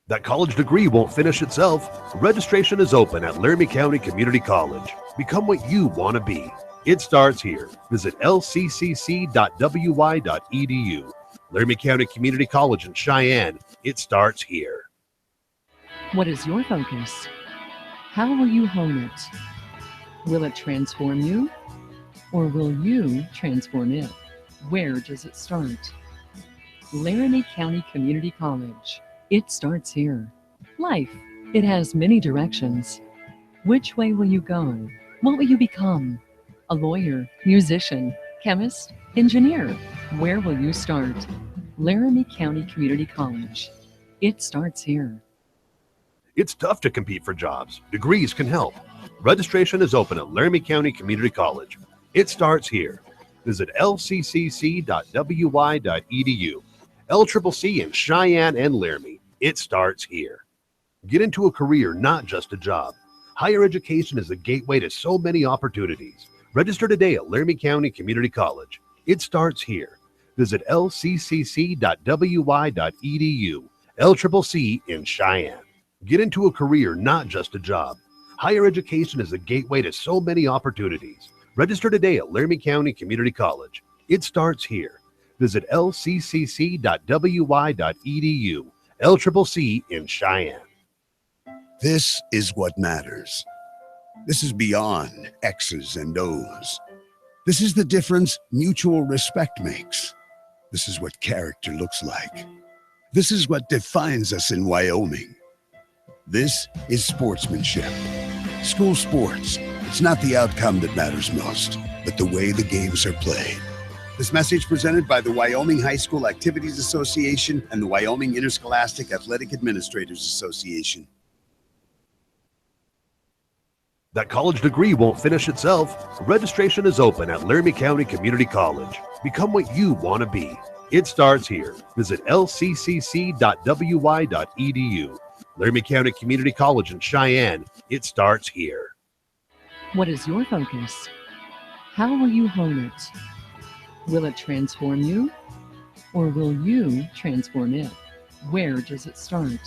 That college degree won't finish itself. Registration is open at Laramie County Community College. Become what you want to be. It starts here. Visit lccc.wy.edu. Laramie County Community College in Cheyenne. It starts here. What is your focus? How will you hone it? Will it transform you? Or will you transform it? Where does it start? Laramie County Community College. It starts here. Life, it has many directions. Which way will you go? What will you become? A lawyer, musician, chemist, engineer. Where will you start? Laramie County Community College. It starts here. It's tough to compete for jobs. Degrees can help. Registration is open at Laramie County Community College. It starts here. Visit lccc.wy.edu. LCCC in Cheyenne and Laramie. It starts here. Get into a career, not just a job. Higher education is a gateway to so many opportunities. Register today at Laramie County Community College. It starts here. Visit lccc.wy.edu. LCCC in Cheyenne. Get into a career, not just a job. Higher education is a gateway to so many opportunities. Register today at Laramie County Community College. It starts here. Visit lccc.wy.edu. LCCC in Cheyenne. This is what matters. This is beyond X's and O's. This is the difference mutual respect makes. This is what character looks like. This is what defines us in Wyoming. This is sportsmanship. School sports. It's not the outcome that matters most, but the way the games are played. This message presented by the Wyoming High School Activities Association and the Wyoming Interscholastic Athletic Administrators Association. That college degree won't finish itself. Registration is open at Laramie County Community College. Become what you want to be. It starts here. Visit lccc.wy.edu. Laramie County Community College in Cheyenne. It starts here. What is your focus? How will you hone it? Will it transform you? Or will you transform it? Where does it start?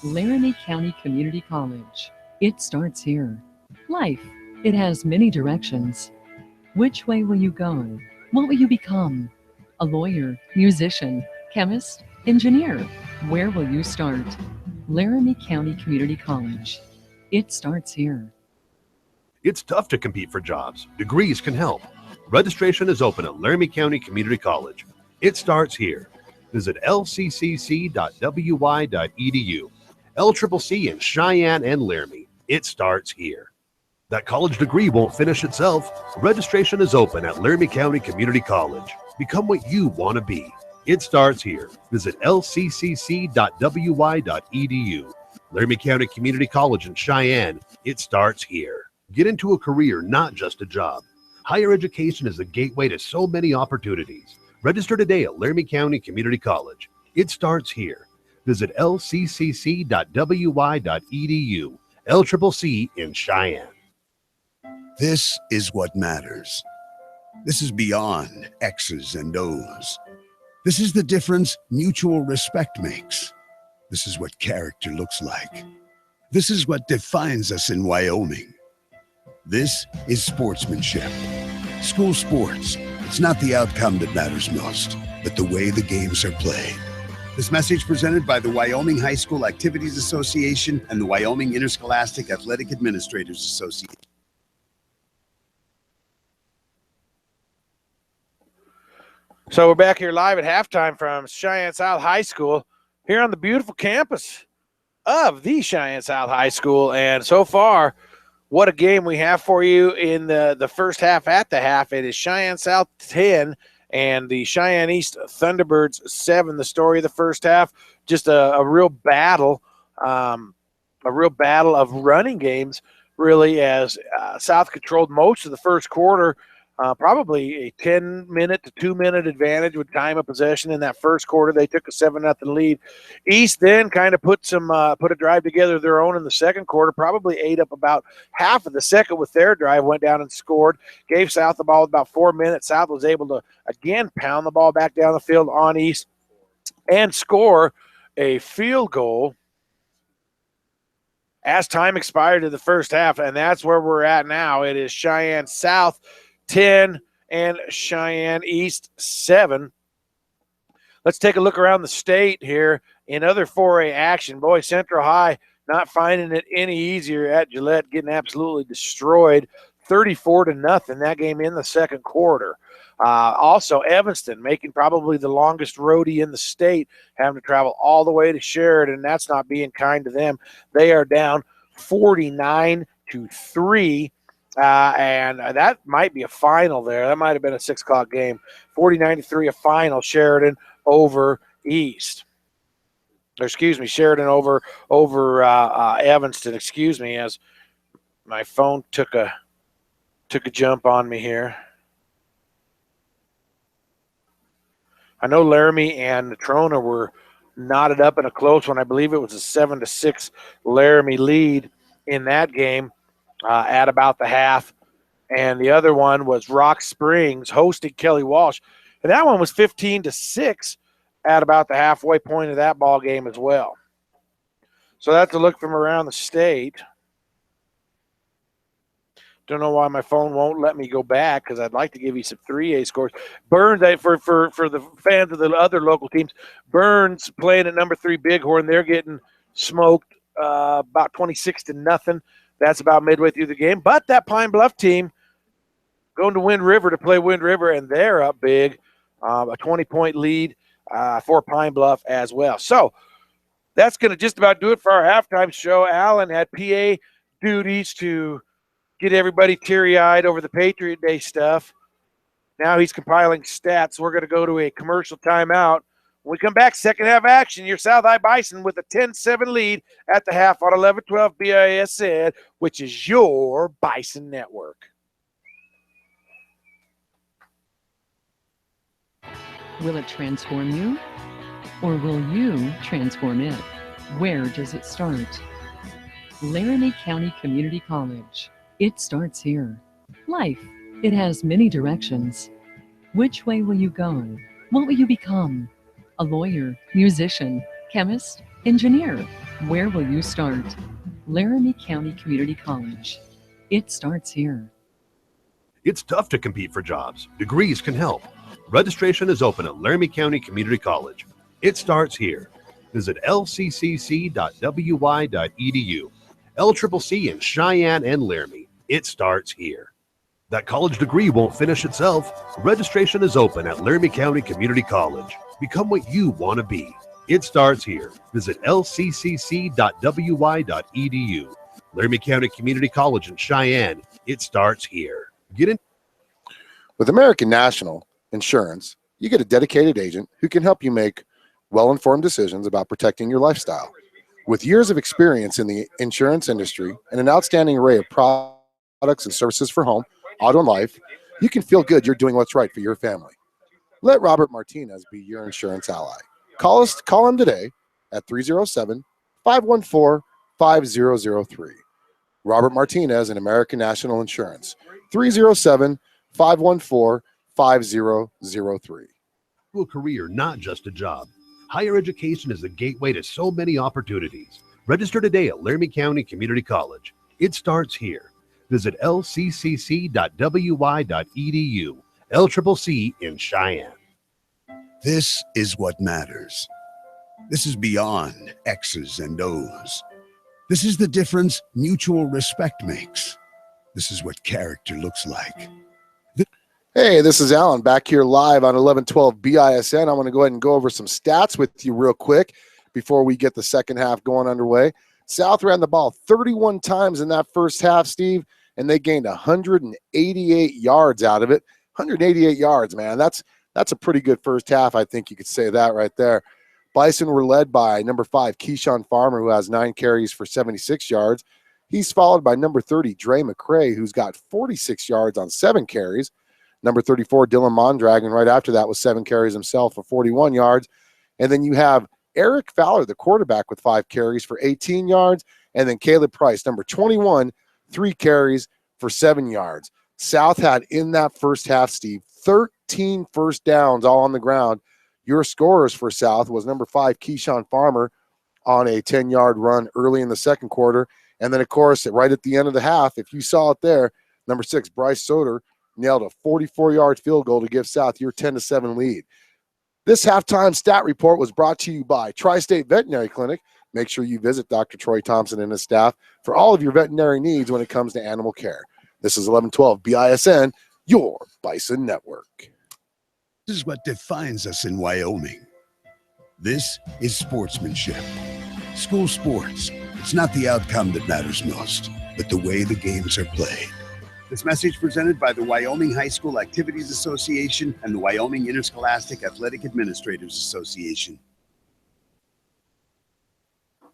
Laramie County Community College. It starts here. Life, it has many directions. Which way will you go? What will you become? A lawyer, musician, chemist, engineer. Where will you start? Laramie County Community College. It starts here. It's tough to compete for jobs. Degrees can help. Registration is open at Laramie County Community College. It starts here. Visit lccc.wy.edu. LCCC in Cheyenne and Laramie. It starts here. That college degree won't finish itself. Registration is open at Laramie County Community College. Become what you want to be. It starts here. Visit lccc.wy.edu. Laramie County Community College in Cheyenne. It starts here. Get into a career, not just a job. Higher education is the gateway to so many opportunities. Register today at Laramie County Community College. It starts here. Visit lccc.wy.edu. LCCC in Cheyenne. This is what matters. This is beyond X's and O's. This is the difference mutual respect makes. This is what character looks like. This is what defines us in Wyoming. This is sportsmanship. School sports. It's not the outcome that matters most, but the way the games are played. This message presented by the Wyoming High School Activities Association and the Wyoming Interscholastic Athletic Administrators Association. So we're back here live at halftime from Cheyenne South High School here on the beautiful campus of the Cheyenne South High School. And so far, what a game we have for you in the first half. At the half, it is Cheyenne South 10 and the Cheyenne East Thunderbirds 7. The story of the first half, just a real battle of running games, really, as South controlled most of the first quarter. Probably a 10-minute to 2-minute advantage with time of possession in that first quarter. They took a 7-0 lead. East then kind of put a drive together of their own in the second quarter, probably ate up about half of the second with their drive, went down and scored, gave South the ball with about 4 minutes. South was able to, again, pound the ball back down the field on East and score a field goal as time expired in the first half, and that's where we're at now. It is Cheyenne South 10 and Cheyenne East 7. Let's take a look around the state here in other 4A action. Boy, Central High not finding it any easier at Gillette, getting absolutely destroyed, 34-0, that game in the second quarter. Also, Evanston making probably the longest roadie in the state, having to travel all the way to Sheridan. That's not being kind to them. They are down 49-3. And that might be a final there. That might have been a 6 o'clock game. 49-3, a final. Sheridan over East. Or excuse me, Sheridan over Evanston. Excuse me, as my phone took a jump on me here. I know Laramie and Natrona were knotted up in a close one. I believe it was a 7-6 Laramie lead in that game. At about the half, and the other one was Rock Springs hosting Kelly Walsh, and that one was 15-6 at about the halfway point of that ball game as well. So that's a look from around the state. Don't know why my phone won't let me go back, because I'd like to give you some 3A scores. Burns, for the fans of the other local teams, Burns playing at number 3 Bighorn, they're getting smoked about 26-0. That's about midway through the game. But that Pine Bluff team going to Wind River to play Wind River, and they're up big, a 20-point lead for Pine Bluff as well. So that's going to just about do it for our halftime show. Alan had PA duties to get everybody teary-eyed over the Patriot Day stuff. Now he's compiling stats. We're going to go to a commercial timeout. When we come back, second half action, your South High Bison with a 10-7 lead at the half on 11-12 BISN, which is your Bison Network. Will it transform you, or will you transform it? Where does it start? Laramie County Community College. It starts here. Life, it has many directions. Which way will you go? What will you become? A lawyer, musician, chemist, engineer. Where will you start? Laramie County Community College. It starts here. It's tough to compete for jobs. Degrees can help. Registration is open at Laramie County Community College. It starts here. Visit lccc.wy.edu. LCCC in Cheyenne and Laramie. It starts here. That college degree won't finish itself. Registration is open at Laramie County Community College. Become what you want to be. It starts here. Visit lccc.wy.edu. Laramie County Community College in Cheyenne. It starts here. Get in. With American National Insurance, you get a dedicated agent who can help you make well-informed decisions about protecting your lifestyle. With years of experience in the insurance industry and an outstanding array of products and services for home, auto, and life, you can feel good you're doing what's right for your family. Let Robert Martinez be your insurance ally. Call him today at 307-514-5003. Robert Martinez and American National Insurance, 307-514-5003. A career, not just a job. Higher education is the gateway to so many opportunities. Register today at Laramie County Community College. It starts here. Visit lccc.wy.edu. LCCC in Cheyenne. This is what matters. This is beyond X's and O's. This is the difference mutual respect makes. This is what character looks like. Hey, this is Alan back here live on 1112 BISN. I want to go ahead and go over some stats with you real quick before we get the second half going underway. South ran the ball 31 times in that first half, Steve, and they gained 188 yards out of it. 188 yards, man. That's a pretty good first half. I think you could say that right there. Bison were led by number 5, Keyshawn Farmer, who has 9 carries for 76 yards. He's followed by number 30, Dre McCray, who's got 46 yards on 7 carries. Number 34, Dylan Mondragon, right after that, was 7 carries himself for 41 yards. And then you have Eric Fowler, the quarterback, with 5 carries for 18 yards. And then Caleb Price, number 21, 3 carries for 7 yards. South had in that first half, Steve, 13 first downs all on the ground. Your scorers for South was number 5, Keyshawn Farmer, on a 10-yard run early in the second quarter. And then, of course, right at the end of the half, if you saw it there, number 6, Bryce Soder, nailed a 44-yard field goal to give South your 10-7 lead. This halftime stat report was brought to you by Tri-State Veterinary Clinic. Make sure you visit Dr. Troy Thompson and his staff for all of your veterinary needs when it comes to animal care. This is 1112 BISN, your Bison Network. This is what defines us in Wyoming. This is sportsmanship. School sports. It's not the outcome that matters most, but the way the games are played. This message presented by the Wyoming High School Activities Association and the Wyoming Interscholastic Athletic Administrators Association.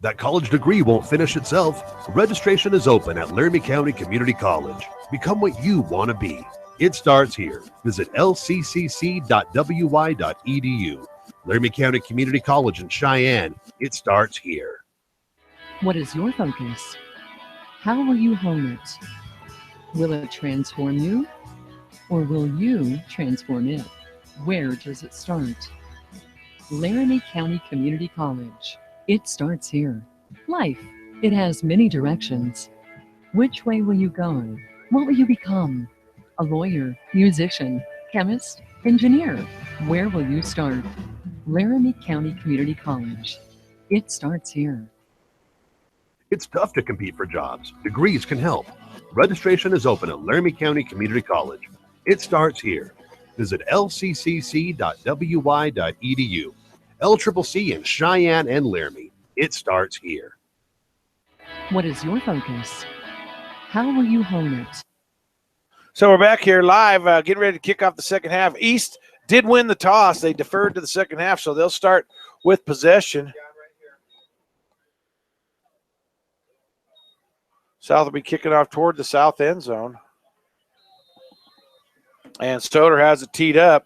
That college degree won't finish itself. Registration is open at Laramie County Community College. Become what you want to be. It starts here. Visit lccc.wy.edu. Laramie County Community College in Cheyenne. It starts here. What is your focus? How will you hone it? Will it transform you, or will you transform it? Where does it start? Laramie County Community College. It starts here. Life, it has many directions. Which way will you go? What will you become? A lawyer, musician, chemist, engineer. Where will you start? Laramie County Community College. It starts here. It's tough to compete for jobs. Degrees can help. Registration is open at Laramie County Community College. It starts here. Visit lccc.wy.edu. LCCC in Cheyenne and Laramie. It starts here. What is your focus? How will you hone it? So we're back here live, getting ready to kick off the second half. East did win the toss. They deferred to the second half, so they'll start with possession. South will be kicking off toward the south end zone. And Soder has it teed up.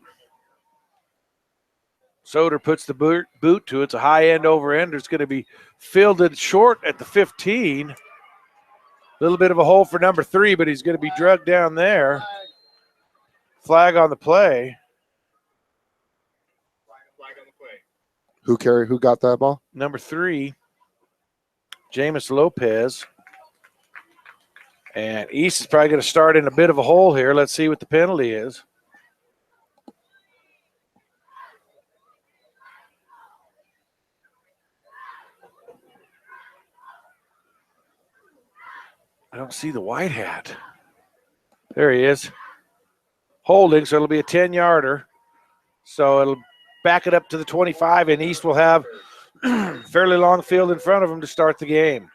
Soder puts the boot to it. It's a high end over ender. It's going to be fielded short at the 15. A little bit of a hole for number 3, but he's going to be drugged down there. Flag on the play. Flag on the play. Who got that ball? Number 3, Jameis Lopez. And East is probably going to start in a bit of a hole here. Let's see what the penalty is. I don't see the white hat. There he is. Holding, so it'll be a 10-yarder. So it'll back it up to the 25, and East will have fairly long field in front of them to start the game.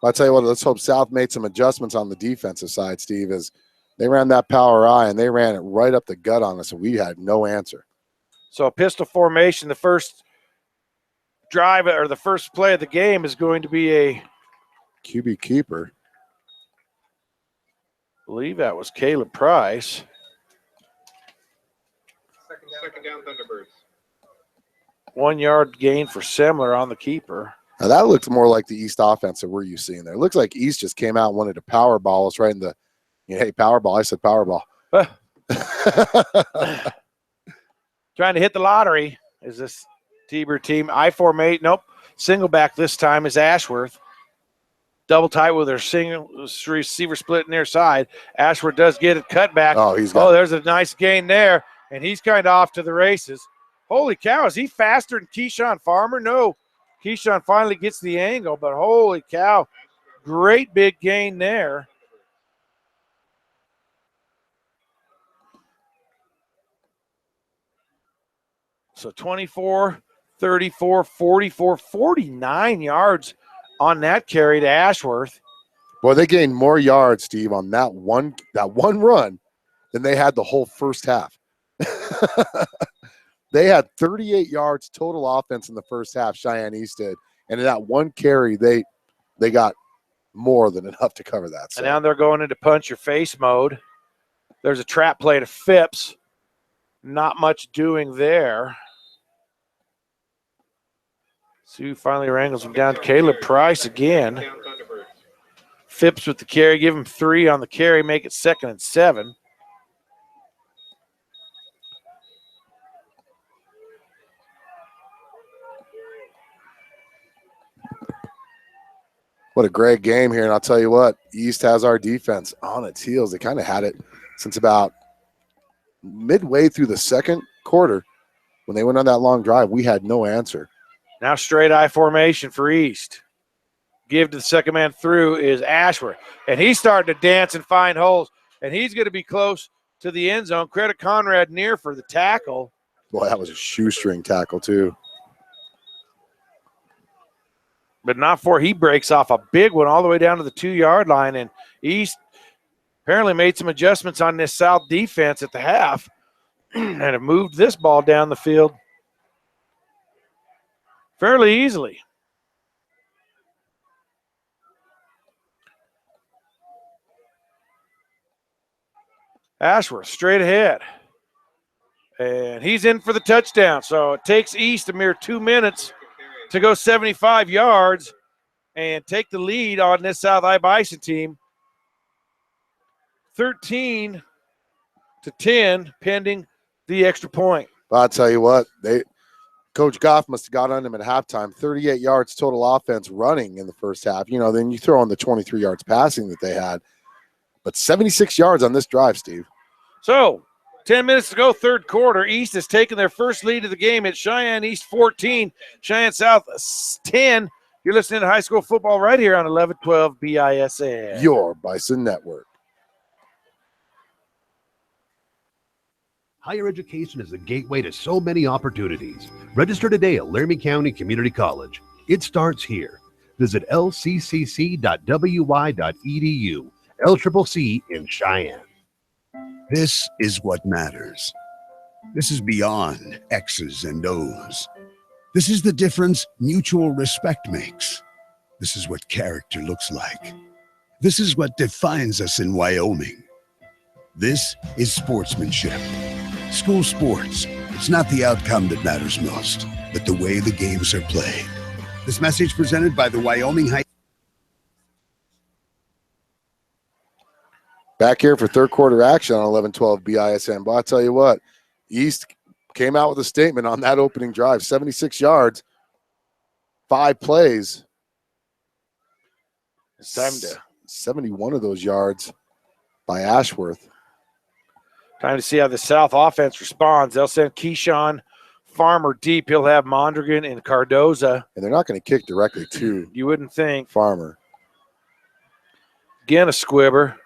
I'll tell you what, let's hope South made some adjustments on the defensive side, Steve, as they ran that power eye, and they ran it right up the gut on us, and we had no answer. So a pistol formation, the first drive or the first play of the game is going to be a QB keeper. I believe that was Caleb Price. Second down, Thunderbirds. 1 yard gain for Semler on the keeper. Now that looks more like the East offense that we're used to seeing there. It looks like East just came out and wanted to power ball us right in the, hey, power ball. I said power ball. Trying to hit the lottery is this T-Bird team. I-formate, nope. Single back this time is Ashworth. Double tight with their single receiver split near side. Ashworth does get it cut back. Oh, there's a nice gain there, and he's kind of off to the races. Holy cow, is he faster than Keyshawn Farmer? No. Keyshawn finally gets the angle, but holy cow, great big gain there. So 24, 34, 44, 49 yards on that carry to Ashworth. Boy, they gained more yards, Steve, on that one run than they had the whole first half. They had 38 yards total offense in the first half, Cheyenne East did. And in that one carry, they got more than enough to cover that. So. And now they're going into punch your face mode. There's a trap play to Phipps. Not much doing there. Sue finally wrangles him down. Caleb Price again. Phipps with the carry. Give him 3 on the carry. Make it 2nd and 7. What a great game here. And I'll tell you what, East has our defense on its heels. They kind of had it since about midway through the second quarter. When they went on that long drive, we had no answer. Now straight I formation for East. Give to the second man through is Ashworth. And he's starting to dance and find holes. And he's going to be close to the end zone. Credit Conrad near for the tackle. Boy, that was a shoestring tackle too. But not before he breaks off a big one all the way down to the 2-yard line. And East apparently made some adjustments on this South defense at the half and have moved this ball down the field fairly easily. Ashworth straight ahead. And he's in for the touchdown. So it takes East a mere 2 minutes to go 75 yards and take the lead on this South High Bison team. 13-10 pending the extra point. But I'll tell you what, Coach Goff must have got on him at halftime. 38 yards total offense running in the first half. Then you throw on the 23 yards passing that they had. But 76 yards on this drive, Steve. So 10 minutes to go, third quarter. East has taken their first lead of the game at Cheyenne East 14, Cheyenne South 10. You're listening to high school football right here on 1112 BISN. Your Bison Network. Higher education is the gateway to so many opportunities. Register today at Laramie County Community College. It starts here. Visit lccc.wy.edu. LCCC in Cheyenne. This is what matters. This is beyond X's and O's. This is the difference mutual respect makes. This is what character looks like. This is what defines us in Wyoming. This is sportsmanship. School sports. It's not the outcome that matters most, but the way the games are played. This message presented by the Wyoming High. Back here for third quarter action on 11-12 BISN. But I'll tell you what, East came out with a statement on that opening drive, 76 yards, 5 plays. It's time to 71 of those yards by Ashworth. Time to see how the South offense responds. They'll send Keyshawn Farmer deep. He'll have Mondragon and Cardoza. And they're not going to kick directly to You wouldn't think. Farmer. Again, a squibber.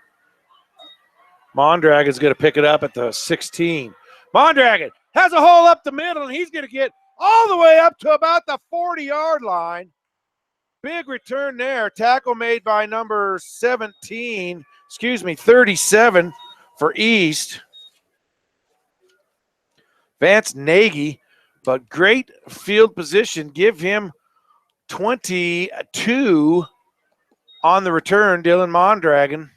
Mondragon's going to pick it up at the 16. Mondragon has a hole up the middle, and he's going to get all the way up to about the 40-yard line. Big return there. Tackle made by number 37 for East. Vance Nagy, but great field position. Give him 22 on the return, Dylan Mondragon.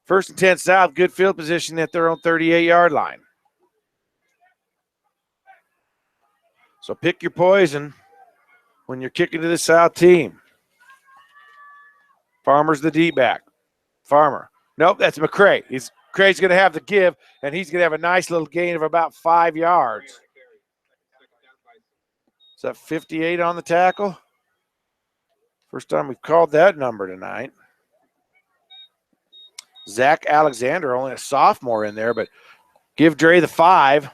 1st and 10 South, good field position at their own 38-yard line. So pick your poison when you're kicking to the South team. Farmer's the D-back. Farmer. Nope, that's McCray. McCray's going to have the give, and he's going to have a nice little gain of about 5 yards. Is that 58 on the tackle? First time we've called that number tonight. Zach Alexander, only a sophomore in there, but give Dre the 5.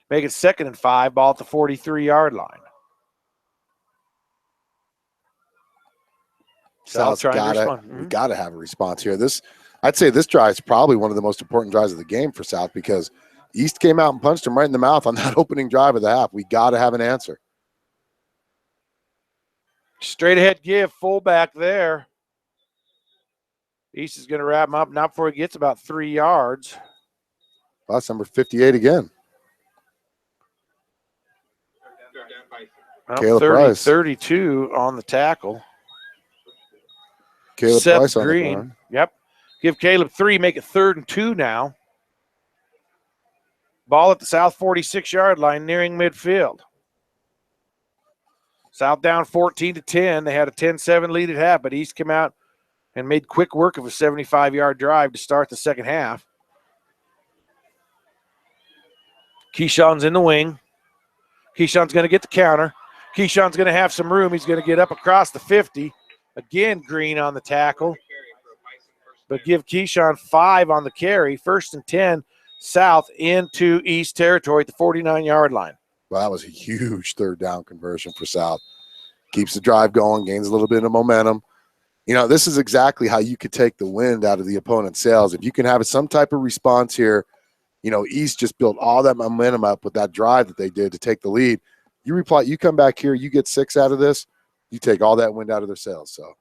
Make it 2nd and 5, ball at the 43-yard line. South's got to have a response here. I'd say this drive is probably one of the most important drives of the game for South because East came out and punched them right in the mouth on that opening drive of the half. We got to have an answer. Straight ahead give, fullback there. East is going to wrap him up, not before he gets about 3 yards. Well, that's number 58 again. Caleb Price. 32 on the tackle. Caleb Seth Price on Green. the ground. Yep. Give Caleb 3, make it 3rd and 2 now. Ball at the South 46-yard line, nearing midfield. South down 14-10. They had a 10-7 lead at half, but East came out and made quick work of a 75-yard drive to start the second half. Keyshawn's in the wing. Keyshawn's going to get the counter. Keyshawn's going to have some room. He's going to get up across the 50. Again, Green on the tackle. But give Keyshawn 5 on the carry. 1st and 10, South into East territory at the 49-yard line. Well, that was a huge 3rd down conversion for South. Keeps the drive going, gains a little bit of momentum. You know, this is exactly how you could take the wind out of the opponent's sails. If you can have some type of response here, you know, East just built all that momentum up with that drive that they did to take the lead. You come back here, you get 6 out of this, you take all that wind out of their sails. So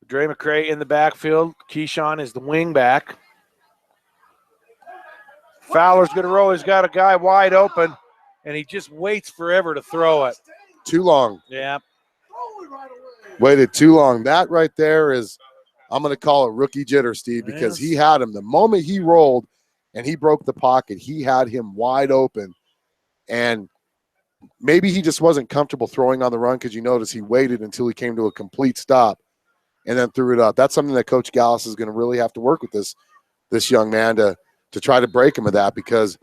Dre McCray in the backfield. Keyshawn is the wing back. Fowler's going to roll. He's got a guy wide open, and he just waits forever to throw it. Too long. Yeah. Waited too long. That right there is, I'm going to call it rookie jitter, Steve, because he had him. The moment he rolled and he broke the pocket, he had him wide open. And maybe he just wasn't comfortable throwing on the run because you notice he waited until he came to a complete stop and then threw it up. That's something that Coach Gallus is going to really have to work with this young man to try to break him of that, because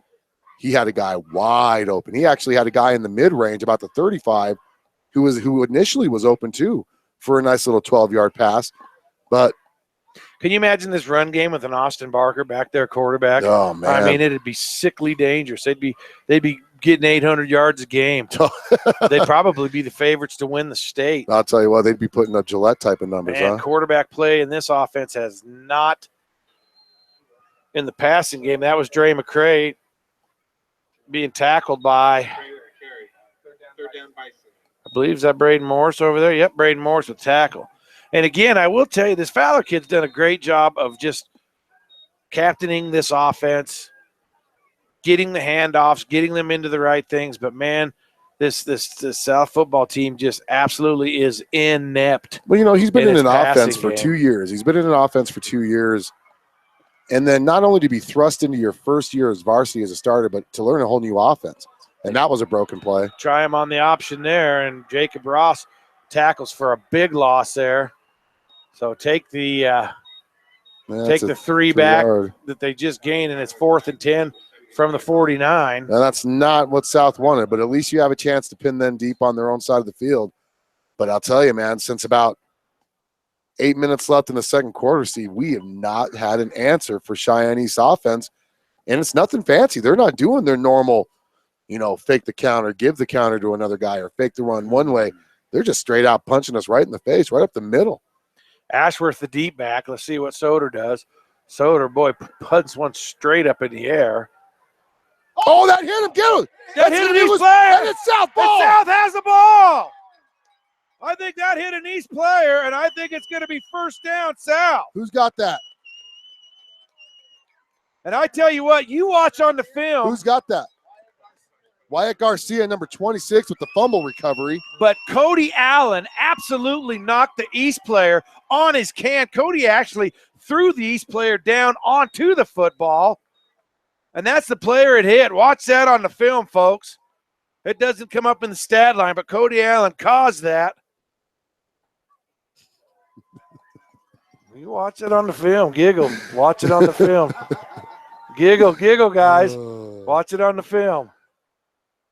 he had a guy wide open. He actually had a guy in the mid-range, about the 35, who initially was open too for a nice little 12-yard pass. But can you imagine this run game with an Austin Barker back there, quarterback? Oh man! I mean, it'd be sickly dangerous. They'd be getting 800 yards a game. They'd probably be the favorites to win the state. I'll tell you what, they'd be putting up Gillette type of numbers. And quarterback play in this offense has not in the passing game. That was Dre McCray being tackled by, I believe, is that Braden Morris over there? Yep, Braden Morris with tackle. And again, I will tell you, this Fowler kid's done a great job of just captaining this offense, getting the handoffs, getting them into the right things. But man, this South football team just absolutely is inept. Well, you know, he's been in an offense for game. 2 years. He's been in an offense for 2 years. And then not only to be thrust into your first year as varsity as a starter, but to learn a whole new offense. And that was a broken play. Try him on the option there, and Jacob Ross tackles for a big loss there. So take the take the three back that they just gained, and it's 4th and 10 from the 49. Now, that's not what South wanted, but at least you have a chance to pin them deep on their own side of the field. But I'll tell you, man, since about 8 minutes left in the second quarter, Steve, we have not had an answer for Cheyenne East offense, and it's nothing fancy. They're not doing their normal, fake the counter, give the counter to another guy, or fake the run one way. They're just straight out punching us right in the face, right up the middle. Ashworth, the deep back. Let's see what Soder does. Soder, boy, punts one straight up in the air. Oh, that hit him. Get him. That hit an East player. And it's South ball. And South has the ball. I think that hit an East player, and I think it's going to be first down South. Who's got that? And I tell you what, you watch on the film. Who's got that? Wyatt Garcia, number 26, with the fumble recovery. But Cody Allen absolutely knocked the East player on his can. Cody actually threw the East player down onto the football, and that's the player it hit. Watch that on the film, folks. It doesn't come up in the stat line, but Cody Allen caused that. You watch it on the film. Giggle. Watch it on the film. Giggle, guys. Watch it on the film.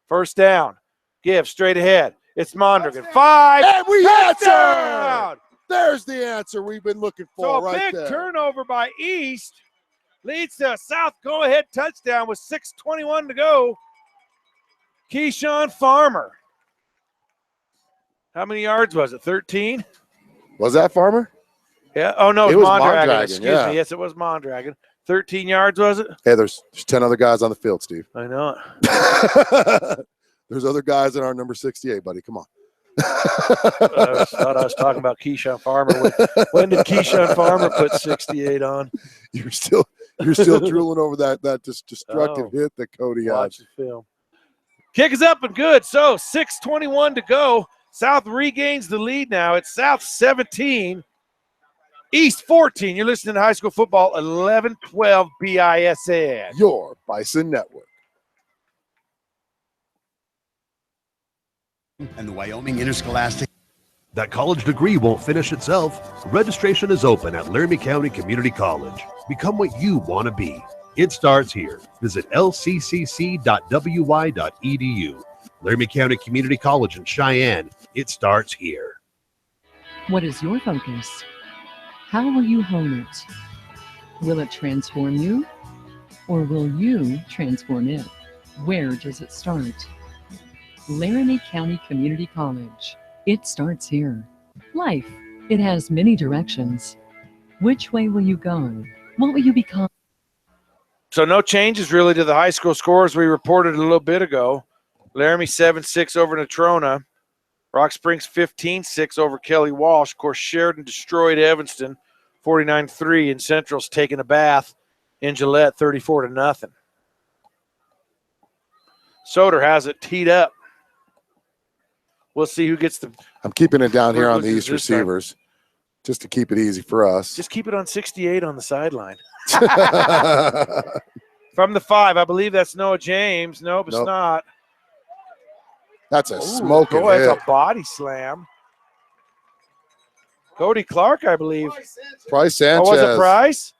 First down. Give straight ahead. It's Mondragon. 5. And we answer. There's the answer we've been looking for right there. So a big turnover by East leads to a South go-ahead touchdown with 6:21 to go. Keyshawn Farmer. How many yards was it? 13? Was that Farmer? Yeah. Oh, no, it was Mondragon. Excuse me. Yes, it was Mondragon. 13 yards, was it? Hey, there's 10 other guys on the field, Steve. I know it. There's other guys in our number 68, buddy. Come on. I thought I was talking about Keyshawn Farmer. When did Keyshawn Farmer put 68 on? You're still drooling over that destructive hit that Cody had. Watch the film. Kick is up and good. So 6:21 to go. South regains the lead now. It's South 17. East 14. You're listening to High School Football 11-12 BISN. Your Bison Network. And the Wyoming Interscholastic. That college degree won't finish itself. Registration is open at Laramie County Community College. Become what you want to be. It starts here. Visit lccc.wy.edu. Laramie County Community College in Cheyenne. It starts here. What is your focus? How will you hone it? Will it transform you? Or will you transform it? Where does it start? Laramie County Community College. It starts here. Life, it has many directions. Which way will you go? What will you become? So no changes really to the high school scores we reported a little bit ago. Laramie 7-6 over Natrona. Rock Springs 15-6 over Kelly Walsh. Of course, Sheridan destroyed Evanston 49-3, and Central's taking a bath in Gillette 34-0. Soder has it teed up. We'll see who gets the. I'm keeping it down here on the East receivers just to keep it easy for us. Just keep it on 68 on the sideline. From the 5, I believe that's Noah James. Nope, it's not. That's a smoking hit. That's a body slam. Cody Clark, I believe. Price Sanchez. Oh, was it Price?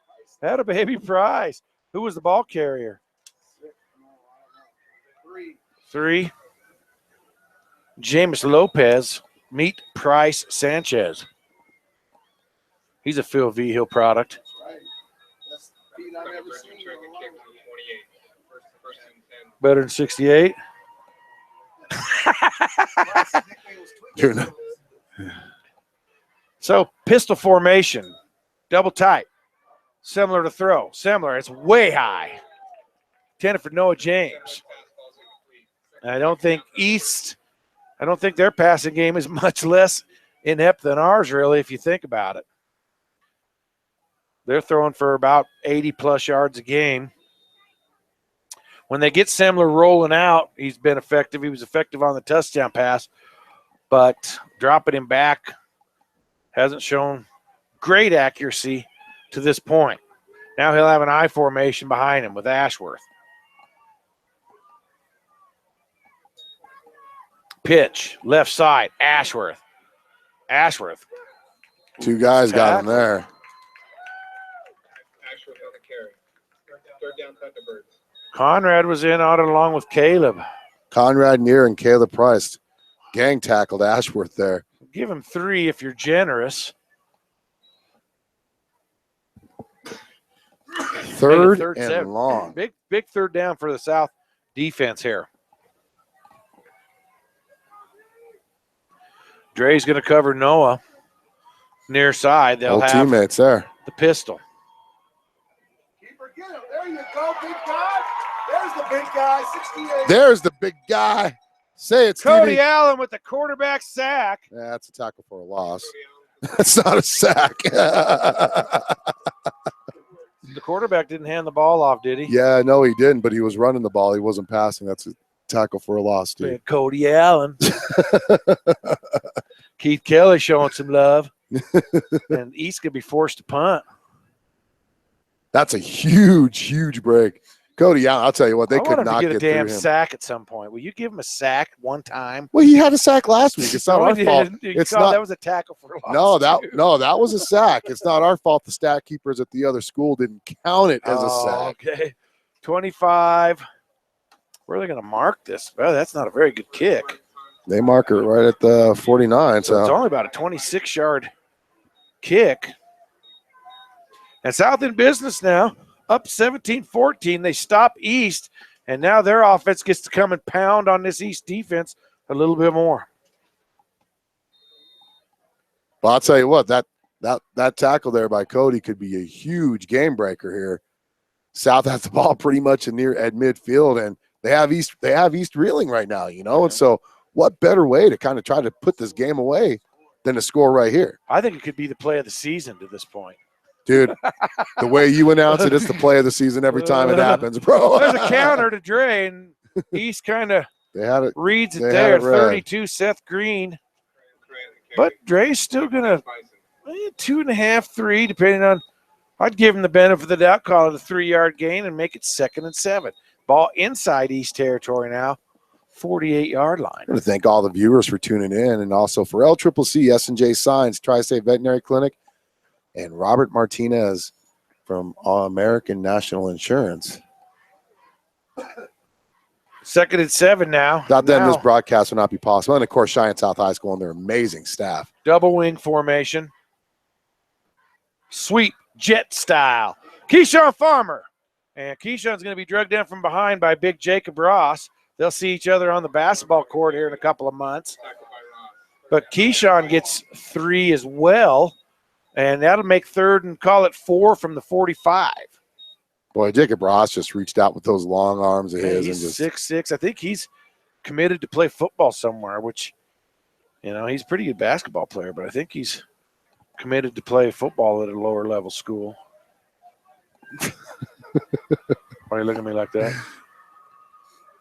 Had a baby Price. Who was the ball carrier? 3. James Lopez. Meet Price Sanchez. He's a Phil V. Hill product. Better than 68. So pistol formation, double tight, similar to throw, similar. It's way high. Intended for Noah James. I don't think their passing game is much less inept than ours, really, if you think about it. They're throwing for about 80-plus yards a game. When they get Semler rolling out, he's been effective. He was effective on the touchdown pass, but dropping him back hasn't shown great accuracy to this point. Now he'll have an I formation behind him with Ashworth. Pitch, left side, Ashworth. Two guys got him there. Cheyenne Thunderbirds. Conrad was in out along with Caleb. Conrad Neer and Caleb Price gang tackled Ashworth there. Give him 3 if you're generous. Third and seven. long. Big third down for the South defense here. Dre's going to cover Noah near side. They'll Old have teammates there. the pistol. Keeper, get him. There you go, big guy. There's the big guy, 68. There's the big guy. Say it, Cody Stevie. Allen with the quarterback sack. Yeah, that's a tackle for a loss. It's not a sack. The quarterback didn't hand the ball off, did he? Yeah, no, he didn't, but he was running the ball. He wasn't passing. That's a tackle for a loss, dude. Cody Allen. Keith Kelly showing some love. And East could be forced to punt. That's a huge break. Cody Allen, I'll tell you what, they could not get a damn through him. sack at some point. Will you give him a sack one time? Well, he had a sack last week. It's not our fault. It's not. That was a tackle for a No, loss. that was a sack. It's not our fault. The stat keepers at the other school didn't count it as a sack. Okay, 25. Where are they going to mark this? Well, that's not a very good kick. They mark it right at the 49. So it's So only about a 26-yard kick. And South in business now, up 17-14. They stop East, and now their offense gets to come and pound on this East defense a little bit more. well, I'll tell you what, that tackle there by Cody could be a huge game breaker here. South has the ball pretty much at midfield, and they have East reeling right now, you know. And so, what better way to kind of try to put this game away than to score right here? I think it could be the play of the season to this point. Dude, the way you announce it, it's the play of the season every time it happens, bro. There's a counter to Dre, and East kind of reads it they there. had it read. 32, Seth Green. But Dre's still going to 2.5, 3, depending on. I'd give him the benefit of the doubt, call it a 3-yard gain, and make it 2nd and 7. Ball inside East territory now, 48-yard line. I want to thank all the viewers for tuning in, and also for LCCC, S&J Signs, Tri-State Veterinary Clinic, and Robert Martinez from American National Insurance. 2nd and 7 now. Without them, this broadcast would not be possible. And, of course, Cheyenne South High School and their amazing staff. Double wing formation. Sweep, jet style. Keyshawn Farmer. And Keyshawn's going to be drugged down from behind by big Jacob Ross. They'll see each other on the basketball court here in a couple of months. But Keyshawn gets 3 as well. And that'll make 3rd and call it 4 from the 45. Boy, Jacob Ross just reached out with those long arms of his. He's and just 6'6". I think he's committed to play football somewhere, which, you know, he's a pretty good basketball player, but I think he's committed to play football at a lower level school. Why are you looking at me like that?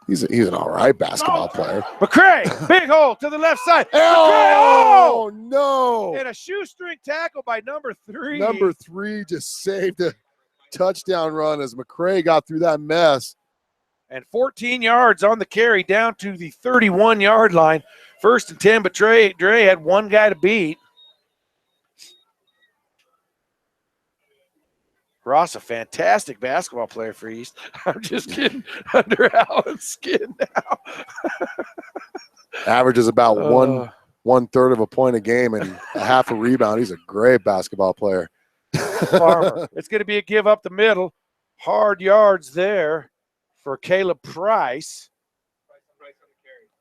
He's an all right basketball player. McCray, big hole to the left side. Oh, no. And a shoestring tackle by number 3. Number 3 just saved a touchdown run as McCray got through that mess. And 14 yards on the carry down to the 31-yard line. 1st and 10, but Dre had one guy to beat. Ross, a fantastic basketball player for East. I'm just getting under Alan's skin now. Averages about one third of a point a game and a half a rebound. He's a great basketball player. Farmer. It's going to be a give up the middle. Hard yards there for Caleb Price.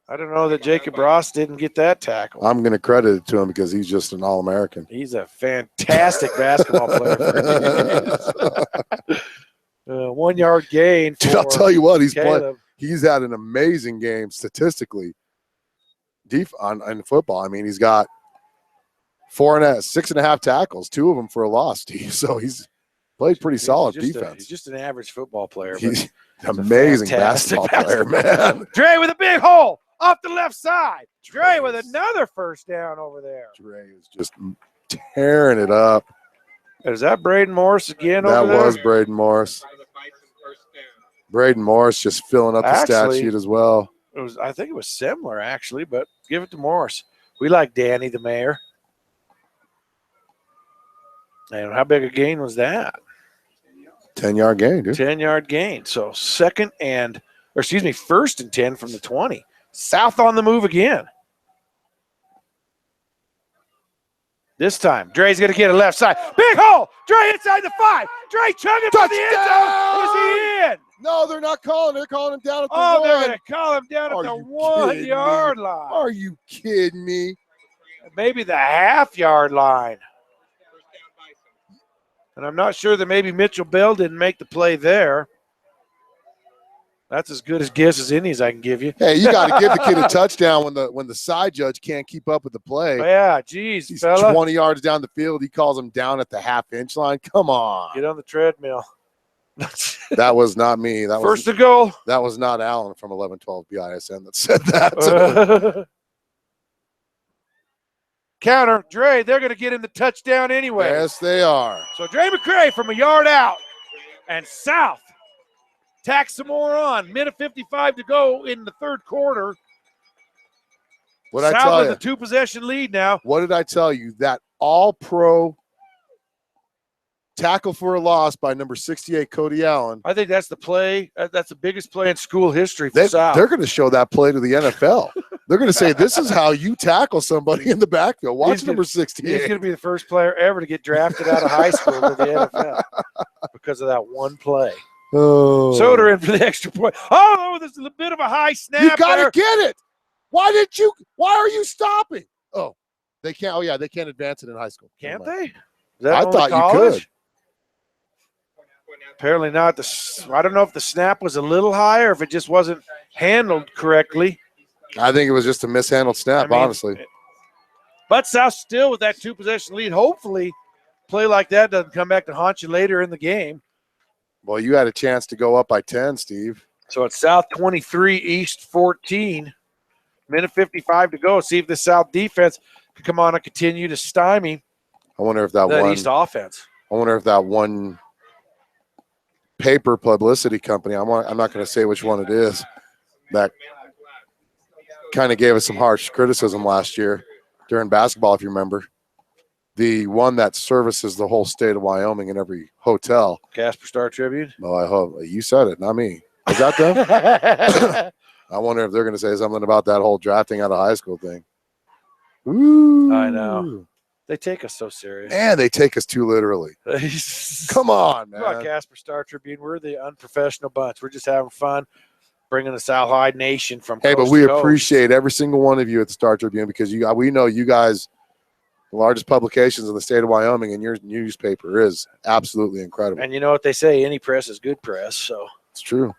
I don't know that Jacob Ross didn't get that tackle. I'm going to credit it to him because he's just an All-American. He's a fantastic basketball player. 1-yard gain. Dude, I'll tell you what, he's had an amazing game statistically. On football, I mean, he's got 6.5 tackles, 2 of them for a loss, Steve. So he's played pretty solid defense. He's just an average football player. He's an amazing basketball player, man. Dre with a big hole off the left side. Dre with another 1st down over there. Dre is just tearing it up. Is that Braden Morris again over there? That was Braden Morris. Braden Morris just filling up the stat sheet as well. I think it was similar, actually, but give it to Morris. We like Danny, the mayor. And how big a gain was that? 10-yard gain, dude. 10-yard gain. So first and 10 from the 20. South on the move again. This time, Dre's going to get a left side. Big hole. Dre inside the 5. Dre chugging for the end zone. Is he in? No, they're not calling. They're calling him down at the 1. They're going to call him down at the 1-yard line. Are you kidding me? Maybe the half-yard line. And I'm not sure that maybe Mitchell Bell didn't make the play there. That's as good a guess as any as I can give you. Hey, you got to give the kid a touchdown when the side judge can't keep up with the play. Yeah, geez, He's fella. 20 yards down the field. He calls him down at the half-inch line. Come on. Get on the treadmill. That was not me. That First to goal. That was not Alan from 1112 BISN that said that. Counter, Dre, they're going to get him the touchdown anyway. Yes, they are. So Dre McCray from a yard out. And South tacks some more on. Minute 55 to go in the third quarter. What I South tell with you? a 2-possession lead now. What did I tell you? That all-pro tackle for a loss by number 68, Cody Allen. I think that's the play. That's the biggest play in school history for South. They're going to show that play to the NFL. They're going to say, this is how you tackle somebody in the backfield. Watch number 68. He's going to be the first player ever to get drafted out of high school to the NFL because of that one play. Oh. Soder in for the extra point. Oh, there's a bit of a high snap. You got there. to get it. Why are you stopping? Oh, they can't. Oh, yeah, they can't advance it in high school. Can't they? Is that I only thought college? you could. Apparently not. I don't know if the snap was a little higher, if it just wasn't handled correctly. I think it was just a mishandled snap, honestly. But South still with that 2-possession lead. Hopefully, play like that doesn't come back to haunt you later in the game. Well, you had a chance to go up by 10, Steve. So it's South 23, East 14. Minute 55 to go. See if the South defense can come on and continue to stymie I wonder if that East offense. I wonder if that one paper publicity company, I'm not going to say which one it is, that kind of gave us some harsh criticism last year during basketball, if you remember. The one that services the whole state of Wyoming in every hotel. Casper Star Tribune? Oh, I hope. You said it, not me. Is that them? I wonder if they're going to say something about that whole drafting out of high school thing. Ooh. I know. They take us so serious. Man, they take us too literally. Come on, man. Come on, Casper Star Tribune. We're the unprofessional bunch. We're just having fun bringing the South High Nation from Hey, coast but we to coast. appreciate every single one of you at the Star Tribune because we know you guys, the largest publications in the state of Wyoming, and your newspaper is absolutely incredible. And you know what they say, any press is good press, so. It's true.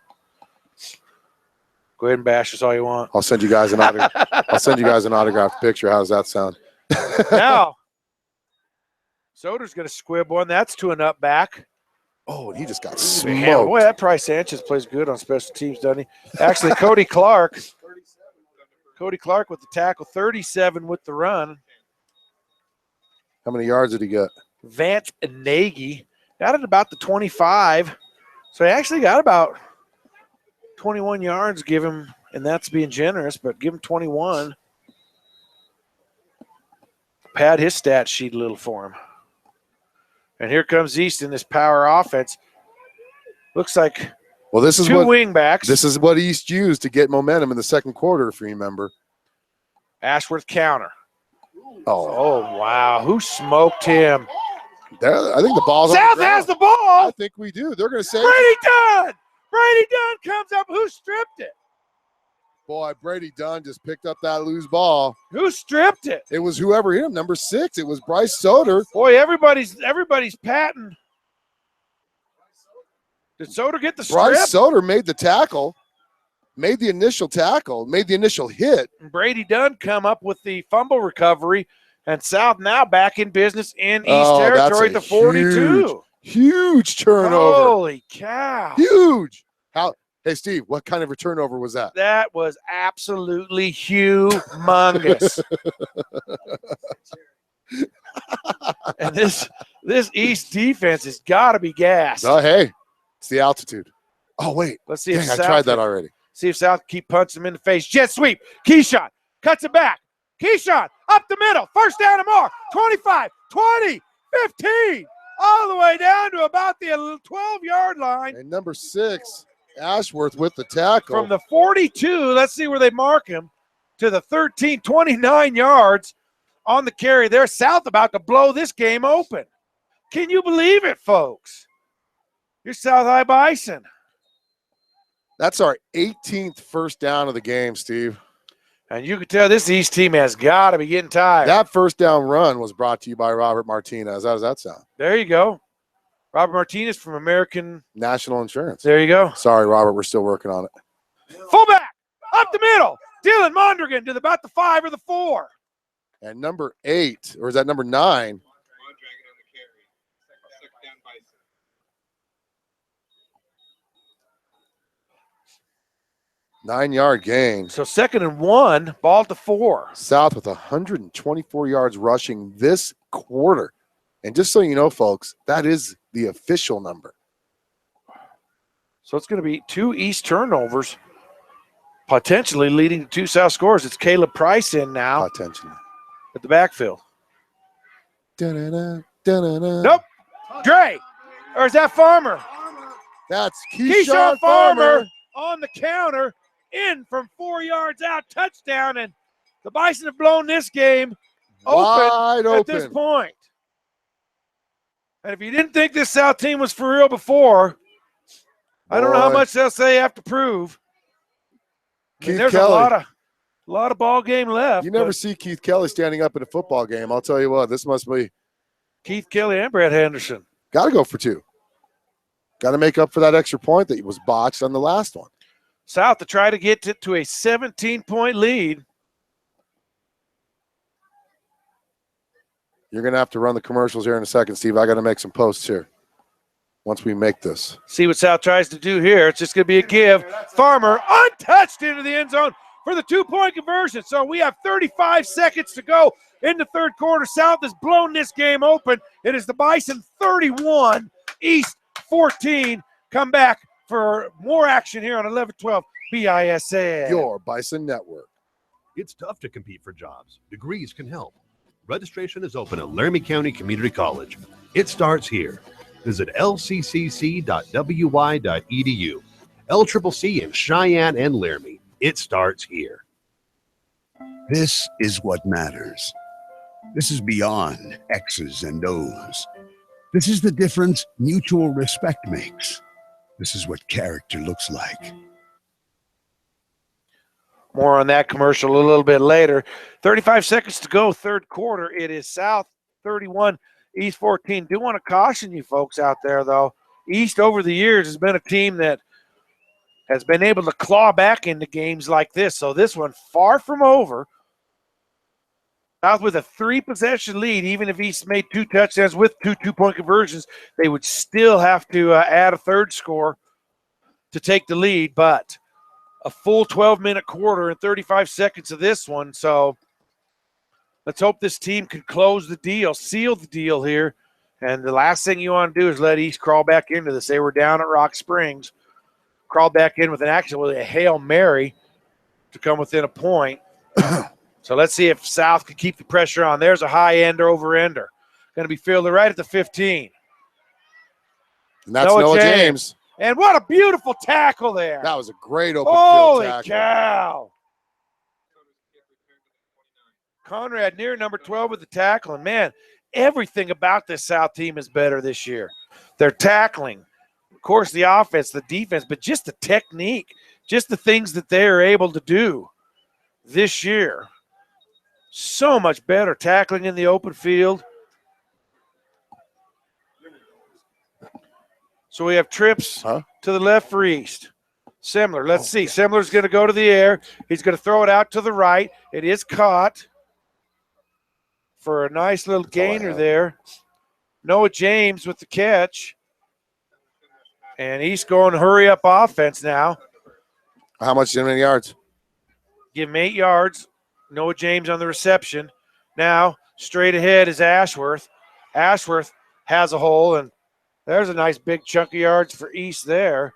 Go ahead and bash us all you want. I'll send you guys an autographed picture. How does that sound? Now, Soder's going to squib one. That's to an up back. Oh, and he just got Man, smoked. boy, that Price Sanchez plays good on special teams, doesn't he? Actually, Cody Clark with the tackle, 37 with the run. How many yards did he get? Vance Nagy got it about the 25. So he actually got about 21 yards, give him, and that's being generous, but give him 21. Pad his stat sheet a little for him. And here comes East in this power offense. Looks like this is two wing backs. This is what East used to get momentum in the second quarter, if you remember. Ashworth counter. Oh, wow. Who smoked him? I think the ball's on South the ground. has the ball. I think we do. They're going to say Brady Dunn. Brady Dunn comes up. Who stripped it? Boy, Brady Dunn just picked up that loose ball. Who stripped it? It was whoever hit him, number 6. It was Bryce Soder. Boy, everybody's patting. Did Soder get the strip? Bryce Soder made the tackle, made the initial hit. And Brady Dunn come up with the fumble recovery, and South now back in business in East territory at the 42. Huge turnover. Holy cow. Huge. Hey, Steve, what kind of a turnover was that? That was absolutely humongous. And this East defense has got to be gassed. Oh, hey, it's the altitude. Oh, wait. Let's see if Dang, I South tried that already. See if South keep punching them in the face. Jet sweep. Keyshawn cuts it back. Keyshawn up the middle. First down and more. 25, 20, 15. all the way down to about the 12-yard line. And number 6, Ashworth with the tackle. From the 42, let's see where they mark him, to the 13, 29 yards on the carry there. South about to blow this game open. Can you believe it, folks? You're South High Bison. That's our 18th first down of the game, Steve. And you can tell this East team has got to be getting tired. That first down run was brought to you by Robert Martinez. How does that sound? There you go. Robert Martinez from American National Insurance. There you go. Sorry, Robert. We're still working on it. Fullback, up the middle. Dylan Mondragon to about the 5 or the 4. And number 8, or is that number 9? 9-yard gain. So 2nd and 1, ball to 4. South with 124 yards rushing this quarter. And just so you know, folks, that is the official number. So it's going to be 2 East turnovers, potentially leading to 2 South scores. It's Caleb Price in now. Potentially. At the backfield. Da-da-da, da-da-da. Nope. Dre. Or is that Farmer? That's Keyshawn Farmer on the counter. In from 4 yards out, touchdown, and the Bison have blown this game wide open at this point. And if you didn't think this South team was for real before, I don't know how much else they have to prove. I mean, there's Kelly. a lot of ball game left. You never see Keith Kelly standing up in a football game. I'll tell you what, this must be Keith Kelly and Brett Henderson. Got to go for 2. Got to make up for that extra point that was botched on the last one. South to try to get to a 17-point lead. You're going to have to run the commercials here in a second, Steve. I got to make some posts here once we make this. See what South tries to do here. It's just going to be a give. Farmer untouched into the end zone for the 2-point conversion. So we have 35 seconds to go in the third quarter. South has blown this game open. It is the Bison 31, East 14. Come back for more action here on 11-12 BISN. Your Bison Network. It's tough to compete for jobs. Degrees can help. Registration is open at Laramie County Community College. It starts here. Visit lccc.wy.edu. LCCC in Cheyenne and Laramie. It starts here. This is what matters. This is beyond X's and O's. This is the difference mutual respect makes. This is what character looks like. More on that commercial a little bit later. 35 seconds to go, third quarter. It is South 31, East 14. Do want to caution you folks out there, though. East over the years has been a team that has been able to claw back into games like this. So this one far from over. South with a 3-possession lead. Even if East made 2 touchdowns with 2 2-point conversions, they would still have to add a third score to take the lead. But a full 12-minute quarter and 35 seconds of this one. So let's hope this team can close the deal, seal the deal here. And the last thing you want to do is let East crawl back into this. They were down at Rock Springs, crawled back in with an actually a Hail Mary to come within a point. So let's see if South can keep the pressure on. There's a high ender over ender. Going to be fielded right at the 15. And that's Noah James. And what a beautiful tackle there. That was a great open field tackle. Holy cow. Conrad near number 12 with the tackle. And, man, everything about this South team is better this year. They're tackling. Of course, the offense, the defense, but just the technique, just the things that they are able to do this year. So much better tackling in the open field. So we have trips to the left for East. Semler, let's see. Semler's going to go to the air. He's going to throw it out to the right. It is caught for a nice little gainer there. Noah James with the catch. And East going hurry-up offense now. How much? How many yards? Give him 8 yards. Noah James on the reception. Now, straight ahead is Ashworth. Ashworth has a hole, and there's a nice big chunk of yards for East there.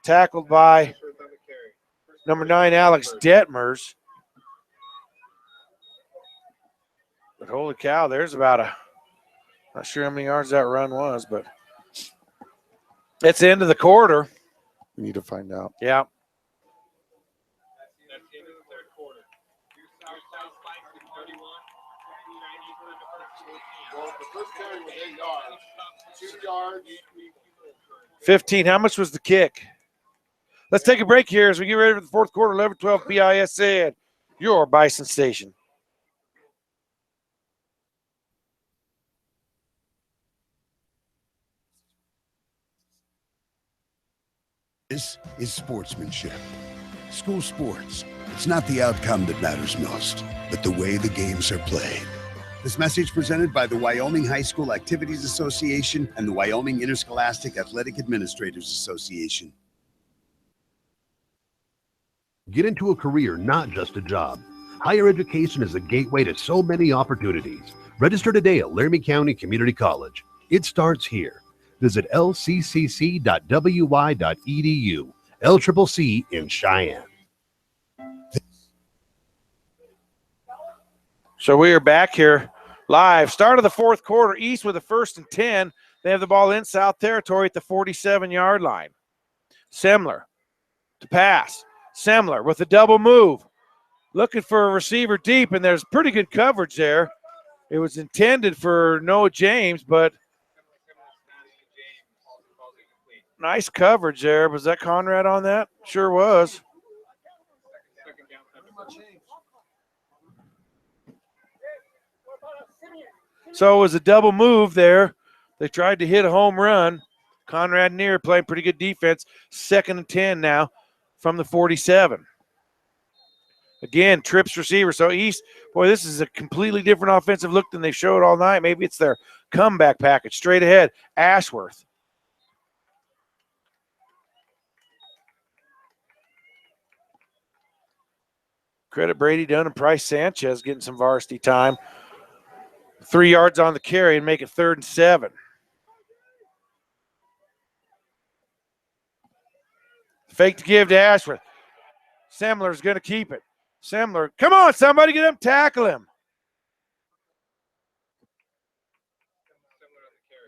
Tackled by number 9, Alex Detmers. But holy cow, there's about a Not sure how many yards that run was, but it's the end of the quarter. We need to find out. Yeah. That's the end of the third quarter. South Bison 31, Well, the first carry was 8 yards. 2 yards. 15. How much was the kick? Let's take a break here as we get ready for the fourth quarter. 11-12 BISN, your Bison station. This is sportsmanship. School sports. It's not the outcome that matters most, but the way the games are played. This message presented by the Wyoming High School Activities Association and the Wyoming Interscholastic Athletic Administrators Association. Get into a career, not just a job. Higher education is a gateway to so many opportunities. Register today at Laramie County Community College. It starts here. Visit lccc.wy.edu. LCCC in Cheyenne. So we are back here live. Start of the fourth quarter. East with a 1st and 10. They have the ball in South territory at the 47-yard line. Semler to pass. Semler with a double move. Looking for a receiver deep, and there's pretty good coverage there. It was intended for Noah James, but nice coverage there. Was that Conrad on that? Sure was. So it was a double move there. They tried to hit a home run. Conrad Neer playing pretty good defense. 2nd and 10 now from the 47. Again, trips receiver. So East, boy, this is a completely different offensive look than they showed all night. Maybe it's their comeback package. Straight ahead, Ashworth. Credit Brady Dunn and Price Sanchez getting some varsity time. 3 yards on the carry and make it 3rd and 7. Fake to give to Ashworth. Semler's going to keep it. Semler, come on, somebody get him, tackle him.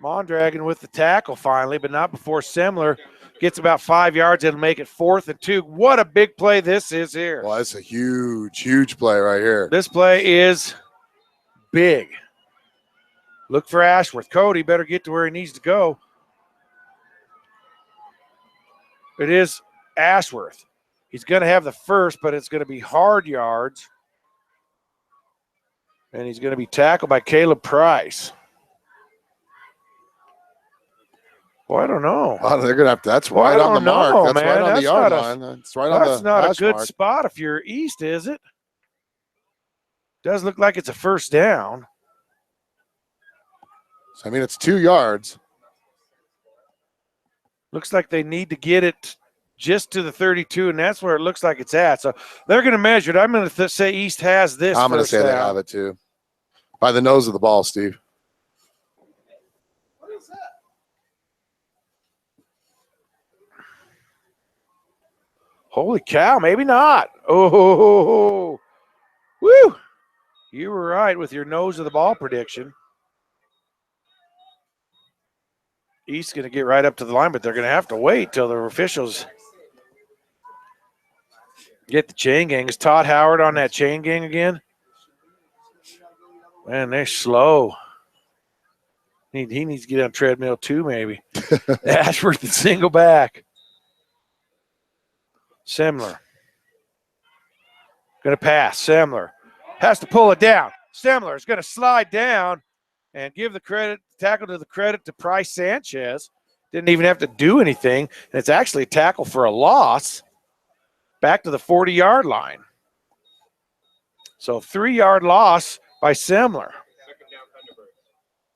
Mondragon with the tackle finally, but not before Semler gets about 5 yards. It'll make it 4th and 2. What a big play this is here. Well, it's a huge, huge play right here. This play is big. Look for Ashworth. Cody better get to where he needs to go. It is Ashworth. He's going to have the first, but it's going to be hard yards. And he's going to be tackled by Caleb Price. Well, I don't know. Oh, they're going to have to. That's right on the mark. That's right on the yard line. That's right on the. That's not a good mark. spot if you're East, is it? Does look like it's a first down. So, I mean, it's 2 yards. Looks like they need to get it just to the 32, and that's where it looks like it's at. So they're going to measure it. I'm going to say East has this. I'm going to say they have it too. By the nose of the ball, Steve. What is that? Holy cow, maybe not. Oh, woo. You were right with your nose of the ball prediction. East's going to get right up to the line, but they're going to have to wait till the officials get the chain gang. Is Todd Howard on that chain gang again? Man, they're slow. He needs to get on treadmill too, maybe. Ashworth and single back. Semler. Going to pass. Semler has to pull it down. Semler is going to slide down and give the credit, tackle to the credit to Price Sanchez. Didn't even have to do anything. And it's actually a tackle for a loss back to the 40-yard line. So 3-yard loss by Semler.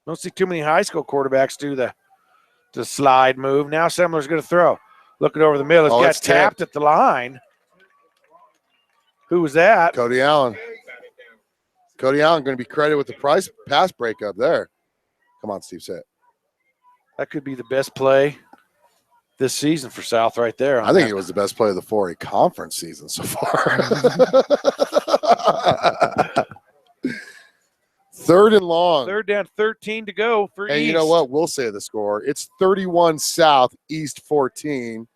Don't see too many high school quarterbacks do the slide move. Now Semler's going to throw. Looking over the middle. He's got tapped at the line. Who was that? Cody Allen. Cody Allen going to be credited with the Price pass breakup there. Come on, Steve, say it. That could be the best play this season for South right there. I think it was the best play of the 4A conference season so far. 3rd and long. 3rd down, 13 to go for East. And you know what? We'll say the score. It's 31 South, East 14.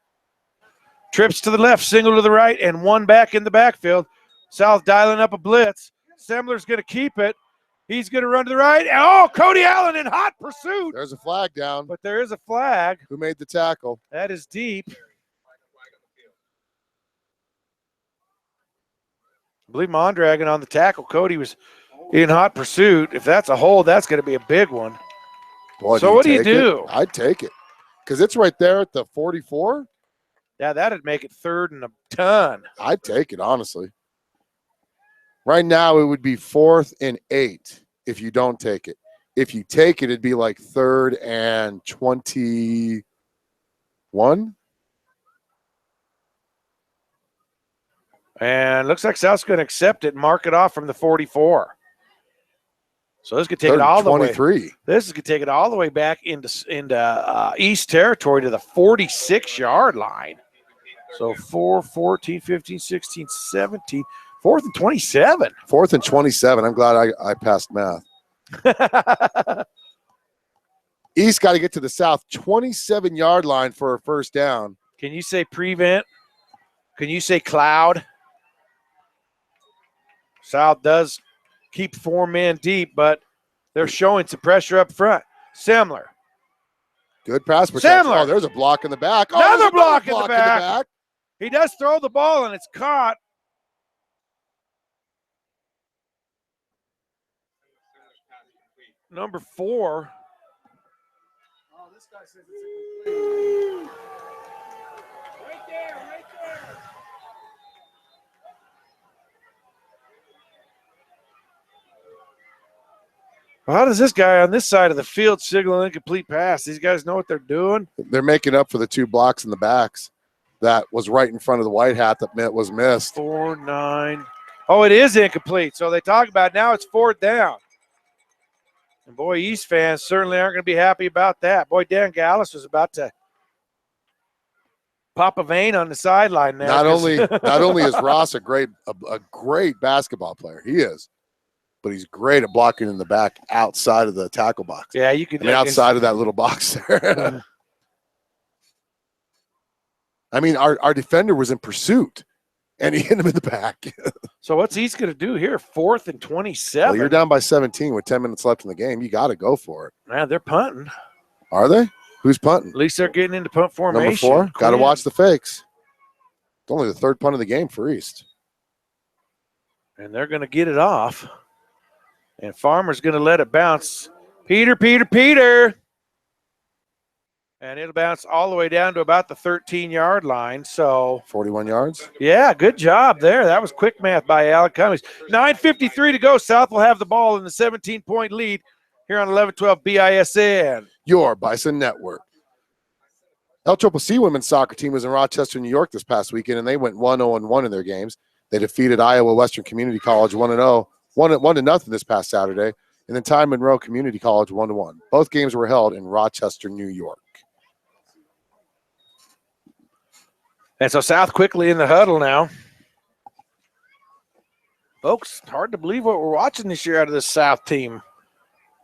Trips to the left, single to the right, and one back in the backfield. South dialing up a blitz. Semler's going to keep it. He's going to run to the right. Oh, Cody Allen in hot pursuit. There's a flag down. But there is a flag. Who made the tackle? That is deep. I believe Mondragon on the tackle. Cody was in hot pursuit. If that's a hold, that's going to be a big one. Boy, so what do you do? I'd take it because it's right there at the 44. Yeah, that'd make it 3rd and a ton. I'd take it, honestly. Right now, it would be 4th and 8 if you don't take it. If you take it, it'd be like 3rd and 21. And looks like South's going to accept it and mark it off from the 44. So this could take it all the way. This could take it all the way back into East territory to the 46-yard line. So 4, 14, 15, 16, 17. 4th and 27. 4th and 27. I'm glad I passed math. East got to get to the South 27-yard line for a first down. Can you say prevent? Can you say cloud? South does keep 4 men deep, but they're showing some pressure up front. Semler. Good pass protection. Semler. Oh, there's a block in the back. Oh, Another block in the back. He does throw the ball, and it's caught. Number 4. Oh, this guy says it's incomplete. Right there, right there. Well, how does this guy on this side of the field signal an incomplete pass? These guys know what they're doing. They're making up for the 2 blocks in the backs. That was right in front of the white hat that was missed. 4, 9. Oh, it is incomplete. So they talk about now it's 4th down. And boy, East fans certainly aren't going to be happy about that. Boy, Dan Gallus was about to pop a vein on the sideline there. Not only is Ross a great basketball player, he is, but he's great at blocking in the back outside of the tackle box. Yeah, you can. Outside of that little box there. I mean, our defender was in pursuit, and he hit him in the back. So what's East going to do here? 4th and 27. Well, you're down by 17 with 10 minutes left in the game. You got to go for it. Man, they're punting. Are they? Who's punting? At least they're getting into punt formation. Number 4? Got to watch the fakes. It's only the 3rd punt of the game for East. And they're going to get it off. And Farmer's going to let it bounce. Peter. And it'll bounce all the way down to about the 13-yard line. So 41 yards? Yeah, good job there. That was quick math by Alec Cummings. 9:53 to go. South will have the ball in the 17-point lead here on 11-12 BISN. Your Bison Network. LCCC women's soccer team was in Rochester, New York this past weekend, and they went 1-0-1 in their games. They defeated Iowa Western Community College 1-0, 1-0 this past Saturday, and then Time Monroe Community College 1-1. Both games were held in Rochester, New York. And so South quickly in the huddle now. Folks, hard to believe what we're watching this year out of this South team.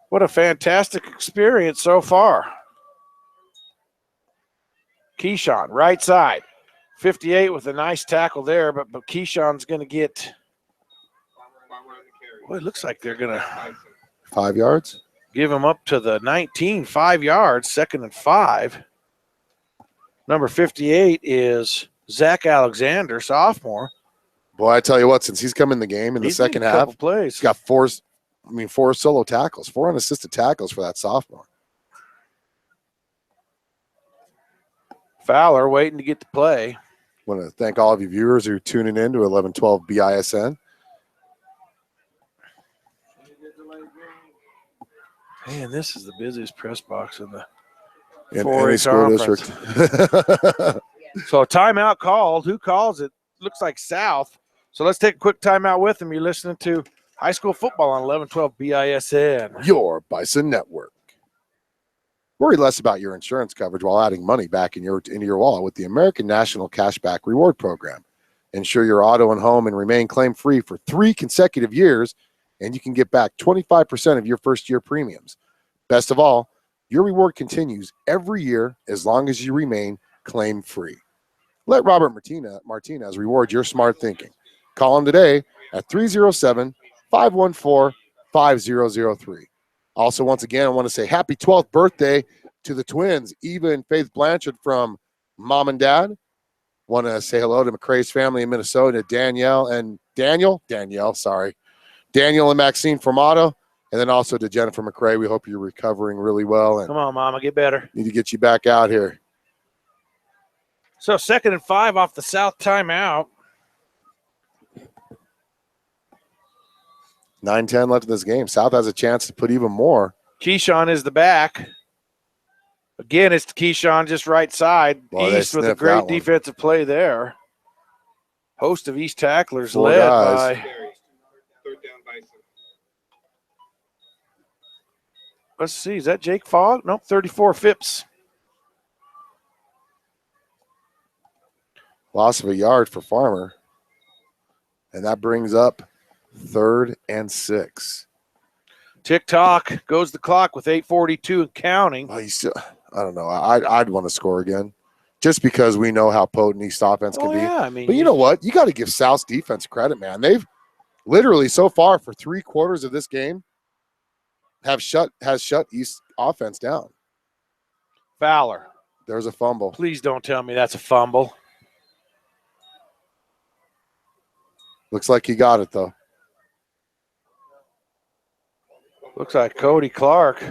What a fantastic experience so far. Keyshawn, right side. 58 with a nice tackle there, but Keyshawn's going to get – well, it looks like they're going to – 5 yards? Give him up to the 19, 5 yards, 2nd and 5. Number 58 is Zach Alexander, sophomore. Boy, I tell you what, since he's come in the game in the second half, he's got 4 solo tackles, 4 unassisted tackles for that sophomore. Fowler waiting to get to play. I want to thank all of you viewers who are tuning in to 1112 BISN. Man, this is the busiest press box in the in any school district. So timeout called. Who calls it? Looks like South. So let's take a quick timeout with them. You're listening to high school football on 1112 BISN. Your Bison Network. Worry less about your insurance coverage while adding money back into your wallet with the American National Cashback Reward Program. Insure your auto and home and remain claim-free for 3 consecutive years and you can get back 25% of your first-year premiums. Best of all, your reward continues every year as long as you remain claim-free. Let Robert Martinez reward your smart thinking. Call him today at 307-514-5003. Also, once again, I want to say happy 12th birthday to the twins, Eva and Faith Blanchard from Mom and Dad. Want to say hello to McCrae's family in Minnesota, Danielle and Maxine Formato, and then also to Jennifer McCrae. We hope you're recovering really well. And come on, Mama, get better. Need to get you back out here. So 2nd and 5 off the South timeout. 9-10 left in this game. South has a chance to put even more. Keyshawn is the back. Again, it's Keyshawn just right side. East with a great defensive play there. Host of East tacklers led by. Third down Bison. Let's see, is that Jake Fogg? Nope, 34 Phipps. Loss of a yard for Farmer. And that brings up 3rd and 6. Tick-tock goes the clock with 8:42 and counting. Well, I don't know. I'd want to score again just because we know how potent East offense can be. Yeah, I mean, but you know what? You got to give South's defense credit, man. They've literally so far for 3/4 of this game has shut East offense down. Fowler. There's a fumble. Please don't tell me that's a fumble. Looks like he got it, though. Looks like Cody Clark.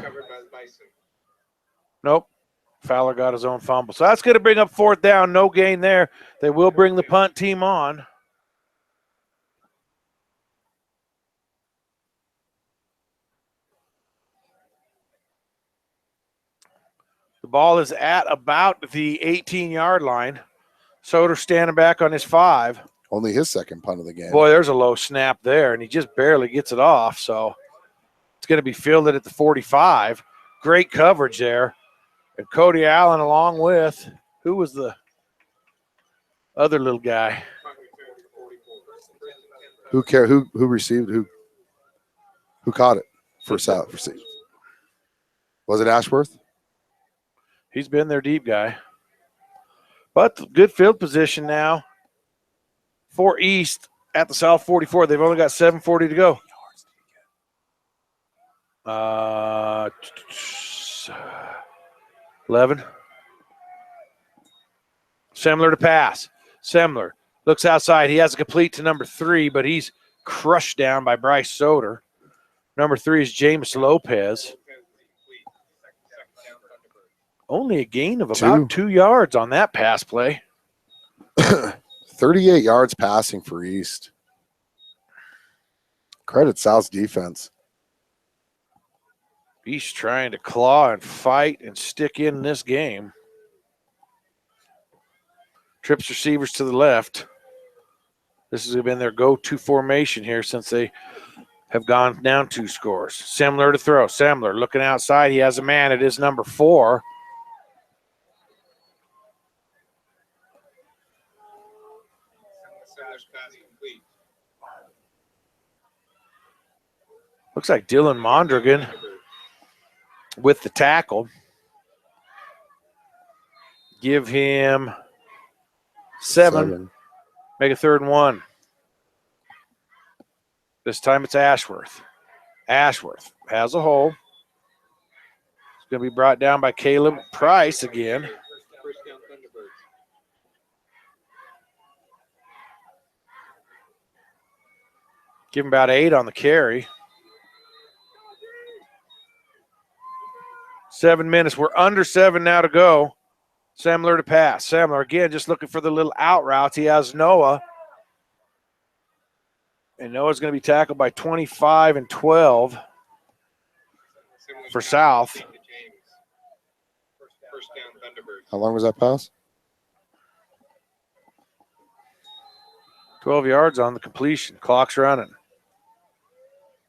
Nope. Fowler got his own fumble. So that's going to bring up 4th down. No gain there. They will bring the punt team on. The ball is at about the 18-yard line. Soder standing back on his 5. Only his second punt of the game. Boy, there's a low snap there, and he just barely gets it off. So it's going to be fielded at the 45. Great coverage there. And Cody Allen along with, who was the other little guy? Who received, who caught it for South? Was it Ashworth? He's been their deep guy. But good field position now for East at the South 44. They've only got 7:40 to go. 11. Semler to pass. Semler looks outside. He has a complete to number 3, but he's crushed down by Bryce Soder. Number 3 is James Lopez. Only a gain of about 2 yards on that pass play. 38 yards passing for East. Credit South's defense. East trying to claw and fight and stick in this game. Trips receivers to the left. This has been their go-to formation here since they have gone down 2 scores. Semler to throw. Semler looking outside. He has a man. It is number 4. Looks like Dylan Mondragon with the tackle. Give him 7. Make a 3rd and 1. This time it's Ashworth. Ashworth has a hole. It's going to be brought down by Caleb Price again. Give him about 8 on the carry. 7 minutes. We're under 7 now to go. Semler to pass. Semler again just looking for the little out routes. He has Noah. And Noah's going to be tackled by 25 and 12 for South. How long was that pass? 12 yards on the completion. Clock's running.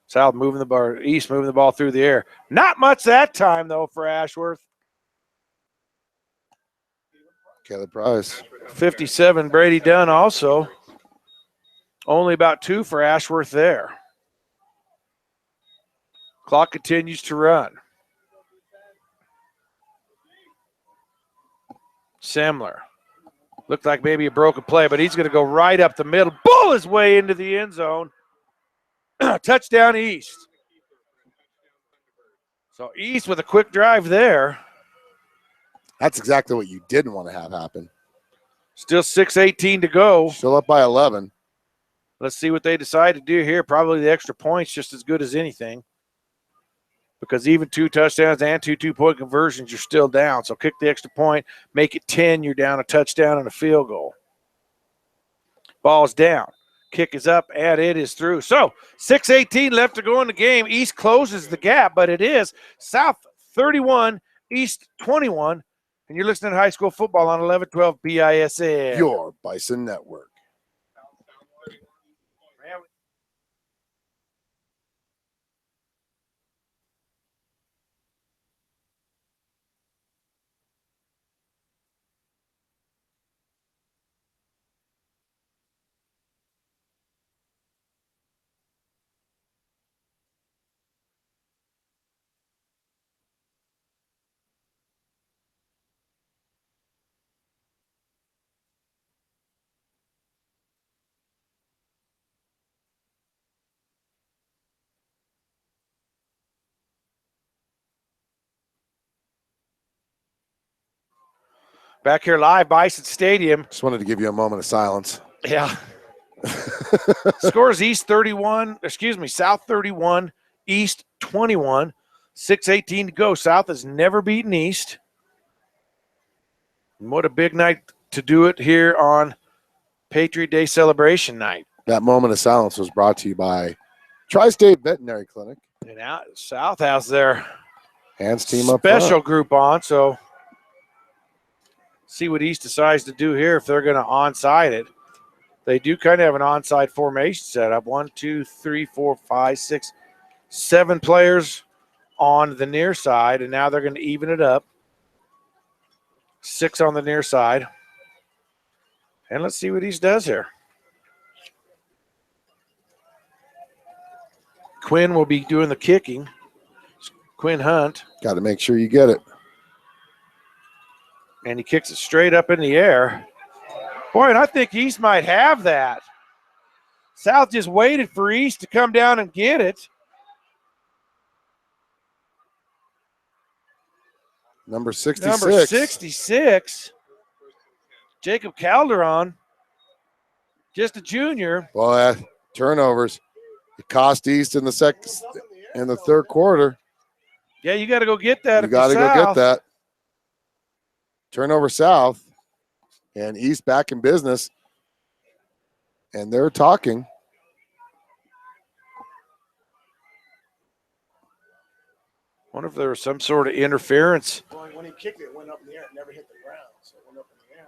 South moving the ball, East moving the ball through the air. Not much that time, though, for Ashworth. Caleb Price. 57, Brady Dunn also. Only about 2 for Ashworth there. Clock continues to run. Semler. Looked like maybe a broken play, but he's going to go right up the middle. Bull his way into the end zone. Touchdown East. So East with a quick drive there. That's exactly what you didn't want to have happen. Still 6:18 to go. Still up by 11. Let's see what they decide to do here. Probably the extra points just as good as anything. Because even 2 touchdowns and 2 two-point conversions, you're still down. So kick the extra point, make it 10, you're down a touchdown and a field goal. Ball's down. Kick is up, and it is through. So 6:18 left to go in the game. East closes the gap, but it is South 31, East 21. And you're listening to high school football on 1112 BISN. Your Bison Network. Back here live, Bison Stadium. Just wanted to give you a moment of silence. Yeah. Scores South 31, East 21. 6:18 to go. South has never beaten East. And what a big night to do it here on Patriot Day celebration night. That moment of silence was brought to you by Tri-State Veterinary Clinic. And now South has their hands team up special group on, so see what East decides to do here if they're going to onside it. They do kind of have an onside formation set up. 1, 2, 3, 4, 5, 6, 7 players on the near side, and now they're going to even it up. 6 on the near side. And let's see what East does here. Quinn will be doing the kicking. Quinn Hunt. Got to make sure you get it. And he kicks it straight up in the air. Boy, and I think East might have that. South just waited for East to come down and get it. Number 66. Number 66. Jacob Calderon. Just a junior. Boy, turnovers. It cost East in the third quarter. Yeah, you got to go get that. You got to go get that. Turnover South, and East back in business, and they're talking. Wonder if there was some sort of interference. Well, when he kicked it, it went up in the air. It never hit the ground, so it went up in the air.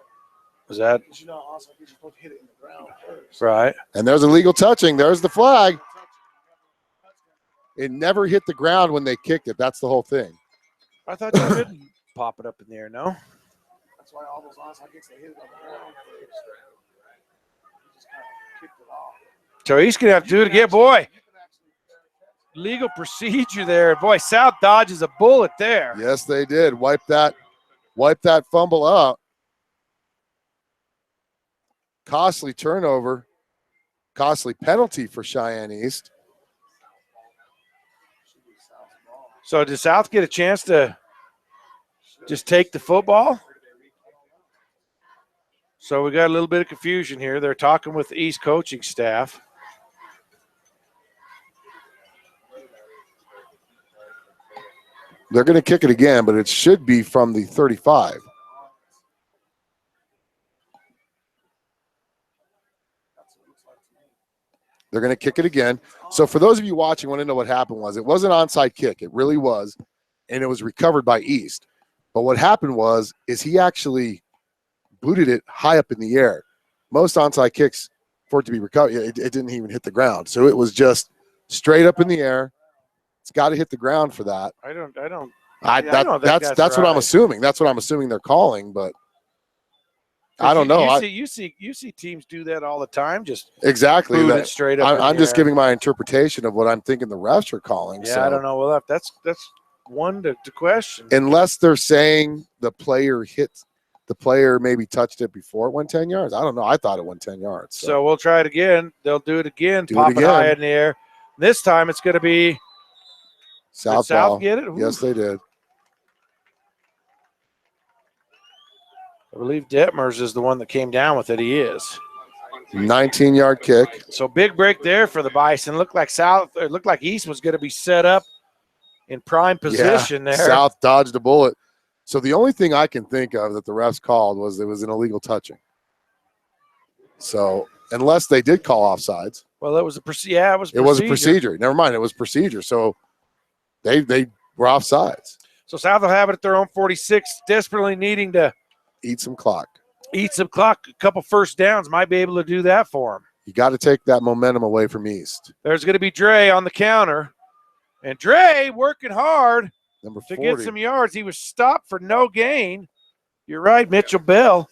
Was that? You know, also you're supposed to hit it in the ground first. Right. And there's illegal touching. There's the flag. It never hit the ground when they kicked it. That's the whole thing. I thought you couldn't pop it up in the air, no? That's why all those onside kicks, they hit it on the ground first. He just kind of kicked it off. So he's going to have to do it again. Boy, legal procedure there. Boy, South dodges a bullet there. Yes, they did. Wipe that fumble out. Costly turnover. Costly penalty for Cheyenne East. So does South get a chance to just take the football? So we got a little bit of confusion here. They're talking with the East coaching staff. They're going to kick it again, but it should be from the 35. They're going to kick it again. So for those of you watching, want to know what happened was it was an onside kick. It really was, and it was recovered by East. But what happened is he actually booted it high up in the air. Most onside kicks, for it to be recovered, it didn't even hit the ground. So it was just straight up in the air. It's got to hit the ground for that. That's right. what I'm assuming. That's what I'm assuming they're calling. But I don't know. You see teams do that all the time. Just exactly. boot it straight up. I'm just giving my interpretation of what I'm thinking the refs are calling. Yeah, so. I don't know. Well, that's one to question. Unless they're saying the player maybe touched it before it went 10 yards. I don't know. I thought it went 10 yards. So we'll try it again. They'll do it again. Do Pop it it again. high in the air. This time it's going to be South. Did South ball. get it? Ooh. Yes, they did. I believe Detmers is the one that came down with it. He is. 19-yard kick. So big break there for the Bison. Looked like East was going to be set up in prime position there. South dodged a bullet. So the only thing I can think of that the refs called was it was an illegal touching. So unless they did call offsides. Well, it was a procedure. It was a procedure. Never mind. It was procedure. So they were offsides. So South will have it at their own 46, desperately needing to eat some clock. A couple first downs might be able to do that for them. You got to take that momentum away from East. There's going to be Dre on the counter. And Dre working hard Number 40. to get some yards. He was stopped for no gain. You're right, Mitchell Bell.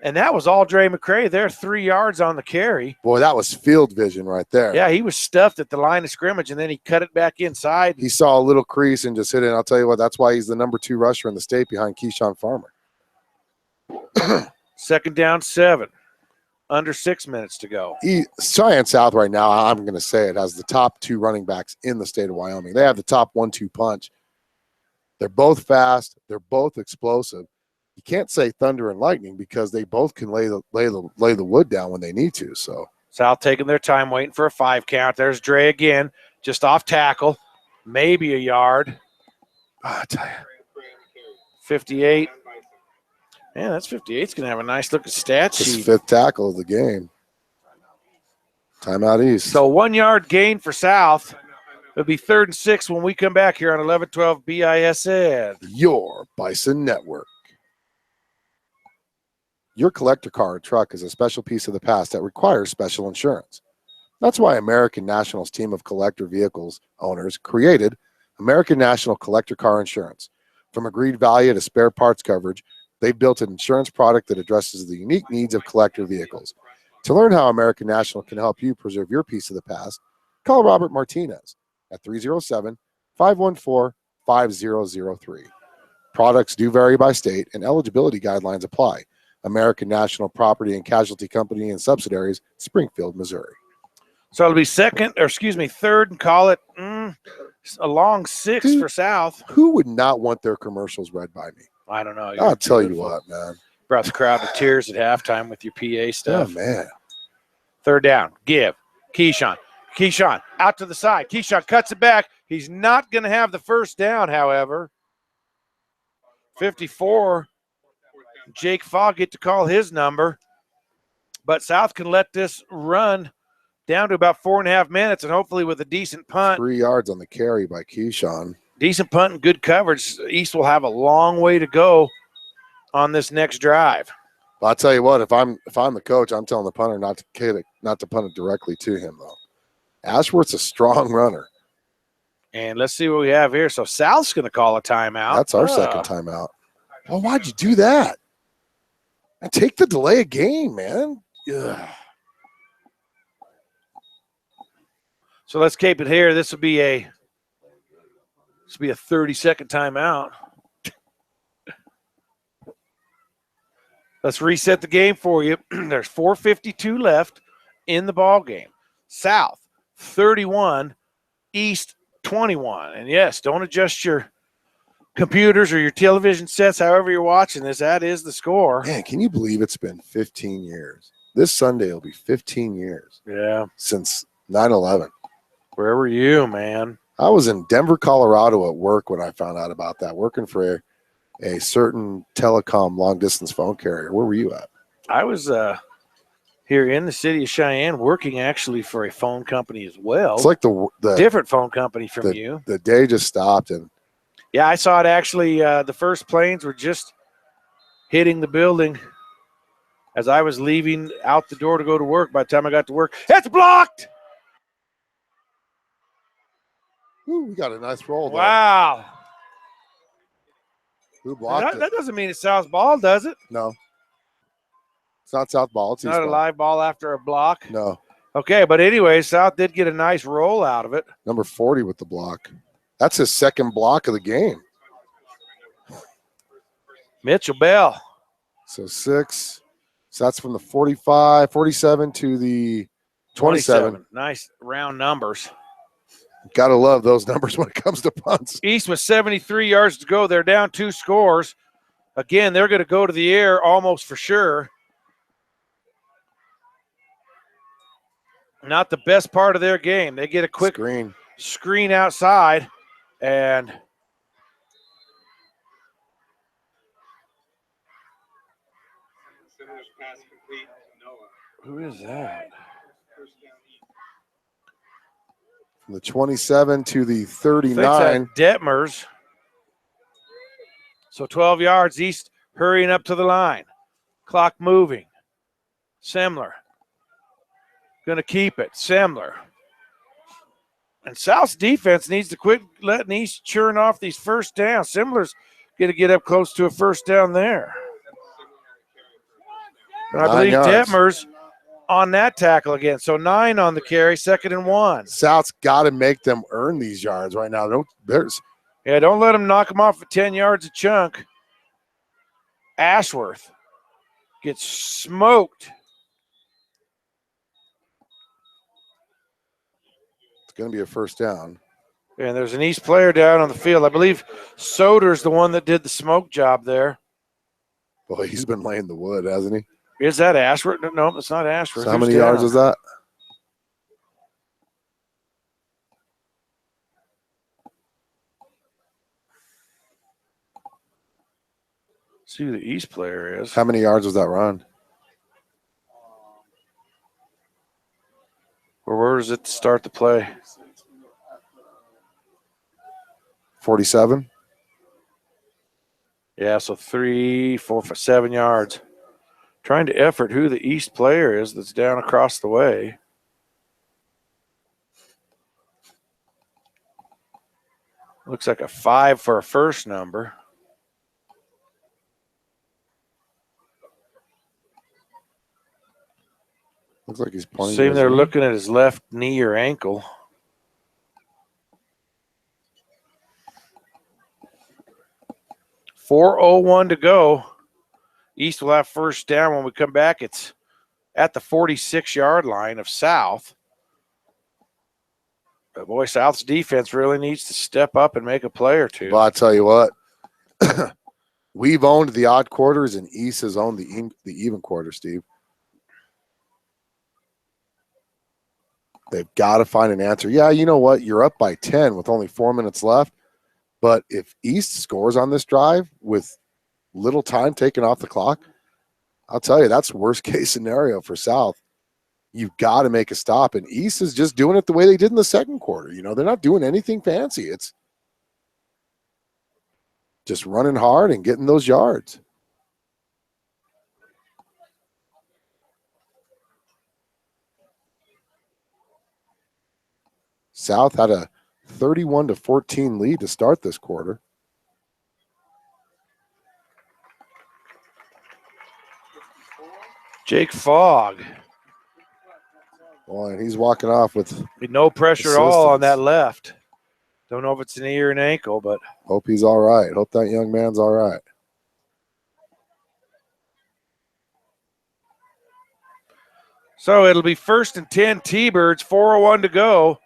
And that was all Dre McCray there, 3 yards on the carry. Boy, that was field vision right there. Yeah, he was stuffed at the line of scrimmage, and then he cut it back inside. He saw a little crease and just hit it. And I'll tell you what, that's why he's the number 2 rusher in the state behind Keyshawn Farmer. Second down, 7. Under 6 minutes to go. Cheyenne South right now, I'm going to say it, has the top 2 running backs in the state of Wyoming. They have the top 1-2 punch. They're both fast. They're both explosive. You can't say thunder and lightning because they both can lay the wood down when they need to. So South taking their time, waiting for a 5 count. There's Dre again, just off tackle, maybe a yard. I tell you, 58. Man, that's 58's going to have a nice look at stat sheet. His 5th tackle of the game. Timeout East. So 1 yard gain for South. It'll be 3rd and 6 when we come back here on 1112 BISN. Your Bison Network. Your collector car or truck is a special piece of the past that requires special insurance. That's why American National's team of collector vehicles owners created American National Collector Car Insurance. From agreed value to spare parts coverage, they've built an insurance product that addresses the unique needs of collector vehicles. To learn how American National can help you preserve your piece of the past, call Robert Martinez at 307-514-5003. Products do vary by state and eligibility guidelines apply. American National Property and Casualty Company and subsidiaries, Springfield, Missouri. So it'll be 3rd and call it a long 6 for South. Who would not want their commercials read by me? I don't know. I'll tell you what, man. Brought the crowd to tears at halftime with your PA stuff. Oh, man. 3rd down. Give. Keyshawn out to the side. Keyshawn cuts it back. He's not going to have the first down, however. 54. Jake Fogg get to call his number. But South can let this run down to about 4.5 minutes, and hopefully with a decent punt. 3 yards on the carry by Keyshawn. Decent punt and good coverage. East will have a long way to go on this next drive. Well, I'll tell you what, if I'm the coach, I'm telling the punter not to punt it directly to him, though. Ashworth's a strong runner. And let's see what we have here. So South's going to call a timeout. That's our second timeout. Well, why'd you do that? And take the delay of game, man. Ugh. So let's keep it here. This will be a 30-second timeout. Let's reset the game for you. There's 4:52 left in the ball game. South 31, East 21. And yes, don't adjust your computers or your television sets, however you're watching this. That is the score. Man, can you believe it's been 15 years? This Sunday will be 15 years. Yeah. Since 9/11. Where were you, man? I was in Denver, Colorado at work when I found out about that, working for a certain telecom long-distance phone carrier. Where were you at? I was here in the city of Cheyenne working actually for a phone company as well. It's like the different phone company from you. The day just stopped. And yeah, I saw it actually. The first planes were just hitting the building as I was leaving out the door to go to work. By the time I got to work, it's blocked. Ooh, we got a nice roll there. Wow. Who blocked it? That doesn't mean it's South's ball, does it? No. It's not South ball. It's Not East a ball. live ball after a block. No. Okay, but anyway, South did get a nice roll out of it. Number 40 with the block. That's his second block of the game. Mitchell Bell. So 6. So that's from the 45, 47 to the 27. Nice round numbers. Got to love those numbers when it comes to punts. East with 73 yards to go. They're down 2 scores. Again, they're going to go to the air almost for sure. Not the best part of their game. They get a quick screen outside, and who is that? From the 27 to the 39. Detmers. So 12 yards. East hurrying up to the line. Clock moving. Semler. Going to keep it. Semler. And South's defense needs to quit letting East churn off these first downs. Semler's going to get up close to a first down there. And I believe Detmers on that tackle again. So 9 on the carry, 2nd and 1. South's got to make them earn these yards right now. Don't let them knock them off for 10 yards a chunk. Ashworth gets smoked. It's going to be a first down. And there's an East player down on the field. I believe Soder's the one that did the smoke job there. Boy, he's been laying the wood, hasn't he? Is that Ashworth? No, it's not Ashworth. So how many yards was that? See who the East player is. How many yards was that run? Or where does it start the play? 47. Yeah, so 3, 4, 5, 7 yards. Trying to effort who the East player is that's down across the way. Looks like a 5 for a first number. Looks like he's pointing. Seeing they're looking at his left knee or ankle. .401 to go. East will have first down when we come back. It's at the 46-yard line of South. But boy, South's defense really needs to step up and make a play or two. Well, I tell you what, we've owned the odd quarters, and East has owned the even quarter, Steve. They've got to find an answer. Yeah, you know what? You're up by 10 with only 4 minutes left. But if East scores on this drive with little time taken off the clock, I'll tell you, that's worst case scenario for South. You've got to make a stop. And East is just doing it the way they did in the second quarter. You know, they're not doing anything fancy. It's just running hard and getting those yards. South had a 31-14 lead to start this quarter. Jake Fogg. Boy, and he's walking off with no pressure at all on that left. Don't know if it's an knee or an ankle, but hope he's all right. Hope that young man's all right. So it'll be 1st and 10 T-Birds, 4:01 to go.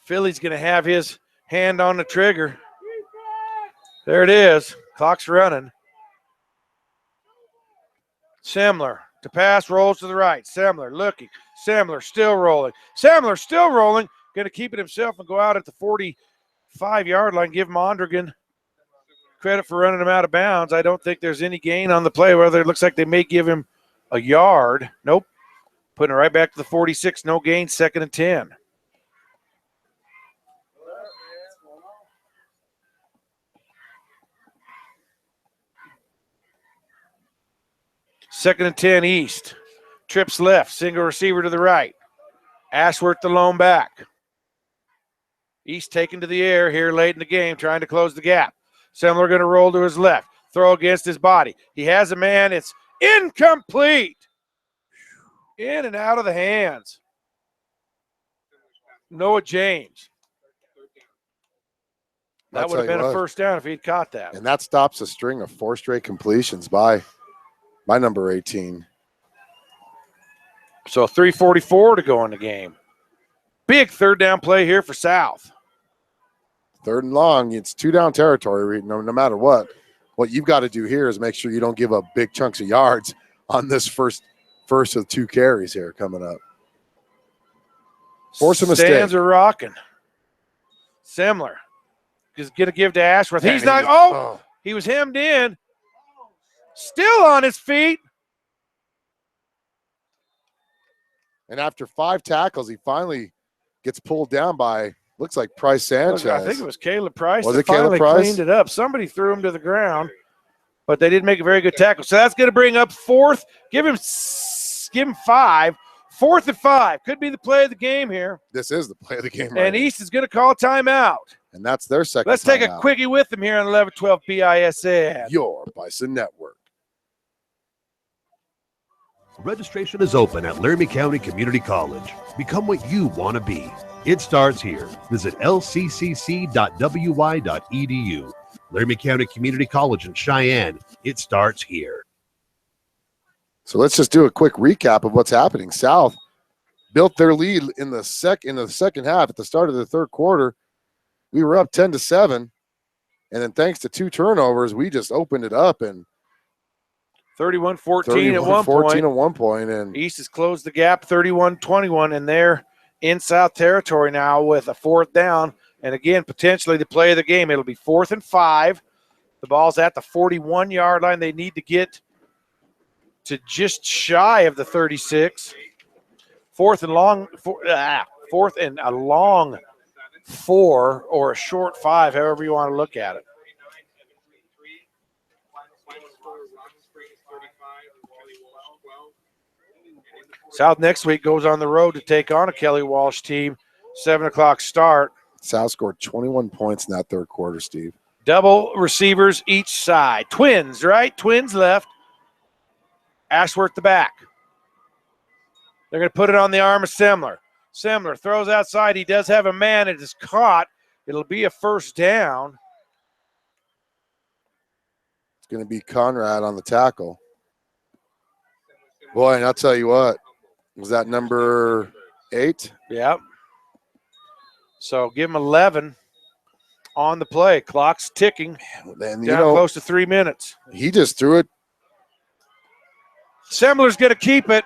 Philly's going to have his hand on the trigger. There it is. Clock's running. Semler to pass, rolls to the right. Semler looking. Semler still rolling. Semler still rolling. Going to keep it himself and go out at the 45-yard line. Give Mondragon credit for running him out of bounds. I don't think there's any gain on the play. Whether it looks like they may give him a yard. Nope. Putting it right back to the 46. No gain. 2nd and 10. Second and 10 East. Trips left. Single receiver to the right. Ashworth the lone back. East taken to the air here late in the game, trying to close the gap. Semler going to roll to his left. Throw against his body. He has a man. It's Incomplete. In and out of the hands. Noah James. That would have been a first down if he'd caught that. And that stops a string of 4 straight completions by number 18. So 3:44 to go in the game. Big third down play here for South. 3rd and long. It's 2 down territory. No matter what. What you've got to do here is make sure you don't give up big chunks of yards on this first of 2 carries here coming up. Force a mistake. Stands are rocking. Semler is going to give to Ashworth. He's not. He was hemmed in. Still on his feet. And after 5 tackles, he finally gets pulled down by, looks like Price Sanchez. I think it was Caleb Price. Was that it Caleb finally Price? Cleaned it up. Somebody threw him to the ground, but they did make a very good tackle. So that's going to bring up 4th. Give him 5. 4th and 5. Could be the play of the game here. This is the play of the game right And here. East is going to call timeout. And that's their second Let's take a timeout. quickie with them here on 1112 BISN. Your Bison Network. Registration is open at Laramie County Community College. Become what you want to be. It starts here. Visit lccc.wy.edu. Laramie County Community College in Cheyenne. It starts here. So let's just do a quick recap of what's happening. South built their lead in the second half. At the start of the 3rd quarter, we were up 10-7, and then thanks to 2 turnovers, we just opened it up and 31-14 at one point. And East has closed the gap 31-21, and they're in South territory now with a 4th down. And again, potentially the play of the game. It'll be 4th and 5. The ball's at the 41-yard line. They need to get to just shy of the 36. 4th and a long 4 or a short 5, however you want to look at it. South next week goes on the road to take on a Kelly Walsh team. 7 o'clock start. South scored 21 points in that 3rd quarter, Steve. Double receivers each side. Twins, right? Twins left. Ashworth the back. They're going to put it on the arm of Semler. Semler throws outside. He does have a man. It is caught. It'll be a 1st down. It's going to be Conrad on the tackle. Boy, and I'll tell you what. Was that number 8? Yep. So give him 11 on the play. Clock's ticking. And down close to 3 minutes. He just threw it. Semler's going to keep it.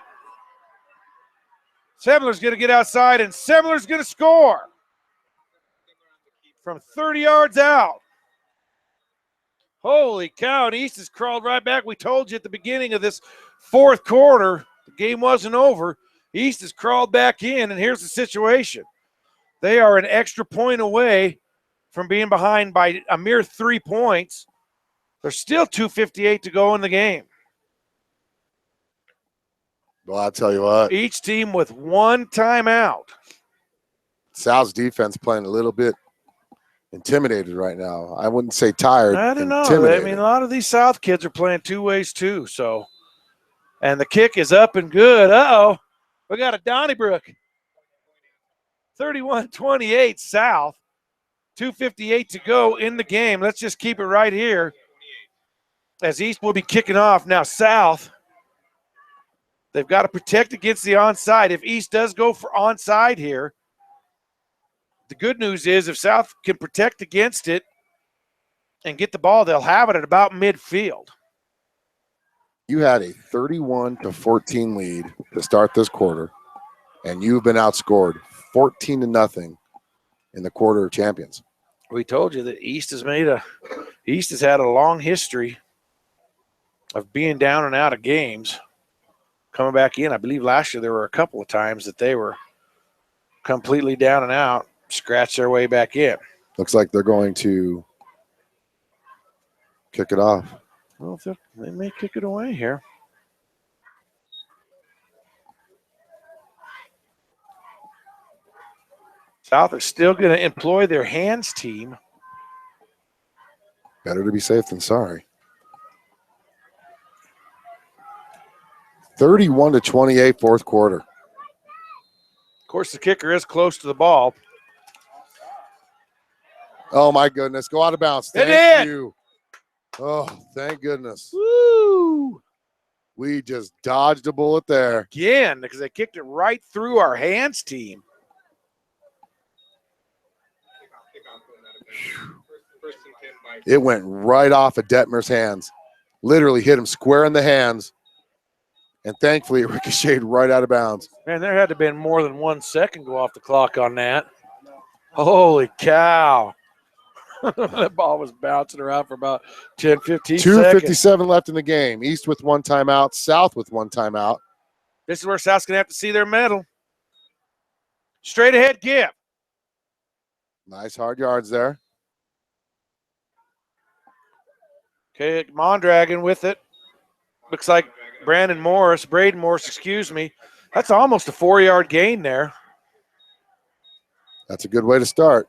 Semler's going to get outside, and Semler's going to score from 30 yards out. Holy cow, and East has crawled right back. We told you at the beginning of this 4th quarter, the game wasn't over. East has crawled back in, and here's the situation. They are an extra point away from being behind by a mere 3 points. There's still 2:58 to go in the game. Well, I'll tell you what. Each team with 1 timeout. South's defense playing a little bit intimidated right now. I wouldn't say tired. I don't know. I mean, a lot of these South kids are playing 2 ways too. So, and the kick is up and good. Uh-oh. We got a Donnybrook. 31-28 South. 2:58 to go in the game. Let's just keep it right here as East will be kicking off. Now South, they've got to protect against the onside. If East does go for onside here, the good news is if South can protect against it and get the ball, they'll have it at about midfield. You had a 31-14 lead to start this quarter, and you've been outscored 14-0 in the quarter of champions. We told you that East has had a long history of being down and out of games, coming back in. I believe last year there were a couple of times that they were completely down and out, scratch their way back in. Looks like they're going to kick it off. Well, they may kick it away here. South is still going to employ their hands team. Better to be safe than sorry. 31-28, fourth quarter. Of course, the kicker is close to the ball. Oh, my goodness. Go out of bounds. It Thank did. you. Oh, thank goodness. Woo! We just dodged a bullet there. Again, because they kicked it right through our hands team. It went right off of Detmer's hands. Literally hit him square in the hands. And thankfully, it ricocheted right out of bounds. Man, there had to have been more than 1 second go off the clock on that. Holy cow. That ball was bouncing around for about 10, 15 seconds. 2:57 left in the game. East with 1 timeout. South with 1 timeout. This is where South's going to have to see their medal. Straight ahead give. Nice hard yards there. Okay, Mondragon with it. Looks like Braden Morris, excuse me. That's almost a 4-yard gain there. That's a good way to start.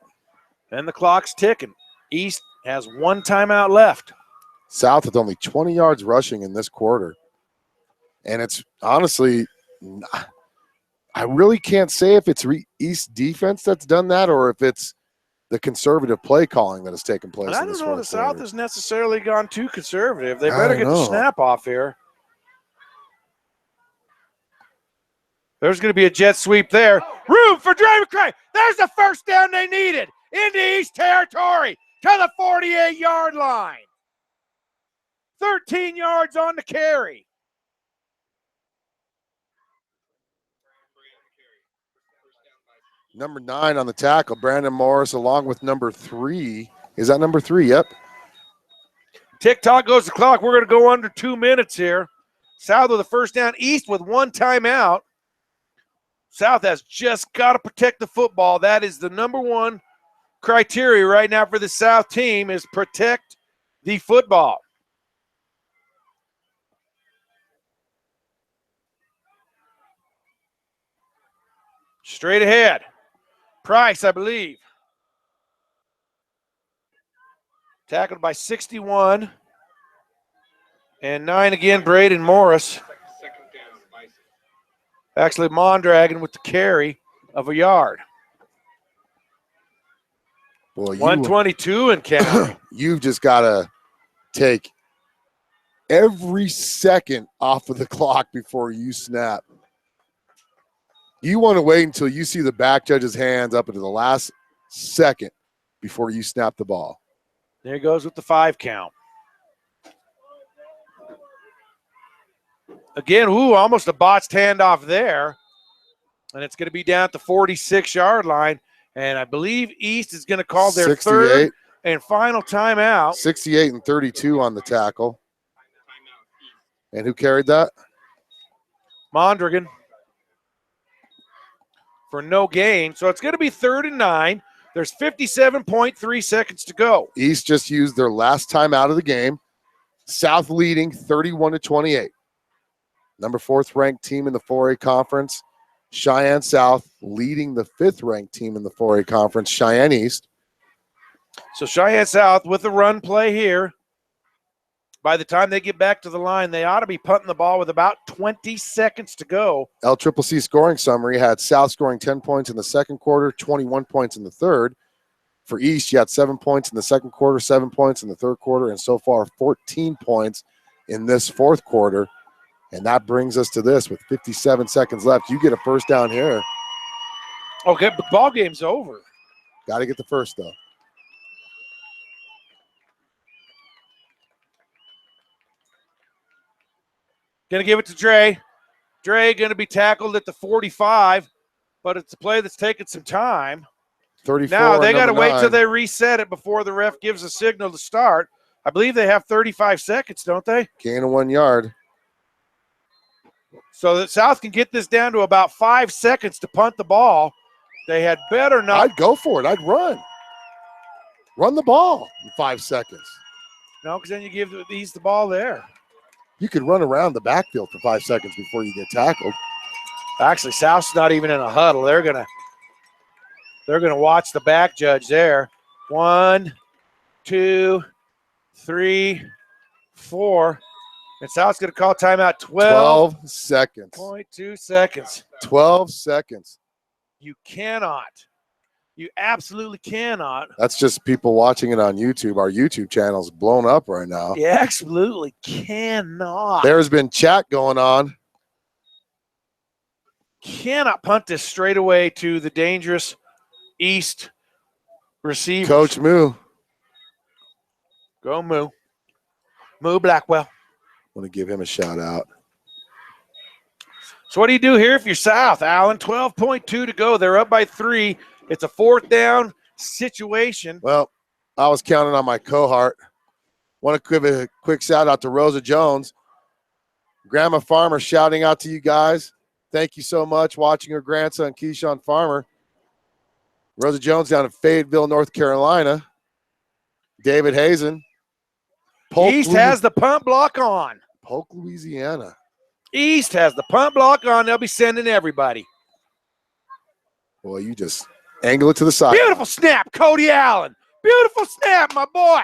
And the clock's ticking. East has 1 timeout left. South with only 20 yards rushing in this quarter. And it's honestly, I really can't say if it's East defense that's done that or if it's the conservative play calling that has taken place. And I in this don't know the fourth South quarter. has necessarily gone too conservative. They better get the snap off here. There's going to be a jet sweep there. Room for Draven Cray. There's the first down they needed. Into East territory to the 48-yard line. 13 yards on the carry. Number 9 on the tackle, Brandon Morris, along with number 3. Is that number 3? Yep. Tick-tock goes the clock. We're going to go under 2 minutes here. South with a first down. East with 1 timeout. South has just got to protect the football. That is the number 1 criteria right now for the South team is protect the football. Straight ahead. Price, I believe. Tackled by 61. And 9 again, Braden Morris. Actually, Mondragon with the carry of a yard. Boy, 122 and counting. You've just got to take every second off of the clock before you snap. You want to wait until you see the back judge's hands up into the last second before you snap the ball. There he goes with the 5 count. Again, almost a botched handoff there. And it's going to be down at the 46-yard line. And I believe East is going to call their 68. third and final timeout. 68 and 32 on the tackle. And who carried that? Mondragon for no gain. So it's going to be 3rd and 9. There's 57.3 seconds to go. East just used their last time out of the game. South leading 31-28. Number 4th ranked team in the 4A conference. Cheyenne South leading the 5th ranked team in the 4A conference, Cheyenne East. So Cheyenne South with the run play here. By the time they get back to the line, they ought to be punting the ball with about 20 seconds to go. LCCC scoring summary had South scoring 10 points in the second quarter, 21 points in the third. For East, you had 7 points in the second quarter, 7 points in the third quarter, and so far 14 points in this fourth quarter. And that brings us to this with 57 seconds left. You get a first down here. Okay, but ball game's over. Got to get the first, though. Going to give it to Dre. Dre going to be tackled at the 45, but it's a play that's taking some time. 34. Now they got to wait 9. till they reset it before the ref gives a signal to start. I believe they have 35 seconds, don't they? Gain of 1 yard. So that South can get this down to about 5 seconds to punt the ball. They had better not. I'd go for it. I'd run. Run the ball in 5 seconds. No, because then you give East the ball there. You could run around the backfield for 5 seconds before you get tackled. Actually, South's not even in a huddle. They're gonna watch the back judge there. 1, 2, 3, 4. And South's going to call timeout 12 seconds. 12.2 seconds. 12 seconds. You absolutely cannot. That's just people watching it on YouTube. Our YouTube channel's blown up right now. You absolutely cannot. There's been chat going on. Cannot punt this straight away to the dangerous East receiver. Coach Moo. Go Moo. Moo Blackwell. Want to give him a shout out. So what do you do here if you're South, Alan? 12.2 to go. They're up by 3. It's a 4th down situation. Well, I was counting on my cohort. Want to give a quick shout out to Rosa Jones. Grandma Farmer shouting out to you guys. Thank you so much watching her grandson, Keyshawn Farmer. Rosa Jones down in Fayetteville, North Carolina. David Hazen. East has the punt block on. Polk, Louisiana. East has the punt block on. They'll be sending everybody. Boy, you just angle it to the side. Beautiful snap, Cody Allen. Beautiful snap, my boy.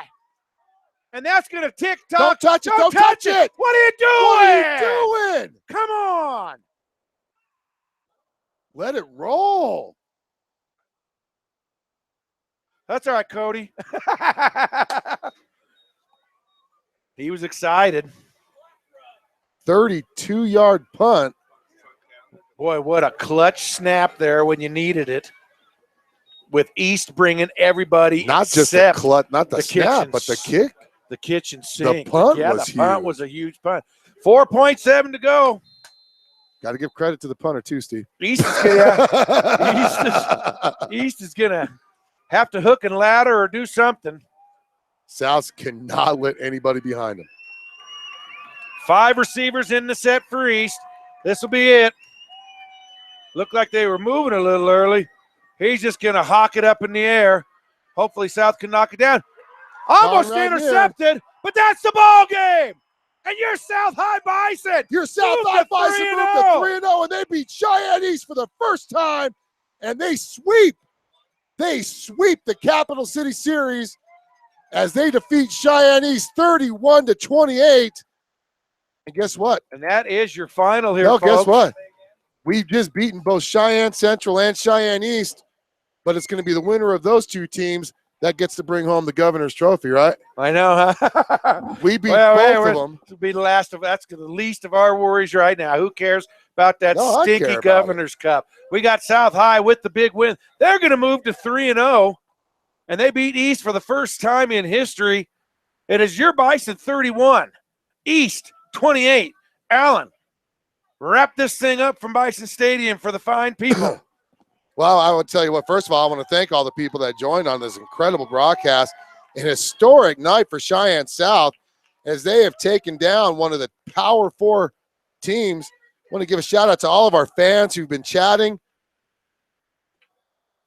And that's going to tick-tock. Don't touch it. Don't touch it. What are you doing? What are you doing? Come on. Let it roll. That's all right, Cody. He was excited. 32-yard punt. Boy, what a clutch snap there when you needed it. With East bringing everybody. Not just the clutch, not the snap, but the kick. The kitchen sink. The punt was huge. The punt was a huge punt. 4.7 to go. Got to give credit to the punter too, Steve. East is gonna have to hook and ladder or do something. South cannot let anybody behind them. 5 receivers in the set for East. This will be it. Looked like they were moving a little early. He's just gonna hawk it up in the air. Hopefully South can knock it down. Almost right intercepted, but that's the ball game. And you're South High Bison. Your South High Bison moved to 3-0, and they beat Cheyenne East for the first time, and they sweep the Capital City Series as they defeat Cheyenne East 31-28. And guess what? And that is your final here, No, folks. guess what? We've just beaten both Cheyenne Central and Cheyenne East, but it's going to be the winner of those two teams that gets to bring home the governor's trophy, right? I know, huh? We beat both of them. To be the last of that's the least of our worries right now. Who cares about that stinky Governor's Cup? We got South High with the big win. They're going to move to 3-0, and they beat East for the first time in history. It is your Bison 31, East 28. Alan, wrap this thing up from Bison Stadium for the fine people. Well, I would tell you what, first of all, I want to thank all the people that joined on this incredible broadcast. An historic night for Cheyenne South as they have taken down one of the Power 4 teams. I want to give a shout out to all of our fans who've been chatting.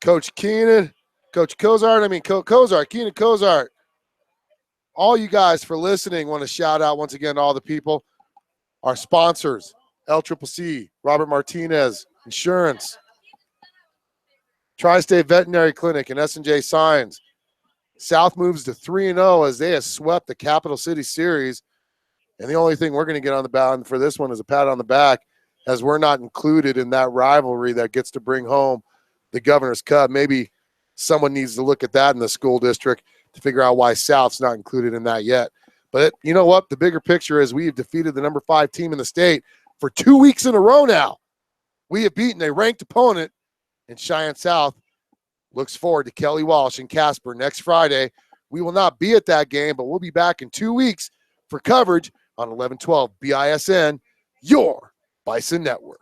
Coach Keenan, Coach Kozart, Keenan Kozart. All you guys for listening. Want to shout out once again to all the people. Our sponsors, LCCC, Robert Martinez, Insurance, Tri-State Veterinary Clinic, and S&J Signs. South moves to 3-0 as they have swept the Capital City Series. And the only thing we're going to get on the ballot for this one is a pat on the back, as we're not included in that rivalry that gets to bring home the Governor's Cup. Maybe someone needs to look at that in the school district to figure out why South's not included in that yet. But you know what? The bigger picture is we have defeated the number 5 team in the state for 2 weeks in a row now. We have beaten a ranked opponent, and Cheyenne South looks forward to Kelly Walsh and Casper next Friday. We will not be at that game, but we'll be back in 2 weeks for coverage on 1112 BISN, your Bison Network.